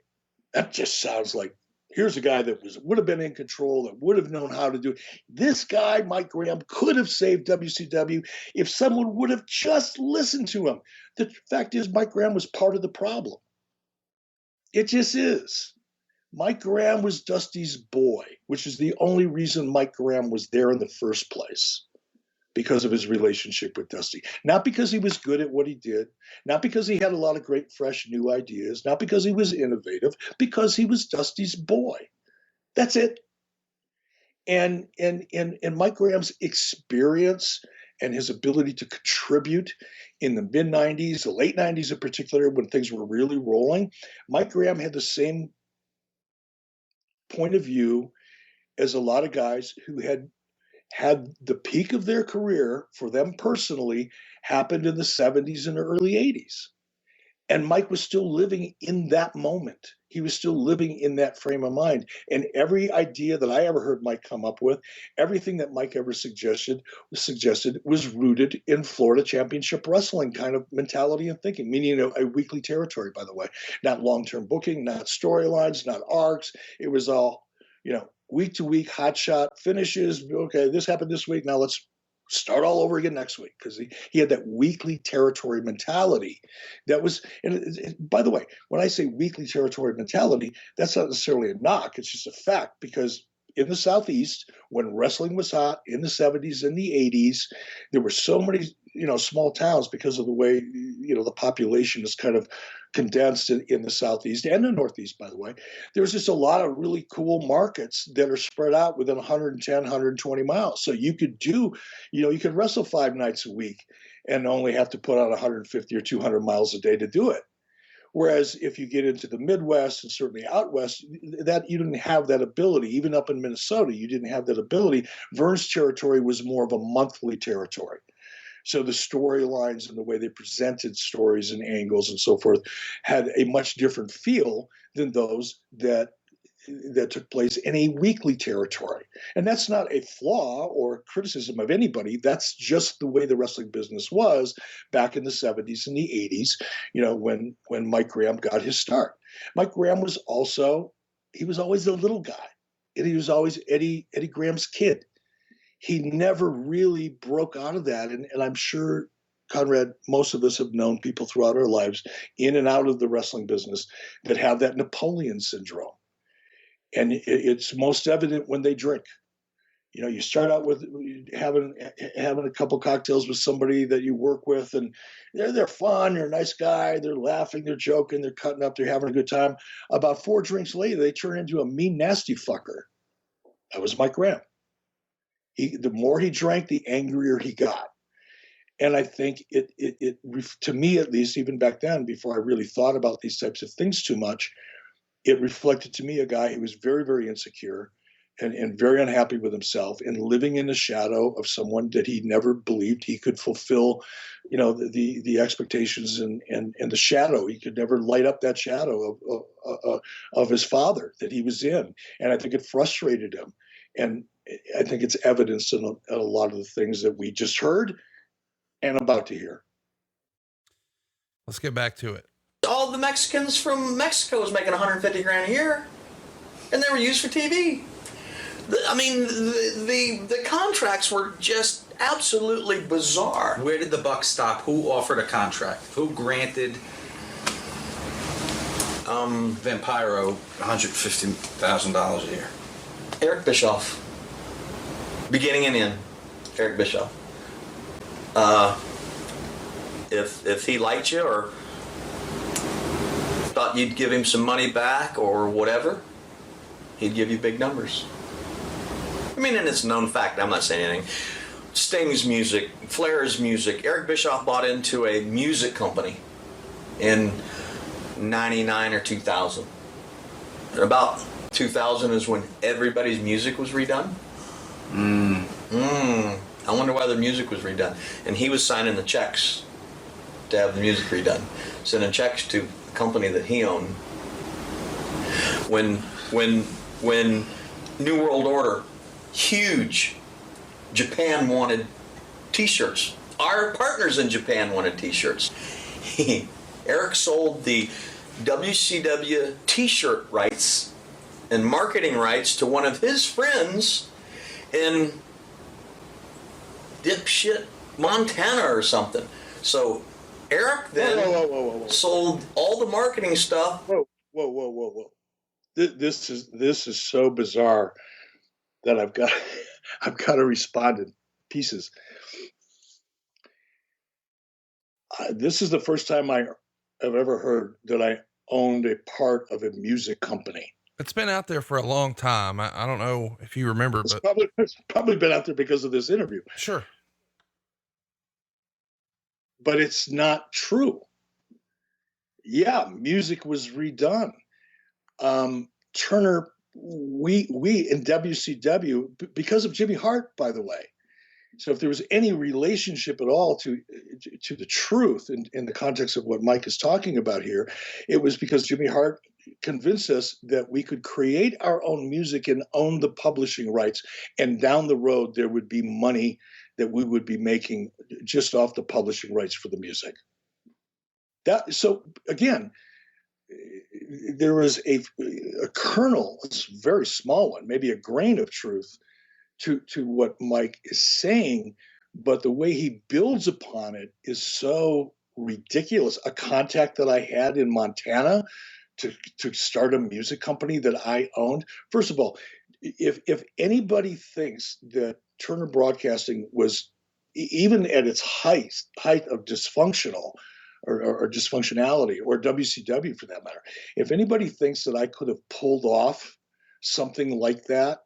That just sounds like, here's a guy that would have been in control, that would have known how to do it. This guy, Mike Graham, could have saved WCW if someone would have just listened to him. The fact is, Mike Graham was part of the problem. It just is. Mike Graham was Dusty's boy, which is the only reason Mike Graham was there in the first place, because of his relationship with Dusty. Not because he was good at what he did, not because he had a lot of great, fresh, new ideas, not because he was innovative, because he was Dusty's boy. That's it. And Mike Graham's experience and his ability to contribute in the mid-90s, the late 90s in particular, when things were really rolling, Mike Graham had the same point of view as a lot of guys who had the peak of their career for them personally happened in the 70s and early 80s. And Mike was still living in that moment. He was still living in that frame of mind. And every idea that I ever heard Mike come up with, everything that Mike ever suggested was rooted in Florida Championship Wrestling kind of mentality and thinking, meaning a weekly territory, by the way. Not long-term booking, not storylines, not arcs. It was all, week to week, hot shot finishes. Okay, this happened this week. Now let's start all over again next week, because he had that weekly territory mentality. That was, and by the way, when I say weekly territory mentality, that's not necessarily a knock. It's just a fact, because in the Southeast, when wrestling was hot in the 70s and the 80s, there were so many, small towns because of the way, the population is kind of condensed in the Southeast and the Northeast, by the way. There's just a lot of really cool markets that are spread out within 110, 120 miles. So you could you could wrestle 5 nights a week and only have to put out 150 or 200 miles a day to do it. Whereas if you get into the Midwest and certainly out West, that you didn't have that ability. Even up in Minnesota, you didn't have that ability. Vern's territory was more of a monthly territory. So the storylines and the way they presented stories and angles and so forth had a much different feel than those that took place in a weekly territory. And that's not a flaw or criticism of anybody. That's just the way the wrestling business was back in the 70s and the 80s, when Mike Graham got his start. Mike Graham was always the little guy. And he was always Eddie Graham's kid. He never really broke out of that. And I'm sure, Conrad, most of us have known people throughout our lives in and out of the wrestling business that have that Napoleon syndrome. And it's most evident when they drink. You start out with having a couple cocktails with somebody that you work with, and they're fun, they're a nice guy, they're laughing, they're joking, they're cutting up, they're having a good time. About 4 drinks later, they turn into a mean, nasty fucker. That was Mike Graham. The more he drank, the angrier he got. And I think it, to me at least, even back then, before I really thought about these types of things too much, it reflected to me a guy who was very, very insecure and very unhappy with himself and living in the shadow of someone that he never believed he could fulfill, the expectations and the shadow. He could never light up that shadow of his father that he was in. And I think it frustrated him. And I think it's evidenced in a lot of the things that we just heard and about to hear. Let's get back to it. All the Mexicans from Mexico was making $150 grand a year, and they were used for TV. The contracts were just absolutely bizarre. Where did the buck stop? Who offered a contract? Who granted Vampiro $150,000 a year? Eric Bischoff. Beginning and end. Eric Bischoff. If he liked you or thought you'd give him some money back or whatever, he'd give you big numbers. And it's a known fact. I'm not saying anything. Sting's music, Flair's music. Eric Bischoff bought into a music company in 99 or 2000. And about 2000 is when everybody's music was redone. I wonder why their music was redone. And he was signing the checks to have the music redone, sending checks to a company that he owned. When New World Order, huge, Japan wanted T-shirts. Our partners in Japan wanted T-shirts. Eric sold the WCW T-shirt rights and marketing rights to one of his friends in dipshit Montana or something. So Eric then sold all the marketing stuff. Whoa. This is so bizarre that I've got to respond in pieces. This is the first time I have ever heard that I owned a part of a music company. It's been out there for a long time. I don't know if you remember, It's but probably been out there because of this interview. Sure. But it's not true. Yeah, music was redone. Turner, we in WCW, because of Jimmy Hart, by the way. So if there was any relationship at all to the truth in the context of what Mike is talking about here, it was because Jimmy Hart convinced us that we could create our own music and own the publishing rights. And down the road, there would be money that we would be making just off the publishing rights for the music. So again, there was a kernel, a very small one, maybe a grain of truth to what Mike is saying, but the way he builds upon it is so ridiculous. A contact that I had in Montana to start a music company that I owned. First of all, if anybody thinks that Turner Broadcasting was, even at its height of dysfunctional or dysfunctionality, or WCW for that matter, if anybody thinks that I could have pulled off something like that,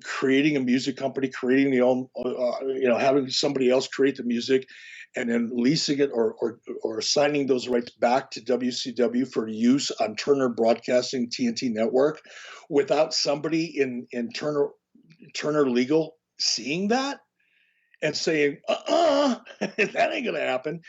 creating a music company, creating the own, having somebody else create the music, and then leasing it or assigning those rights back to WCW for use on Turner Broadcasting TNT network, without somebody in Turner Legal seeing that and saying, that ain't gonna happen.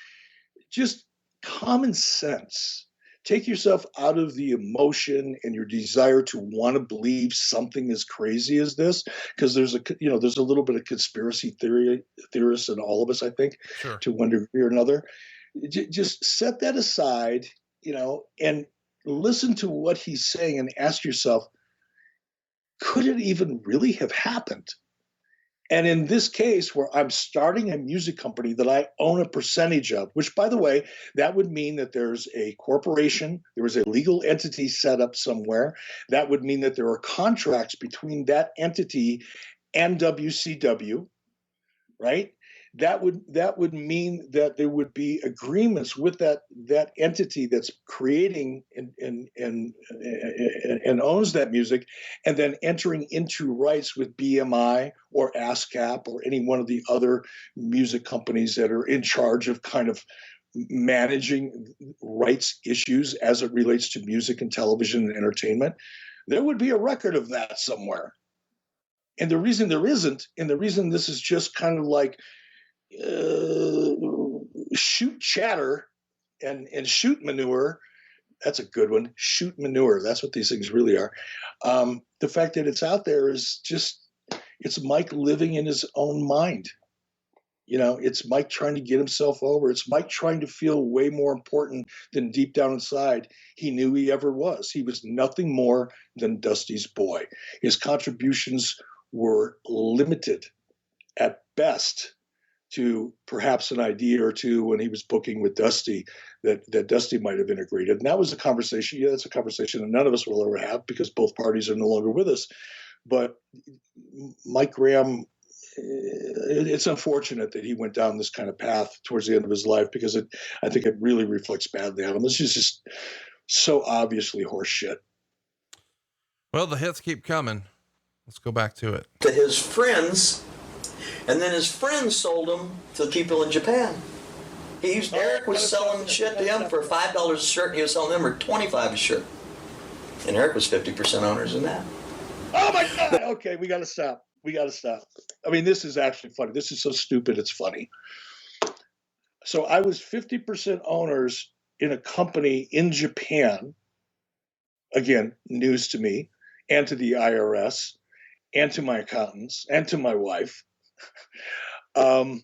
Just common sense. Take yourself out of the emotion and your desire to want to believe something as crazy as this, because there's a little bit of conspiracy theorists in all of us, I think, Sure. to one degree or another. Just set that aside, and listen to what he's saying and ask yourself, could it even really have happened? And in this case, where I'm starting a music company that I own a percentage of, which, by the way, that would mean that there's a corporation, there is a legal entity set up somewhere. That would mean that there are contracts between that entity and WCW, right? That would mean that there would be agreements with that entity that's creating and owns that music, and then entering into rights with BMI or ASCAP or any one of the other music companies that are in charge of kind of managing rights issues as it relates to music and television and entertainment. There would be a record of that somewhere. And the reason there isn't, and the reason this is just kind of like shoot chatter and shoot manure. That's a good one. Shoot manure. That's what these things really are. The fact that it's out there is just, it's Mike living in his own mind. It's Mike trying to get himself over. It's Mike trying to feel way more important than deep down inside he knew he ever was. He was nothing more than Dusty's boy. His contributions were limited at best to perhaps an idea or two when he was booking with Dusty that Dusty might have integrated. And that was a conversation. Yeah, that's a conversation that none of us will ever have because both parties are no longer with us. But Mike Graham, it's unfortunate that he went down this kind of path towards the end of his life, because I think it really reflects badly on him. This is just so obviously horse shit. Well, the hits keep coming. Let's go back to it. To his friends, and then his friends sold them to the people in Japan. Eric was selling shit to him for $5 a shirt, and he was selling them for $25 a shirt. And Eric was 50% owners in that. Oh my God. Okay, we got to stop. I mean, this is actually funny. This is so stupid, it's funny. So I was 50% owners in a company in Japan. Again, news to me and to the IRS and to my accountants and to my wife. I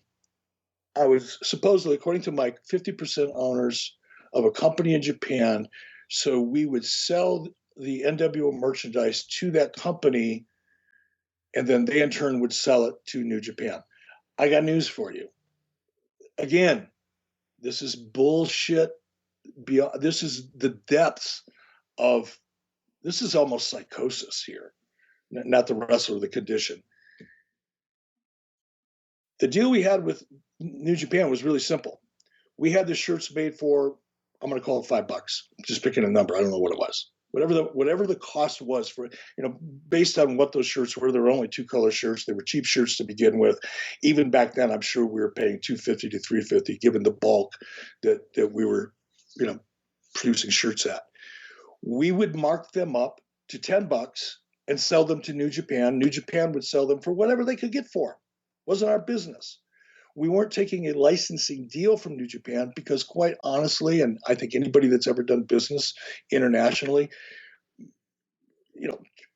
was supposedly, according to Mike, 50% owners of a company in Japan. So we would sell the NWO merchandise to that company, and then they in turn would sell it to New Japan. I got news for you. Again, this is bullshit. This is the depths of, this is almost psychosis here, not the wrestler, the condition. The deal we had with New Japan was really simple. We had the shirts made for, I'm going to call it $5. Just picking a number. I don't know what it was. Whatever the cost was for, based on what those shirts were, there were only 2-color shirts. They were cheap shirts to begin with. Even back then, I'm sure we were paying $250 to $350, given the bulk that we were, producing shirts at. We would mark them up to $10 and sell them to New Japan. New Japan would sell them for whatever they could get for them. Wasn't our business. We weren't taking a licensing deal from New Japan because, quite honestly, and I think anybody that's ever done business internationally,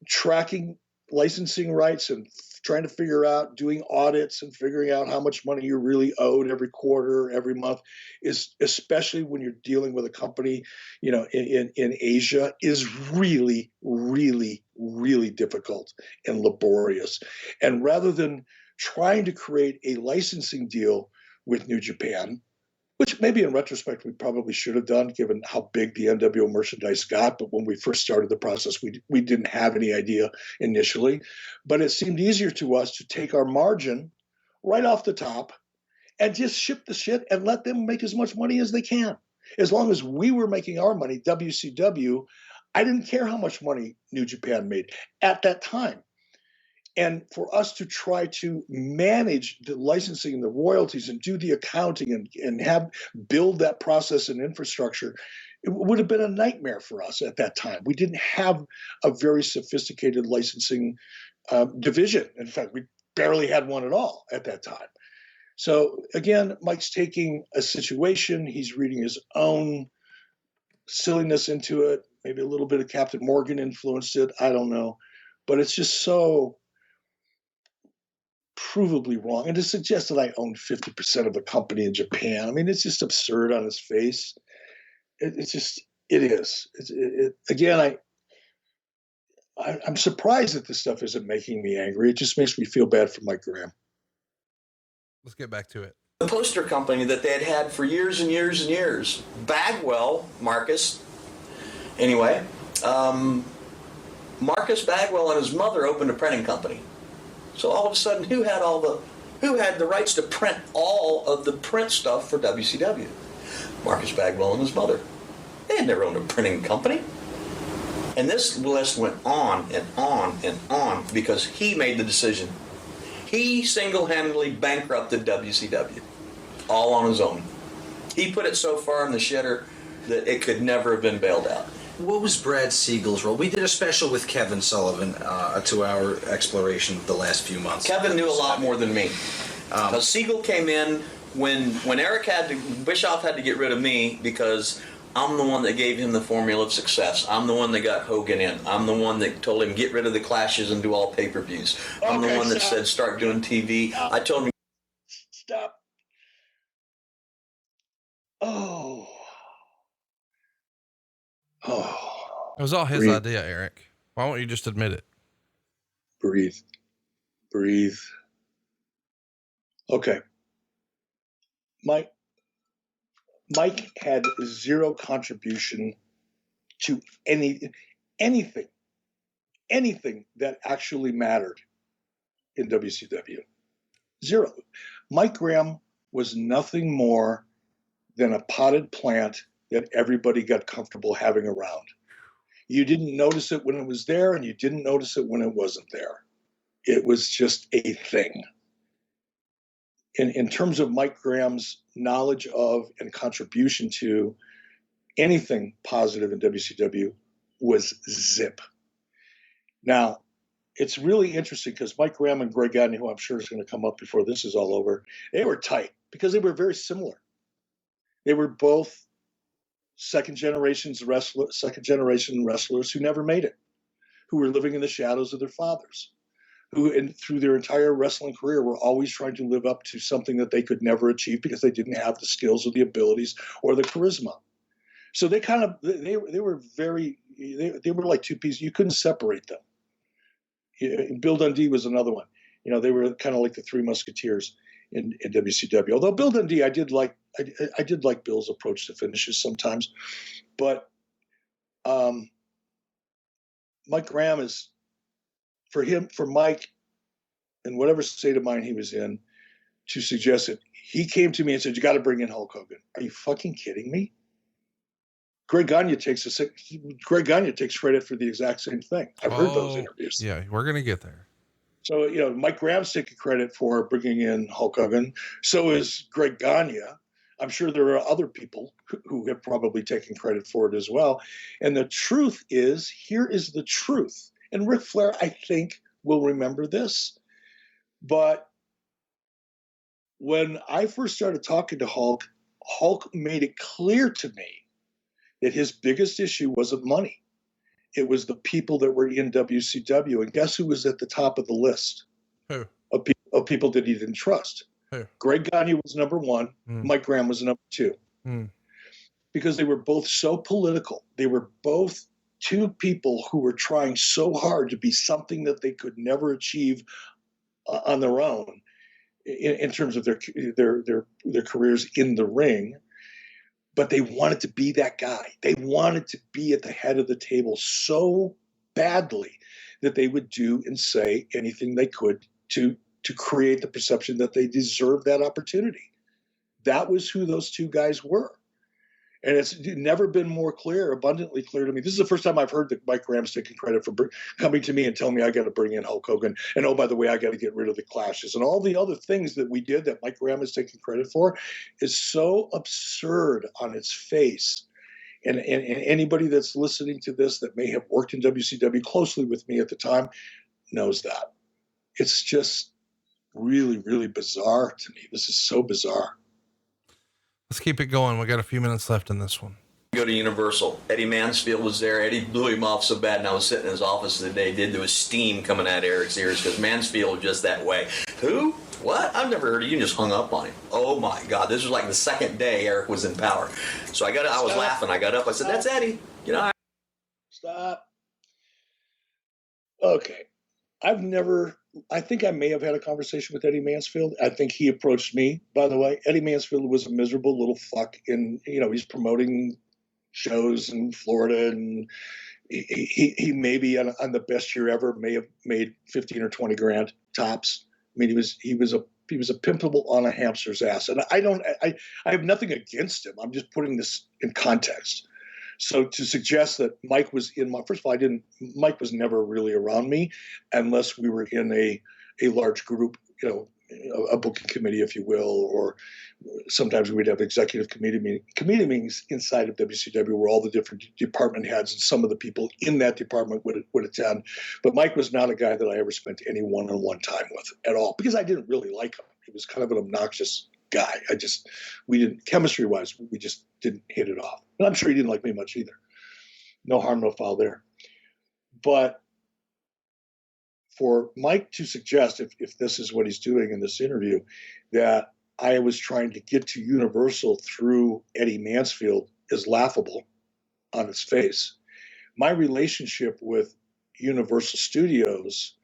tracking licensing rights and trying to figure out, doing audits and figuring out how much money you're really owed every quarter, every month, is, especially when you're dealing with a company, in Asia, is really, really, really difficult and laborious. And rather than trying to create a licensing deal with New Japan, which maybe in retrospect we probably should have done given how big the NWO merchandise got. But when we first started the process, we didn't have any idea initially. But it seemed easier to us to take our margin right off the top and just ship the shit and let them make as much money as they can. As long as we were making our money, WCW, I didn't care how much money New Japan made at that time. And for us to try to manage the licensing and the royalties and do the accounting and build that process and infrastructure, it would have been a nightmare for us at that time. We didn't have a very sophisticated licensing division. In fact, we barely had one at all at that time. So again, Mike's taking a situation, he's reading his own silliness into it. Maybe a little bit of Captain Morgan influenced it. I don't know. But it's just so provably wrong. And to suggest that I own 50% of a company in Japan, I mean, it's just absurd on its face. It is. Again, I'm surprised that this stuff isn't making me angry. It just makes me feel bad for Mike Graham. Let's get back to it. The poster company that they had for years and years and years. Bagwell, Marcus. Anyway, Marcus Bagwell and his mother opened a printing company. So all of a sudden, who had the rights to print all of the print stuff for WCW? Marcus Bagwell and his mother. They had never owned a printing company. And this list went on and on and on because he made the decision. He single-handedly bankrupted WCW, all on his own. He put it so far in the shitter that it could never have been bailed out. What was Brad Siegel's role? We did a special with Kevin Sullivan, a 2-hour exploration of the last few months. Kevin knew a lot more than me. Because Siegel came in when Bischoff had to get rid of me because I'm the one that gave him the formula of success. I'm the one that got Hogan in. I'm the one that told him get rid of the clashes and do all pay-per-views. I'm the one that said start doing TV. I told him. Stop. It was all his idea, Eric. Why won't you just admit it? Breathe. Okay. Mike had zero contribution to anything that actually mattered in WCW. Zero. Mike Graham was nothing more than a potted plant that everybody got comfortable having around. You didn't notice it when it was there, and you didn't notice it when it wasn't there. It was just a thing. In terms of Mike Graham's knowledge of and contribution to anything positive in WCW, was zip. Now, it's really interesting because Mike Graham and Greg Gagne, who I'm sure is going to come up before this is all over, they were tight because they were very similar. They were both second generation wrestlers who never made it, who were living in the shadows of their fathers, who through their entire wrestling career were always trying to live up to something that they could never achieve because they didn't have the skills or the abilities or the charisma. So they were like two pieces. You couldn't separate them. Bill Dundee was another one. They were kind of like the Three Musketeers in WCW. Although Bill Dundee, I did like Bill's approach to finishes sometimes, but Mike Graham is for Mike, in whatever state of mind he was in, to suggest it. He came to me and said, "You got to bring in Hulk Hogan." Are you fucking kidding me? Greg Gagne takes credit for the exact same thing. I've heard those interviews. Yeah, we're going to get there. So, Mike Graham's taking credit for bringing in Hulk Hogan. So is Greg Gagne. I'm sure there are other people who have probably taken credit for it as well. And the truth is, here is the truth. And Ric Flair, I think, will remember this. But when I first started talking to Hulk, Hulk made it clear to me that his biggest issue wasn't money. It was the people that were in WCW. And guess who was at the top of the list? Who? Of people that he didn't trust? Who? Greg Gagne was number one. Mike Graham was number two. Because they were both so political. They were both two people who were trying so hard to be something that they could never achieve on their own in terms of their careers in the ring. But they wanted to be that guy. They wanted to be at the head of the table so badly that they would do and say anything they could to create the perception that they deserved that opportunity. That was who those two guys were. And it's never been more clear, abundantly clear to me. This is the first time I've heard that Mike Graham's taking credit for coming to me and telling me I got to bring in Hulk Hogan. And oh, by the way, I got to get rid of the clashes. And all the other things that we did that Mike Graham is taking credit for is so absurd on its face. And anybody that's listening to this that may have worked in WCW closely with me at the time knows that. It's just really, really bizarre to me. This is so bizarre. Let's keep it going. We got a few minutes left in this one. Go to Universal. Eddie Mansfield was there. Eddie blew him off so bad, and I was sitting in his office today. There was steam coming out of Eric's ears because Mansfield was just that way. Who? What? I've never heard of you. And just hung up on him. Oh my God! This was like the second day Eric was in power. So I was laughing. I got up. I said, "That's Eddie." Stop. Okay. I think I may have had a conversation with Eddie Mansfield. I think he approached me, by the way. Eddie Mansfield was a miserable little fuck he's promoting shows in Florida, and he maybe on the best year ever may have made 15 or 20 grand tops. I mean, he was a pimpable on a hamster's ass. And I have nothing against him. I'm just putting this in context. So to suggest that Mike was first of all, Mike was never really around me unless we were in a large group, a booking committee, if you will, or sometimes we'd have executive committee meetings inside of WCW where all the different department heads and some of the people in that department would attend. But Mike was not a guy that I ever spent any one-on-one time with at all because I didn't really like him. He was kind of an obnoxious guy. Chemistry-wise, we just didn't hit it off. And I'm sure he didn't like me much either. No harm, no foul there. But for Mike to suggest, if this is what he's doing in this interview, that I was trying to get to Universal through Eddie Mansfield is laughable on its face. My relationship with Universal Studios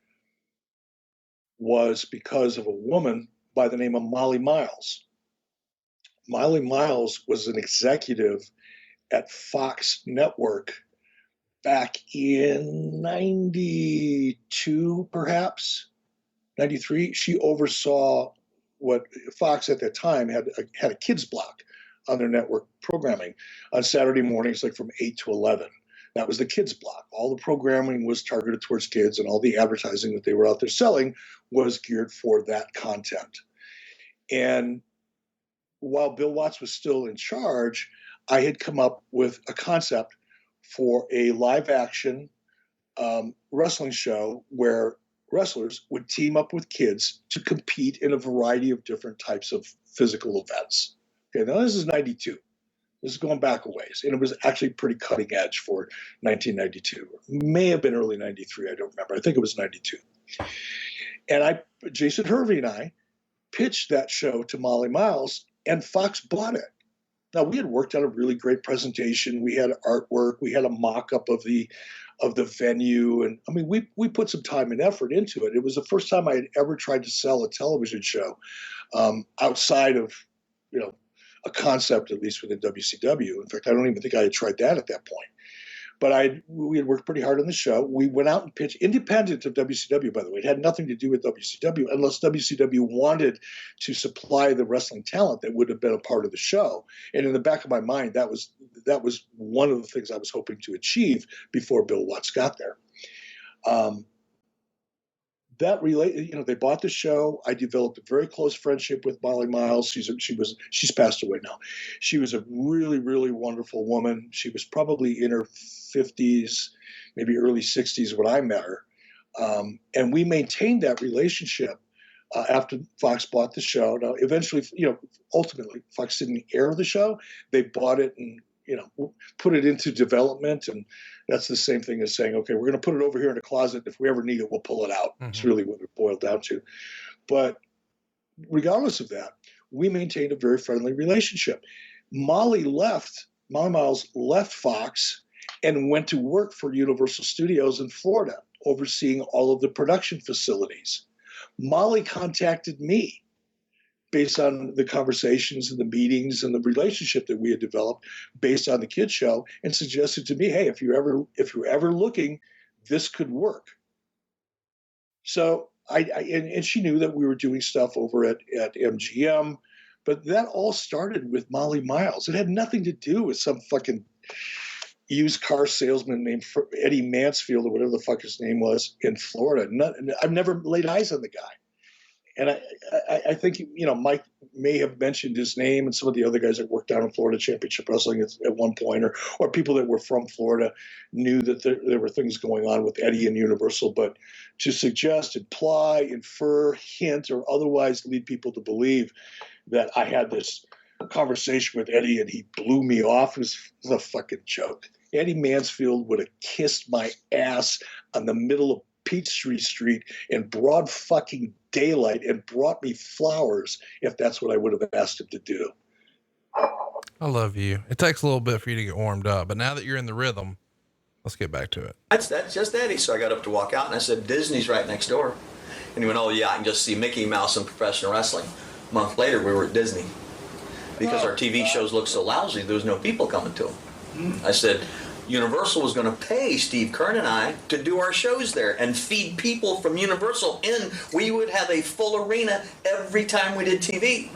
was because of a woman by the name of Molly Miles. Molly Miles was an executive at Fox Network back in 92, perhaps 93. She oversaw what Fox at that time had a kids block on their network programming on Saturday mornings, like from 8 to 11. That was the kids block. All the programming was targeted towards kids, and all the advertising that they were out there selling was geared for that content. And while Bill Watts was still in charge, I had come up with a concept for a live action wrestling show where wrestlers would team up with kids to compete in a variety of different types of physical events. Okay, now this is 92. This is going back a ways, and it was actually pretty cutting edge for 1992. May have been early 93, I don't remember. I think it was 92. And Jason Hervey and I pitched that show to Molly Miles, and Fox bought it. Now, we had worked on a really great presentation. We had artwork. We had a mock-up of the venue. And I mean, we put some time and effort into it. It was the first time I had ever tried to sell a television show outside of, a concept, at least within WCW. In fact, I don't even think I had tried that at that point. But we had worked pretty hard on the show. We went out and pitched, independent of WCW, by the way. It had nothing to do with WCW, unless WCW wanted to supply the wrestling talent that would have been a part of the show. And in the back of my mind, that was one of the things I was hoping to achieve before Bill Watts got there. They bought the show. I developed a very close friendship with Molly Miles. She's passed away now. She was a really, really wonderful woman. She was probably in her 50s, maybe early 60s when I met her. And we maintained that relationship after Fox bought the show. Now, eventually, ultimately, Fox didn't air the show. They bought it and, put it into development. And that's the same thing as saying, okay, we're going to put it over here in a closet. If we ever need it, we'll pull it out. It's really what it boiled down to. But regardless of that, we maintained a very friendly relationship. Molly Miles left Fox and went to work for Universal Studios in Florida, overseeing all of the production facilities. Molly contacted me based on the conversations and the meetings and the relationship that we had developed based on the kids show, and suggested to me, hey, if you're ever looking, this could work. So and she knew that we were doing stuff over at MGM, but that all started with Molly Miles. It had nothing to do with some fucking used car salesman named Eddie Mansfield or whatever the fuck his name was in Florida. I've never laid eyes on the guy. And I think, Mike may have mentioned his name, and some of the other guys that worked down in Florida Championship Wrestling at one point, or people that were from Florida knew that there were things going on with Eddie and Universal. But to suggest, imply, infer, hint, or otherwise lead people to believe that I had this conversation with Eddie and he blew me off was a fucking joke. Eddie Mansfield would have kissed my ass on the middle of Peachtree Street in broad fucking daylight and brought me flowers if that's what I would have asked him to do. I love you. It takes a little bit for you to get warmed up, but now that you're in the rhythm, let's get back to it. That's just Eddie. So I got up to walk out and I said, Disney's right next door. And he went, oh yeah, I can just see Mickey Mouse in professional wrestling. A month later, we were at Disney. Because our TV shows looked so lousy, there was no people coming to them. I said, Universal was going to pay Steve Kern and I to do our shows there and feed people from Universal in. We would have a full arena every time we did TV.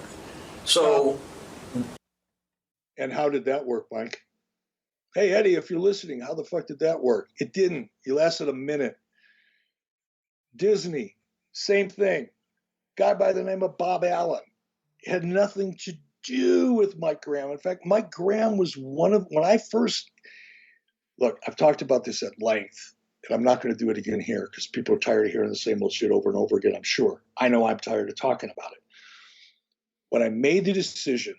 So. And how did that work, Mike? Hey, Eddie, if you're listening, how the fuck did that work? It didn't. You lasted a minute. Disney, same thing. Guy by the name of Bob Allen. It had nothing to do with Mike Graham. In fact, Mike Graham was when I first. Look, I've talked about this at length, and I'm not going to do it again here because people are tired of hearing the same old shit over and over again, I'm sure. I know I'm tired of talking about it. When I made the decision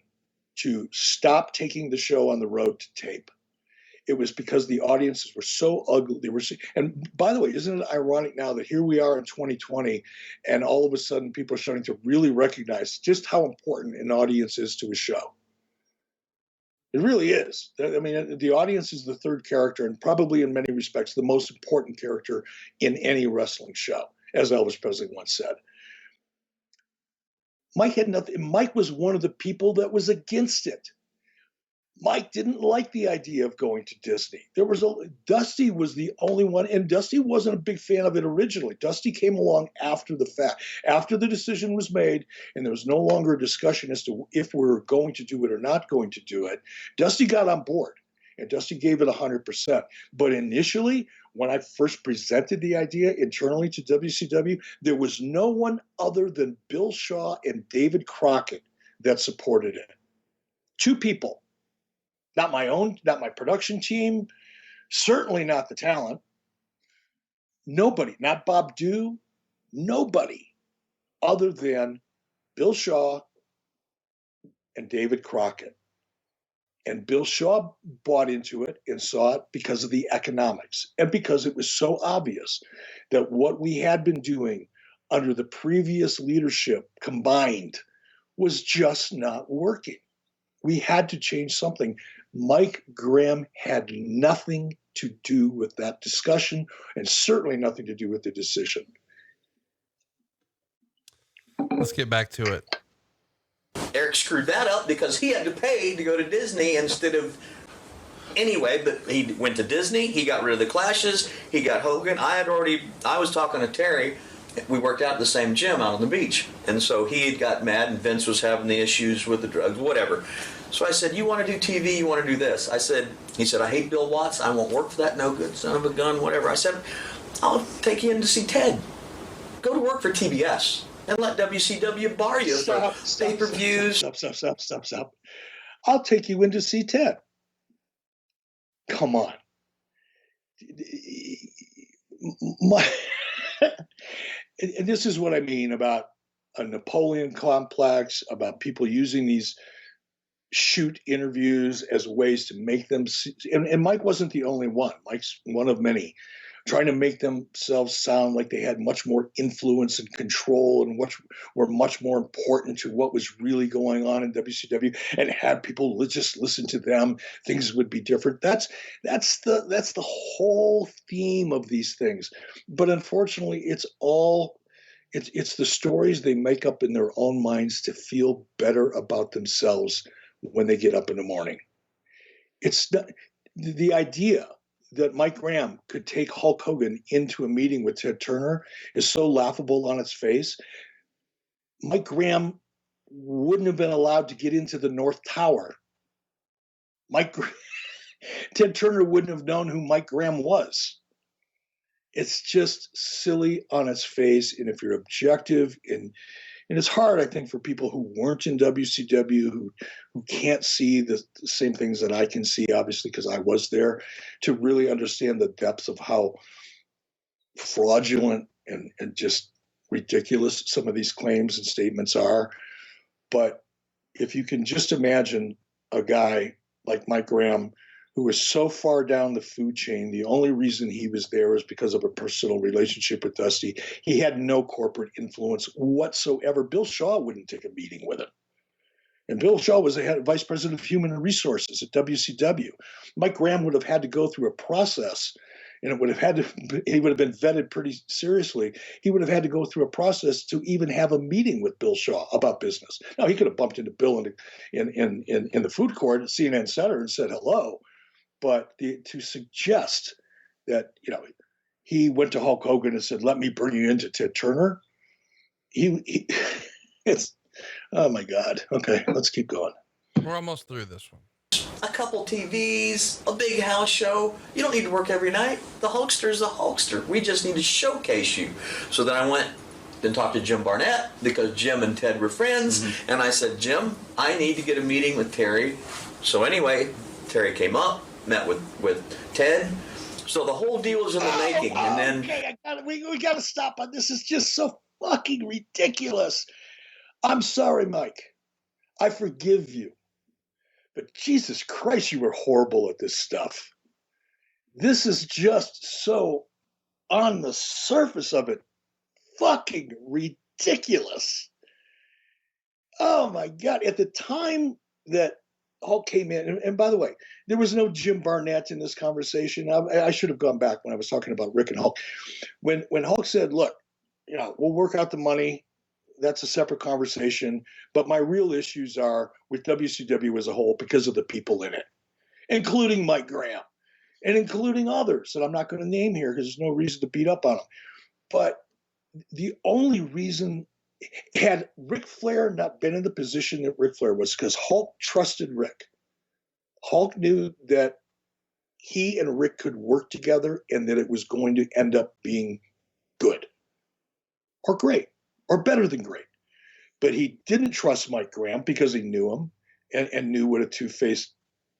to stop taking the show on the road to tape, it was because the audiences were so ugly. And by the way, isn't it ironic now that here we are in 2020, and all of a sudden people are starting to really recognize just how important an audience is to a show? It really is. I mean, the audience is the third character, and probably in many respects the most important character in any wrestling show, as Elvis Presley once said. Mike had nothing. Mike was one of the people that was against it. Mike didn't like the idea of going to Disney. Dusty was the only one, and Dusty wasn't a big fan of it originally. Dusty came along after the fact, after the decision was made, and there was no longer a discussion as to if we were going to do it or not going to do it. Dusty got on board, and Dusty gave it 100%. But initially, when I first presented the idea internally to WCW, there was no one other than Bill Shaw and David Crockett that supported it. Two people. Not my production team, Certainly not the talent. Nobody, not Bob Dew, nobody other than Bill Shaw and David Crockett. And Bill Shaw bought into it and saw it because of the economics and because it was so obvious that what we had been doing under the previous leadership combined was just not working. We had to change something. Mike Graham had nothing to do with that discussion and certainly nothing to do with the decision. Let's get back to it. Eric screwed that up because he had to pay to go to Disney instead of anyway, but he went to Disney, he got rid of the clashes, he got Hogan. I was talking to Terry, we worked out at the same gym out on the beach, and so he had got mad and Vince was having the issues with the drugs, whatever. So I said, you want to do TV, you want to do this. He said, I hate Bill Watts, I won't work for that no good son of a gun, whatever. I said, I'll take you in to see Ted. Go to work for TBS. And let WCW bar you for pay-per-views. Stop. I'll take you in to see Ted. Come on. And this is what I mean about a Napoleon complex, about people using these shoot interviews as ways to make them see, and Mike wasn't the only one. Mike's one of many, trying to make themselves sound like they had much more influence and control and were much more important to what was really going on in WCW, and had people just listen to them, things would be different. That's the whole theme of these things. But unfortunately, it's the stories they make up in their own minds to feel better about themselves when they get up in the morning. It's not the idea that Mike Graham could take Hulk Hogan into a meeting with Ted Turner is so laughable on its face. Mike Graham wouldn't have been allowed to get into the North Tower. Ted Turner wouldn't have known who Mike Graham was. It's just silly on its face. And if you're objective, and it's hard, I think, for people who weren't in WCW, who can't see the same things that I can see, obviously, because I was there, to really understand the depths of how fraudulent and just ridiculous some of these claims and statements are. But if you can just imagine a guy like Mike Graham, who was so far down the food chain, the only reason he was there was because of a personal relationship with Dusty. He had no corporate influence whatsoever. Bill Shaw wouldn't take a meeting with him. And Bill Shaw was the head vice president of human resources at WCW. Mike Graham would have had to go through a process, and he would have been vetted pretty seriously. He would have had to go through a process to even have a meeting with Bill Shaw about business. Now, he could have bumped into Bill in the food court at CNN Center and said hello. But to suggest that, he went to Hulk Hogan and said, let me bring you into Ted Turner. It's, oh my God. Okay, let's keep going. We're almost through this one. A couple TVs, a big house show. You don't need to work every night. The Hulkster's the Hulkster. We just need to showcase you. So then I went and talked to Jim Barnett because Jim and Ted were friends. Mm-hmm. And I said, Jim, I need to get a meeting with Terry. So anyway, Terry came up, met with Ted. So the whole deal was in the making. And then okay, we got to stop on this. Is just so fucking ridiculous. I'm sorry, Mike. I forgive you. But Jesus Christ, you were horrible at this stuff. This is just so, on the surface of it, fucking ridiculous. Oh my God. At the time that Hulk came in, and by the way, there was no Jim Barnett in this conversation. I should have gone back when I was talking about Rick and Hulk. When Hulk said, look, we'll work out the money. That's a separate conversation. But my real issues are with WCW as a whole because of the people in it, including Mike Graham and including others that I'm not going to name here because there's no reason to beat up on them. But the only reason, had Ric Flair not been in the position that Ric Flair was, because Hulk trusted Rick. Hulk knew that he and Rick could work together and that it was going to end up being good or great or better than great. But he didn't trust Mike Graham because he knew him and knew what a two-faced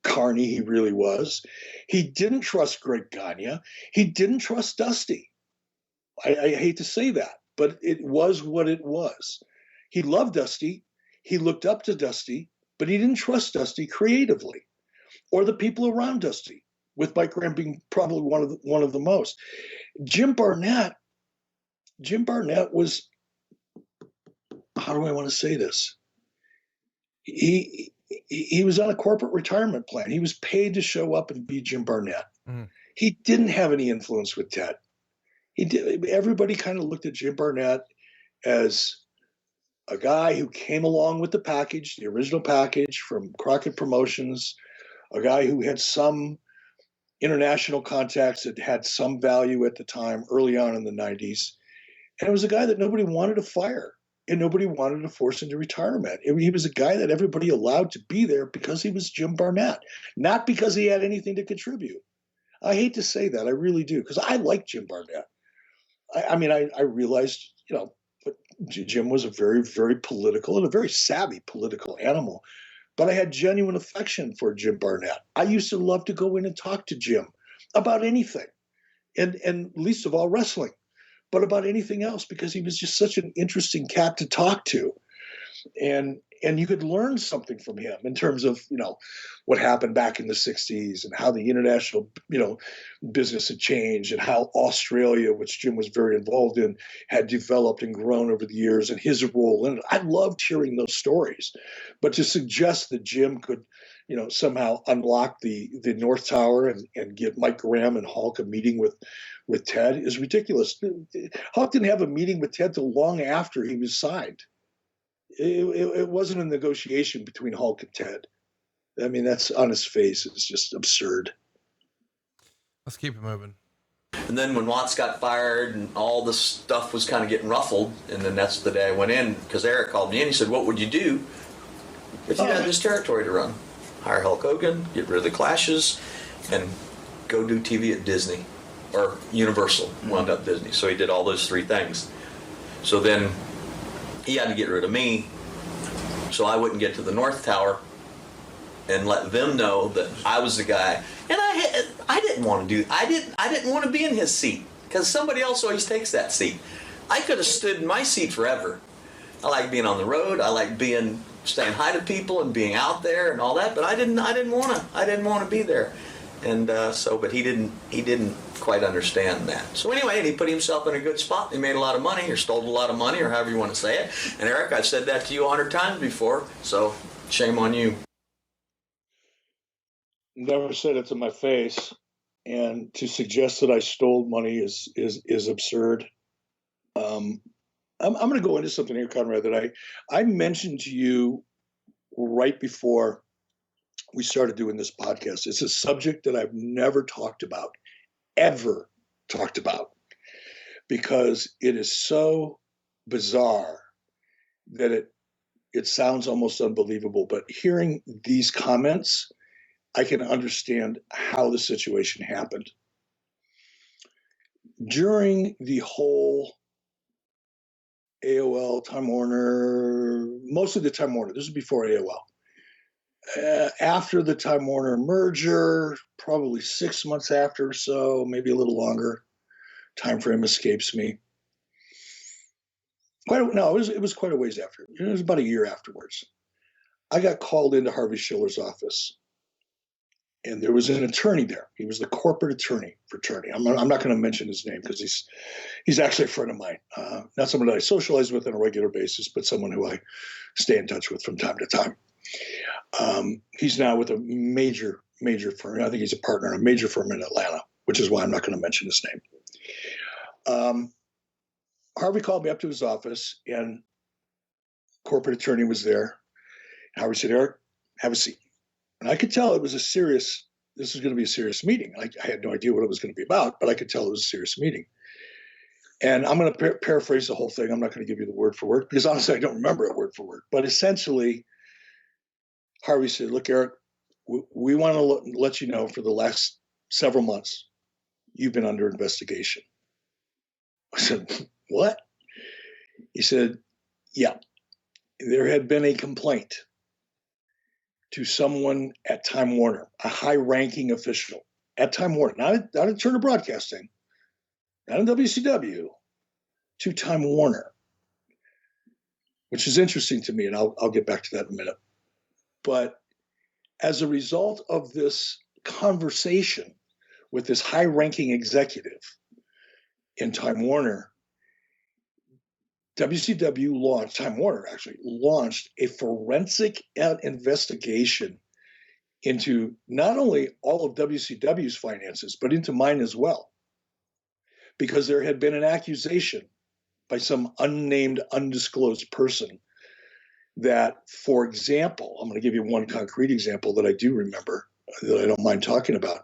carny he really was. He didn't trust Greg Gagne. He didn't trust Dusty. I hate to say that, but it was what it was. He loved Dusty. He looked up to Dusty, but he didn't trust Dusty creatively or the people around Dusty, with Mike Graham being probably one of the most. Jim Barnett was, how do I want to say this? He was on a corporate retirement plan. He was paid to show up and be Jim Barnett. Mm. He didn't have any influence with Ted. Everybody kind of looked at Jim Barnett as a guy who came along with the package, the original package from Crockett Promotions, a guy who had some international contacts that had some value at the time, early on in the 90s. And it was a guy that nobody wanted to fire and nobody wanted to force into retirement. He was a guy that everybody allowed to be there because he was Jim Barnett, not because he had anything to contribute. I hate to say that, I really do, because I like Jim Barnett. I realized, but Jim was a very, very political and a very savvy political animal. But I had genuine affection for Jim Barnett. I used to love to go in and talk to Jim about anything, and least of all wrestling, but about anything else, because he was just such an interesting cat to talk to. And you could learn something from him in terms of, what happened back in the 60s and how the international, business had changed, and how Australia, which Jim was very involved in, had developed and grown over the years, and his role in it. I loved hearing those stories. But to suggest that Jim could, somehow unlock the North Tower and get Mike Graham and Hulk a meeting with Ted is ridiculous. Hulk didn't have a meeting with Ted till long after he was signed. It wasn't a negotiation between Hulk and Ted. I mean, that's on his face. It's just absurd. Let's keep it moving. And then when Watts got fired and all this stuff was kind of getting ruffled, and then that's the day I went in, because Eric called me in. He said, "What would you do if you had this territory to run? Hire Hulk Hogan, get rid of the clashes, and go do TV at Disney or Universal." Wound up Disney. So he did all those three things. So then he had to get rid of me, so I wouldn't get to the North Tower and let them know that I was the guy. And I didn't want to do. I didn't want to be in his seat, because somebody else always takes that seat. I could have stood in my seat forever. I like being on the road. I like staying high to people and being out there and all that. But I didn't want to be there. And but he didn't quite understand that. So anyway, and he put himself in a good spot. He made a lot of money, or stole a lot of money, or however you want to say it. And Eric, I've said that to you 100 times before. So shame on you. Never said it to my face, and to suggest that I stole money is absurd. I'm going to go into something here, Conrad, that I mentioned to you right before we started doing this podcast. It's a subject that I've never talked about, ever talked about, because it is so bizarre that it sounds almost unbelievable. But hearing these comments, I can understand how the situation happened. During the whole AOL, Time Warner, mostly the Time Warner, this is before AOL. After the Time Warner merger, probably 6 months after or so, maybe a little longer, time frame escapes me. It was quite a ways after. It was about a year afterwards. I got called into Harvey Schiller's office, and there was an attorney there. He was the corporate attorney for Turney. I'm not going to mention his name, because he's actually a friend of mine. Not someone that I socialize with on a regular basis, but someone who I stay in touch with from time to time. He's now with a major firm. I think he's a partner in a major firm in Atlanta, which is why I'm not going to mention his name. Harvey called me up to his office, and corporate attorney was there. Harvey said, "Eric, have a seat." And I could tell this was going to be a serious meeting. I had no idea what it was going to be about, but I could tell it was a serious meeting. And I'm going to paraphrase the whole thing. I'm not going to give you the word for word, because honestly, I don't remember it word for word. But essentially, Harvey said, "Look, Eric, we want to let you know, for the last several months, you've been under investigation." I said, "What?" He said, "Yeah, there had been a complaint to someone at Time Warner, a high-ranking official at Time Warner, not at Turner Broadcasting, not in WCW, to Time Warner, which is interesting to me, and I'll get back to that in a minute. But as a result of this conversation with this high-ranking executive in Time Warner, Time Warner actually launched a forensic investigation into not only all of WCW's finances, but into mine as well. Because there had been an accusation by some unnamed, undisclosed person that, for example, I'm going to give you one concrete example that I do remember, that I don't mind talking about.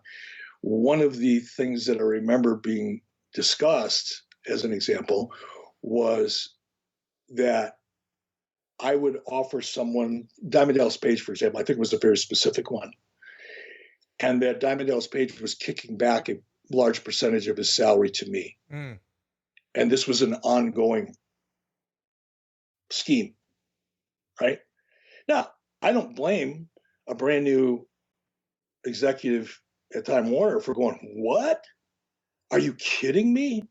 One of the things that I remember being discussed, as an example, was that I would offer someone, Diamond Dallas Page, for example, I think it was a very specific one, and that Diamond Dallas Page was kicking back a large percentage of his salary to me. Mm. And this was an ongoing scheme, right? Now, I don't blame a brand new executive at Time Warner for going, what? Are you kidding me?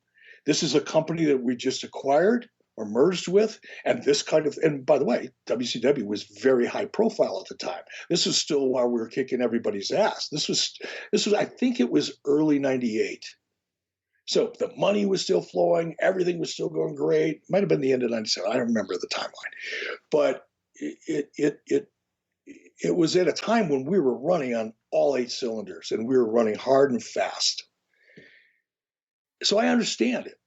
This is a company that we just acquired or merged with, and this kind of, and by the way, WCW was very high profile at the time. This was still while we were kicking everybody's ass. This was, I think it was early 98. So the money was still flowing. Everything was still going great. Might have been the end of 97. I don't remember the timeline, but it was at a time when we were running on all 8 cylinders, and we were running hard and fast. So I understand it,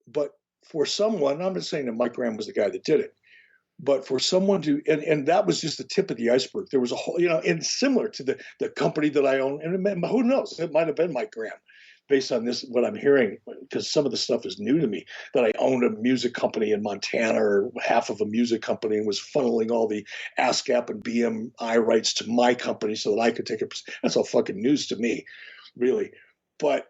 but for someone, I'm not saying that Mike Graham was the guy that did it, but for someone to, and that was just the tip of the iceberg. There was a whole, and similar to the company that I own, and who knows, it might have been Mike Graham, based on this, what I'm hearing, because some of the stuff is new to me, that I owned a music company in Montana, or half of a music company, and was funneling all the ASCAP and BMI rights to my company so that I could take it. That's all fucking news to me, really. But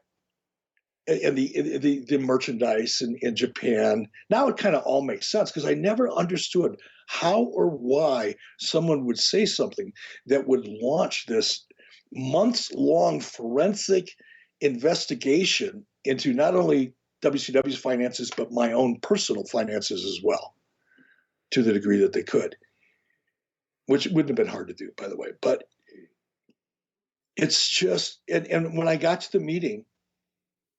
and the merchandise in Japan, now it kind of all makes sense, because I never understood how or why someone would say something that would launch this months-long forensic investigation into not only WCW's finances, but my own personal finances as well, to the degree that they could, which wouldn't have been hard to do, by the way. But it's just, and when I got to the meeting,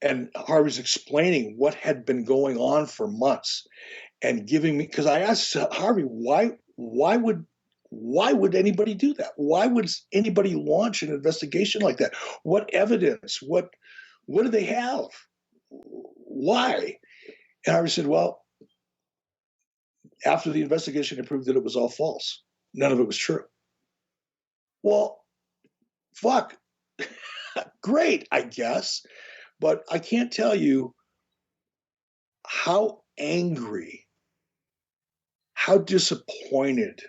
and Harvey's explaining what had been going on for months, and giving me, because I asked Harvey, why would anybody do that? Why would anybody launch an investigation like that? What evidence? What do they have? Why? And Harvey said, well, after the investigation, it proved that it was all false. None of it was true. Well, fuck. Great, I guess. But I can't tell you how angry, how disappointed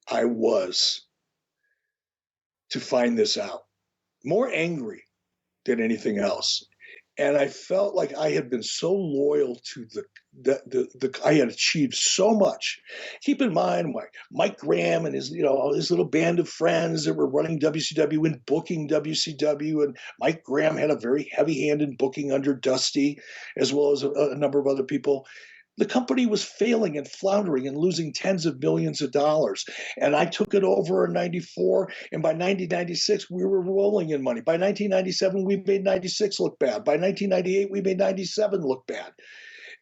I was to find this out. More angry than anything else. And I felt like I had been so loyal to I had achieved so much. Keep in mind, Mike Graham and his little band of friends that were running WCW and booking WCW, and Mike Graham had a very heavy hand in booking under Dusty, as well as a number of other people. The company was failing and floundering and losing tens of millions of dollars. And I took it over in 94. And by 1996, we were rolling in money. By 1997, we made 96 look bad. By 1998, we made 97 look bad.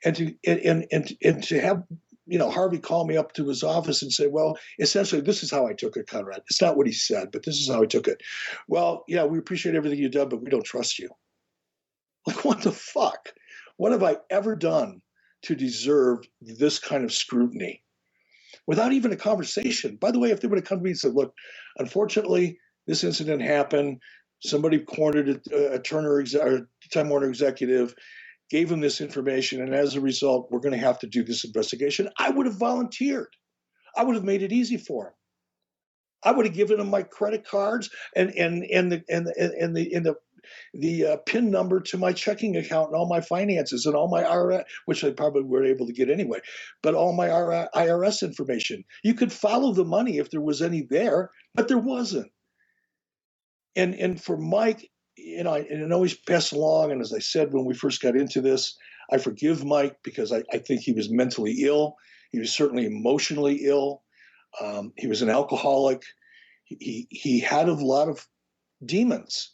And to have, Harvey call me up to his office and say, well, essentially, this is how I took it, Conrad. It's not what he said, but this is how I took it. Well, yeah, we appreciate everything you've done, but we don't trust you. Like, what the fuck? What have I ever done to deserve this kind of scrutiny without even a conversation? By the way, if they would have come to me and said, look, unfortunately, this incident happened. Somebody cornered a Time Warner executive, gave him this information, and as a result, we're going to have to do this investigation. I would have volunteered. I would have made it easy for him. I would have given him my credit cards and the the PIN number to my checking account and all my finances and all my IRS, which they probably were able to get anyway, but all my IRS information. You could follow the money if there was any there, but there wasn't. And for Mike, and it always passed along. And as I said when we first got into this, I forgive Mike because I think he was mentally ill. He was certainly emotionally ill. He was an alcoholic. He had a lot of demons.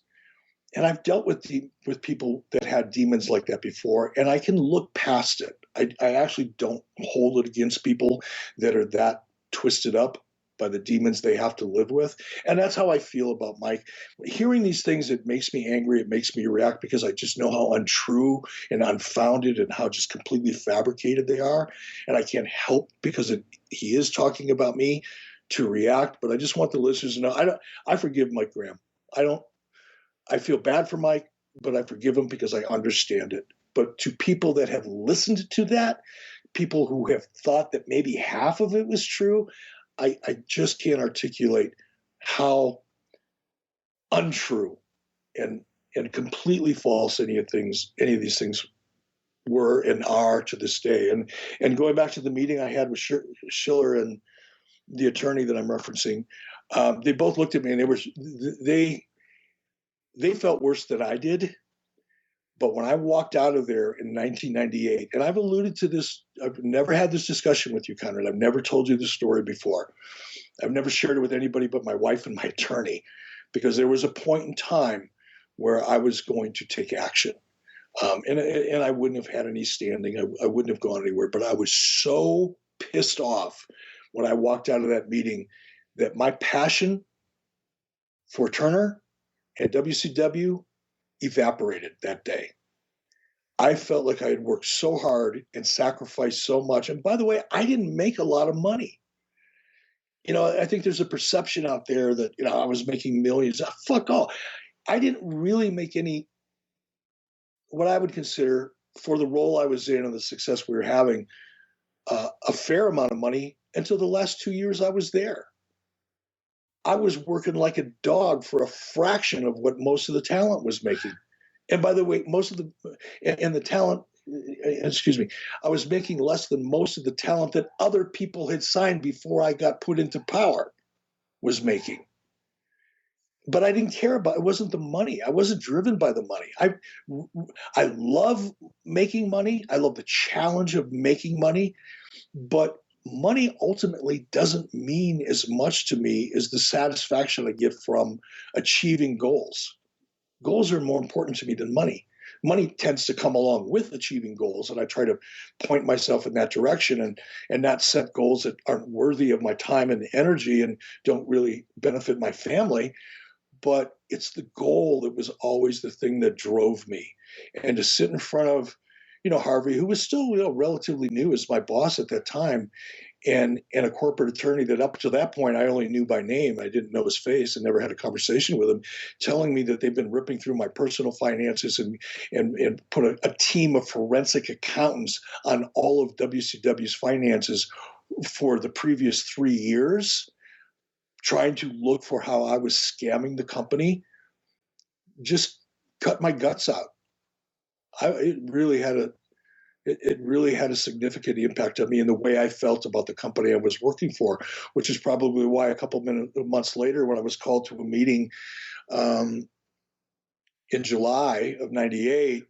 And I've dealt with people that had demons like that before, and I can look past it. I actually don't hold it against people that are that twisted up by the demons they have to live with. And that's how I feel about Mike. Hearing these things, it makes me angry. It makes me react because I just know how untrue and unfounded and how just completely fabricated they are. And I can't help, because he is talking about me, to react. But I just want the listeners to know, I forgive Mike Graham. I feel bad for Mike, but I forgive him because I understand it. But to people that have listened to that, people who have thought that maybe half of it was true, I just can't articulate how untrue and completely false any of these things were and are to this day. And going back to the meeting I had with Schiller and the attorney that I'm referencing, they both looked at me and they felt worse than I did. But when I walked out of there in 1998, and I've alluded to this, I've never had this discussion with you, Conrad. I've never told you this story before. I've never shared it with anybody but my wife and my attorney, because there was a point in time where I was going to take action. And I wouldn't have had any standing. I wouldn't have gone anywhere. But I was so pissed off when I walked out of that meeting that my passion for Turner and WCW evaporated that day. I felt like I had worked so hard and sacrificed so much. And by the way, I didn't make a lot of money. I think there's a perception out there that, I was making millions. Fuck all. I didn't really make any, what I would consider, for the role I was in and the success we were having, a fair amount of money until the last 2 years I was there. I was working like a dog for a fraction of what most of the talent was making. And by the way, the talent, I was making less than most of the talent that other people had signed before I got put into power was making. But I didn't care about it. It wasn't the money. I wasn't driven by the money. I love making money. I love the challenge of making money. But money ultimately doesn't mean as much to me as the satisfaction I get from achieving goals. Goals are more important to me than money. Money tends to come along with achieving goals, and I try to point myself in that direction and not set goals that aren't worthy of my time and energy and don't really benefit my family. But it's the goal that was always the thing that drove me. And to sit in front of Harvey, who was still relatively new as my boss at that time, and a corporate attorney that up to that point I only knew by name. I didn't know his face and never had a conversation with him, telling me that they've been ripping through my personal finances and put a team of forensic accountants on all of WCW's finances for the previous 3 years, trying to look for how I was scamming the company, just cut my guts out. It really had a significant impact on me in the way I felt about the company I was working for, which is probably why a couple months later, when I was called to a meeting in July of '98,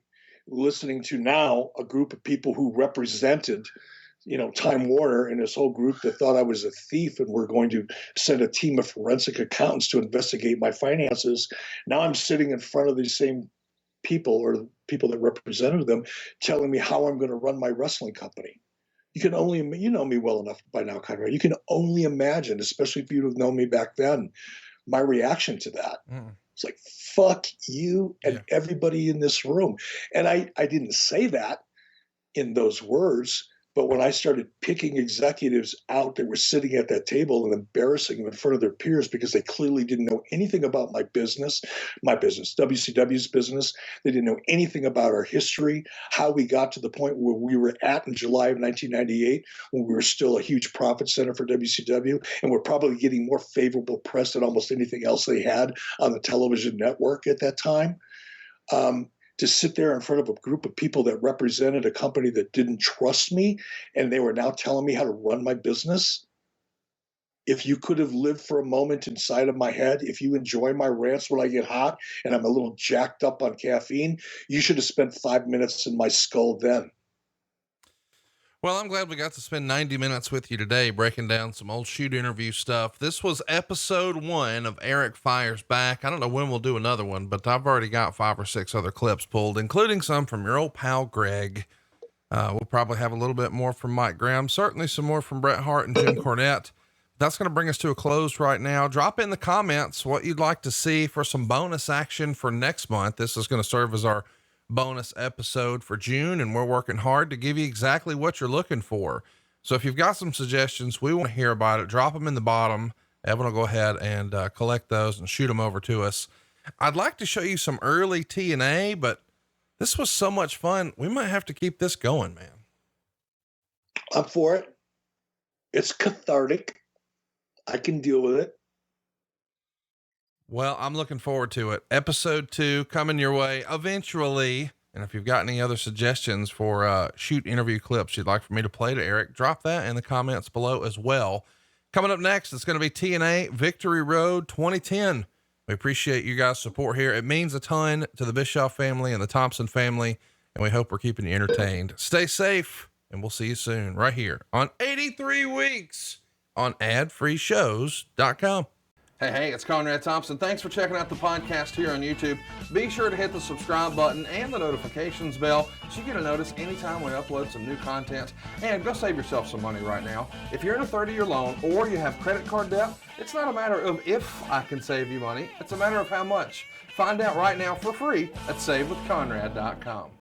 listening to now a group of people who represented Time Warner and this whole group that thought I was a thief and were going to send a team of forensic accountants to investigate my finances. Now I'm sitting in front of these same people, or the people that represented them, telling me how I'm going to run my wrestling company. You can only, you know me well enough by now, Conrad. You can only imagine, especially if you'd have known me back then, my reaction to that. It's like, fuck you and everybody in this room. And I didn't say that in those words, but when I started picking executives out that were sitting at that table and embarrassing them in front of their peers because they clearly didn't know anything about my business, WCW's business. They didn't know anything about our history, how we got to the point where we were at in July of 1998, when we were still a huge profit center for WCW, and we're probably getting more favorable press than almost anything else they had on the television network at that time. To sit there in front of a group of people that represented a company that didn't trust me, and they were now telling me how to run my business. If you could have lived for a moment inside of my head, if you enjoy my rants when I get hot and I'm a little jacked up on caffeine, you should have spent 5 minutes in my skull then. Well, I'm glad we got to spend 90 minutes with you today, breaking down some old shoot interview stuff. This was episode 1 of Eric Fires Back. I don't know when we'll do another one, but I've already got 5 or 6 other clips pulled, including some from your old pal, Greg. We'll probably have a little bit more from Mike Graham, certainly some more from Bret Hart and Jim Cornette. That's going to bring us to a close right now. Drop in the comments what you'd like to see for some bonus action for next month. This is going to serve as our bonus episode for June, and we're working hard to give you exactly what you're looking for. So if you've got some suggestions, we want to hear about it. Drop them in the bottom. Evan will go ahead and collect those and shoot them over to us. I'd like to show you some early TNA, but this was so much fun. We might have to keep this going, man. I'm for it. It's cathartic. I can deal with it. Well, I'm looking forward to it. Episode 2 coming your way eventually. And if you've got any other suggestions for shoot interview clips you'd like for me to play to Eric, drop that in the comments below as well. Coming up next, it's going to be TNA Victory Road 2010. We appreciate you guys' support here. It means a ton to the Bischoff family and the Thompson family, and we hope we're keeping you entertained. Stay safe, and we'll see you soon right here on 83 Weeks on adfreeshows.com. Hey, it's Conrad Thompson. Thanks for checking out the podcast here on YouTube. Be sure to hit the subscribe button and the notifications bell so you get a notice anytime we upload some new content. And go save yourself some money right now. If you're in a 30-year loan or you have credit card debt, it's not a matter of if I can save you money. It's a matter of how much. Find out right now for free at SaveWithConrad.com.